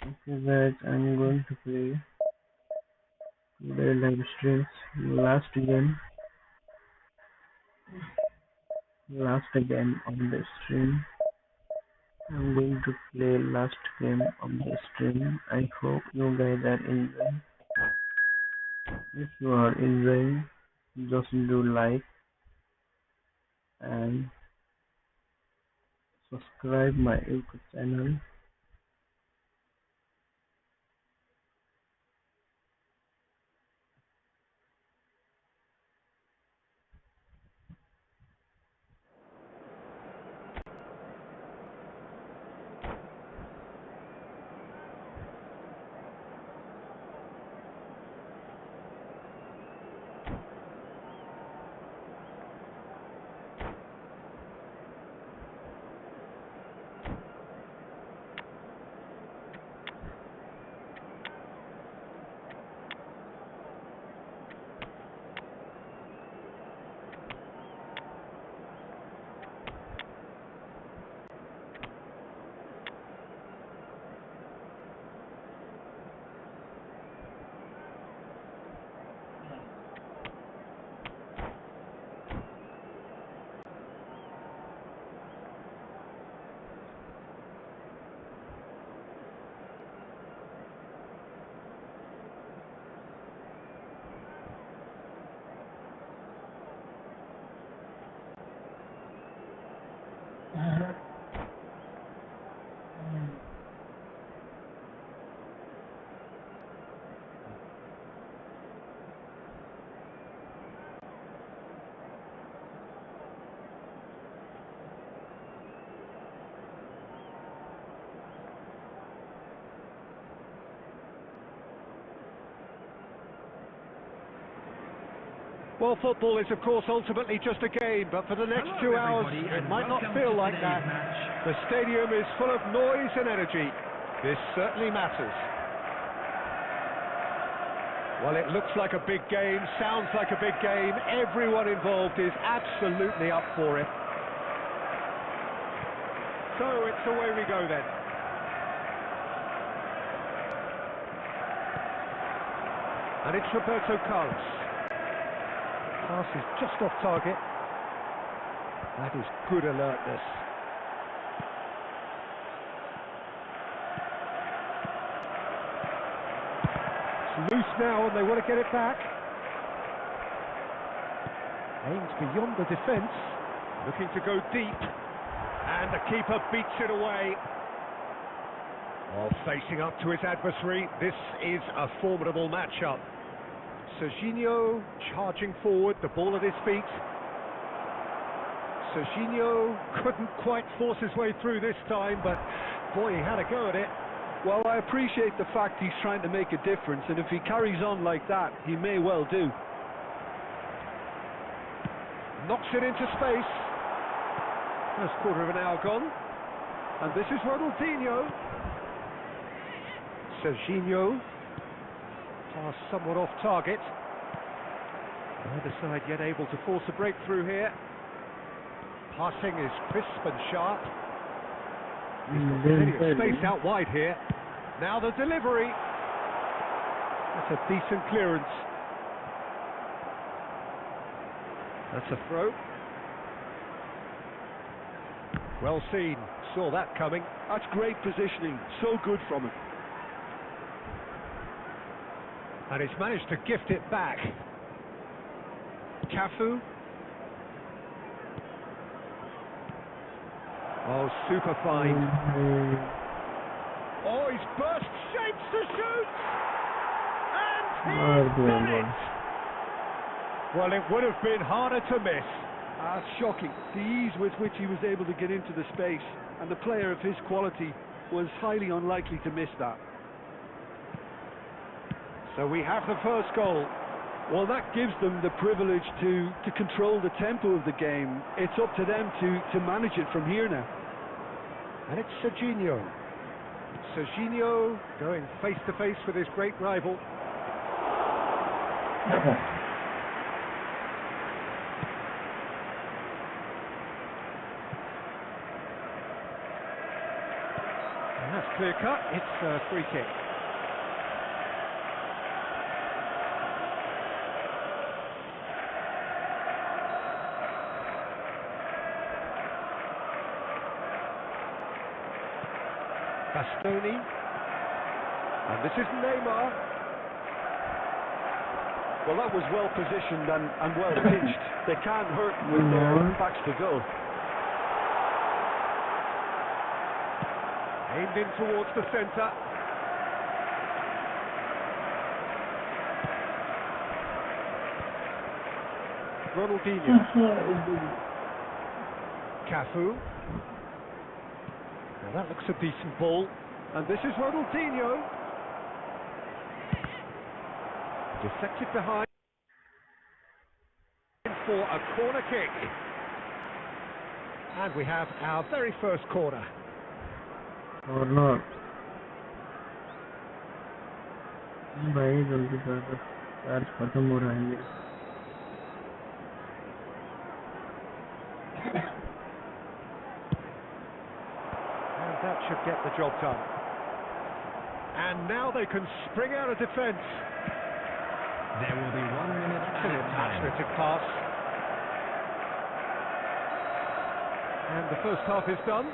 Okay guys, I'm going to play today live streams. Last game on the stream. I'm going to play last game on the stream. I hope you guys are enjoying. If you are enjoying, just do like and subscribe my YouTube channel. Well, football is, of course, ultimately just a game, but for the next 2 hours, it might not feel like that. The stadium is full of noise and energy. This certainly matters. Well, it looks like a big game, sounds like a big game. Everyone involved is absolutely up for it. So it's away we go then. And it's Roberto Carlos. Pass is just off target. That is good alertness. It's loose now and they want to get it back. Aims beyond the defence. Looking to go deep. And the keeper beats it away. While facing up to his adversary, this is a formidable matchup. Serginho charging forward, the ball at his feet. Serginho couldn't quite force his way through this time, but boy, he had a go at it. Well, I appreciate the fact he's trying to make a difference, and if he carries on like that, he may well do. Knocks it into space. First quarter of an hour gone. And this is Ronaldinho. Serginho. Pass somewhat off target. Neither side yet able to force a breakthrough here. Passing is crisp and sharp. He's got plenty of space out wide here. Now the delivery. That's a decent clearance. That's a throw. Well seen. Saw that coming. That's great positioning. So good from him. And he's managed to gift it back. Cafu. Oh, super fine. Oh, he's burst shapes to shoot! Done it! Well, it would have been harder to miss. Shocking. The ease with which he was able to get into the space, and the player of his quality was highly unlikely to miss that. So we have the first goal. Well, that gives them the privilege to control the tempo of the game. It's up to them to manage it from here now. And it's Serginho. Serginho going face to face with his great rival. And that's clear cut. It's a free kick. Bastoni, and this is Neymar. Well, that was well positioned and well pitched. They can't hurt with their backs to goal. Aimed in towards the centre. Ronaldinho. Cafu. Now that looks a decent ball. And this is Ronaldinho. Deflected behind for a corner kick. And we have our very first corner. Or not. भाई जल्दी कर दो, charge खत्म हो रहा है मेरा। And that should get the job done. And now they can spring out of defence. There will be 1 minute added time. Terrific pass. And the first half is done.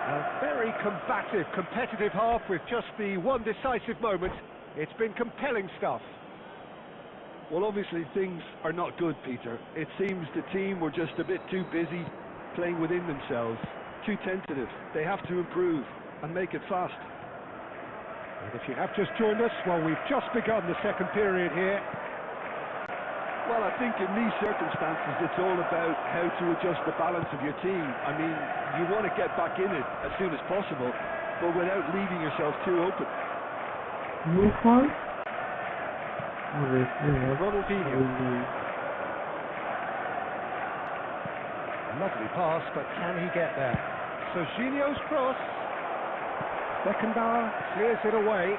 A very combative, competitive half with just the one decisive moment. It's been compelling stuff. Well, obviously things are not good, Peter. It seems the team were just a bit too busy playing within themselves, too tentative. They have to improve and make it fast. And if you have just joined us, well, we've just begun the second period here. Well, I think in these circumstances it's all about how to adjust the balance of your team. I mean, you want to get back in it as soon as possible, but without leaving yourself too open. Ronaldinho. Lovely pass, but can he get there? Serginho's cross. Beckenbauer clears it away.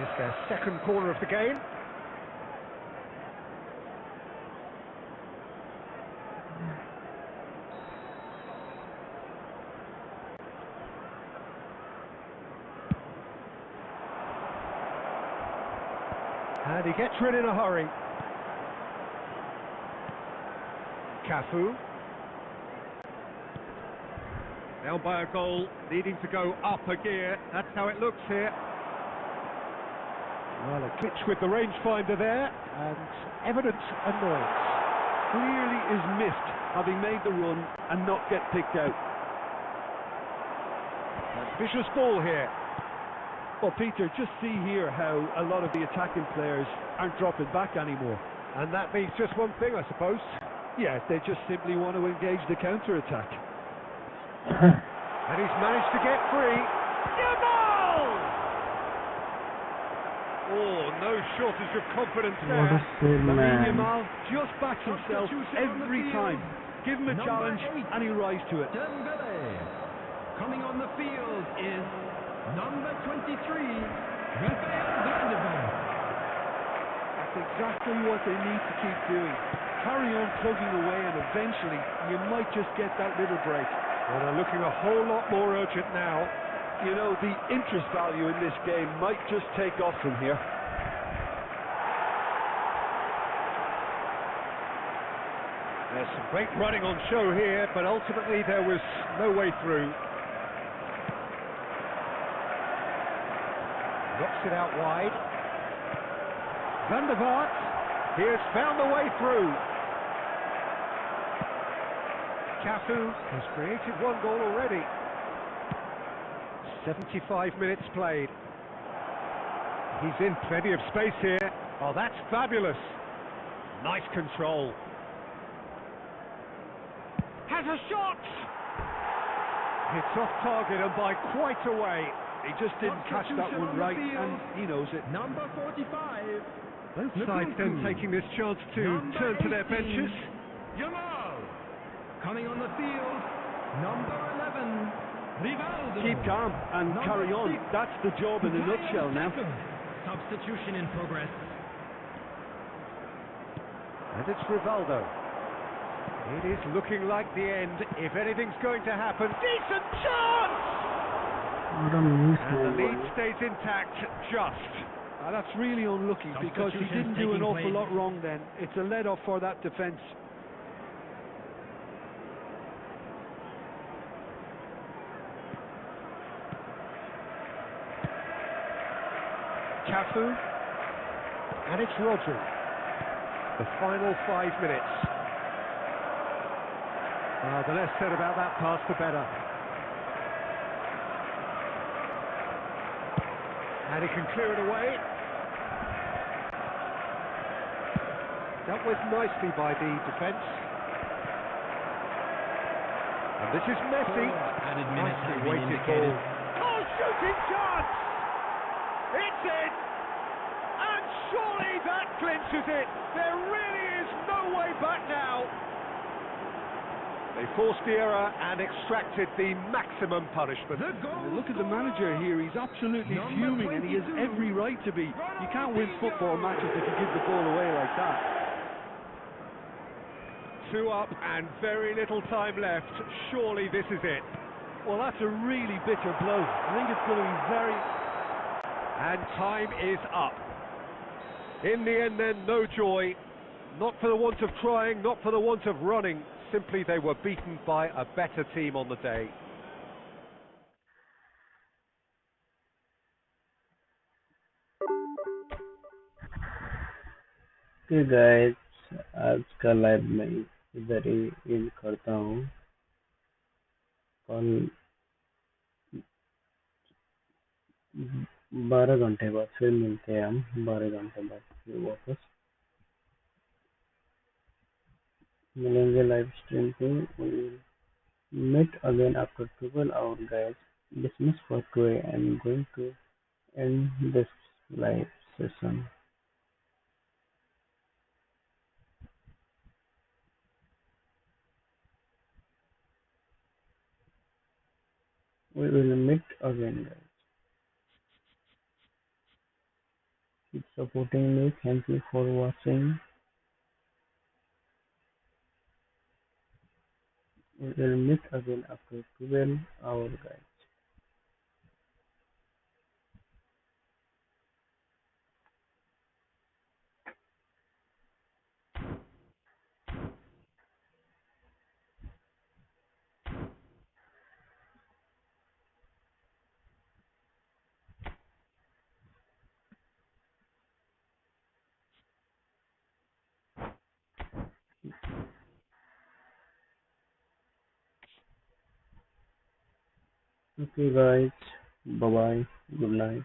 It's their second corner of the game. And he gets rid in a hurry. Cafu. Down by a goal, needing to go up a gear. That's how it looks here. Well, a glitch with the rangefinder there, and evident annoyance. Clearly is missed, having made the run and not get picked out. A vicious ball here. Well, Peter, just see here how a lot of the attacking players aren't dropping back anymore. And that means just one thing, I suppose. Yeah, they just simply want to engage the counter-attack. And he's managed to get free. Oh, no shortage of confidence there. What a save, man. Yamal just backs himself every time. Give him a challenge and he'll rise to it. Dembele. Coming on the field is number 23, Rafael van der Vaart. That's exactly what they need to keep doing. Carry on plugging away and eventually you might just get that little break. Well, they're looking a whole lot more urgent now. You know, the interest value in this game might just take off from here. There's some great running on show here, but ultimately there was no way through. Knocks it out wide. Van der Vaart, he has found the way through. Cafu has created one goal already. 75 minutes played. He's in plenty of space here. Oh, that's fabulous. Nice control. Has a shot! It's off target and by quite a way. He just didn't catch that one right, and he knows it. Number 45. Both sides then taking this chance to turn to their benches. Jamal. Coming on the field, number 11. Rivaldo. Keep calm and carry on. That's the job in a nutshell now. Substitution in progress. And it's Rivaldo. It is looking like the end, if anything's going to happen. Decent chance! And the lead stays intact, just. That's really unlucky because he didn't do an awful lot wrong then. It's a let-off for that defence. Cafu. And it's Rodri. The final 5 minutes. The less said about that pass, the better. And he can clear it away. Dealt with nicely by the defence. And this is Messi. Added minutes Nicely have been weighted indicated. ball. Oh, shooting chance! It's in! And surely that clinches it. There really is no way back now. They forced the error and extracted the maximum punishment. Look at the manager here, he's absolutely fuming and he has every right to be. You can't win football matches if you give the ball away like that. 2 up and very little time left. Surely this is it. Well, that's a really bitter blow. I think it's going to be very... And time is up. In the end then, no joy. Not for the want of trying, not for the want of running. Simply they were beaten by a better team on the day. Okay guys, आज का live मैं इधर ही and करता हूँ। कल 12 घंटे बाद फिर मिलते हैं हम, 12 घंटे बाद फिर वापस मिलेंगे लाइव स्ट्रीम पे। Meet again after 12 hours guys. Dismiss for today. I'm going to end this live session. We will meet again guys. Keep supporting me. Thank you for watching. We will meet again after 12 hours guys. Okay guys, bye bye, good night.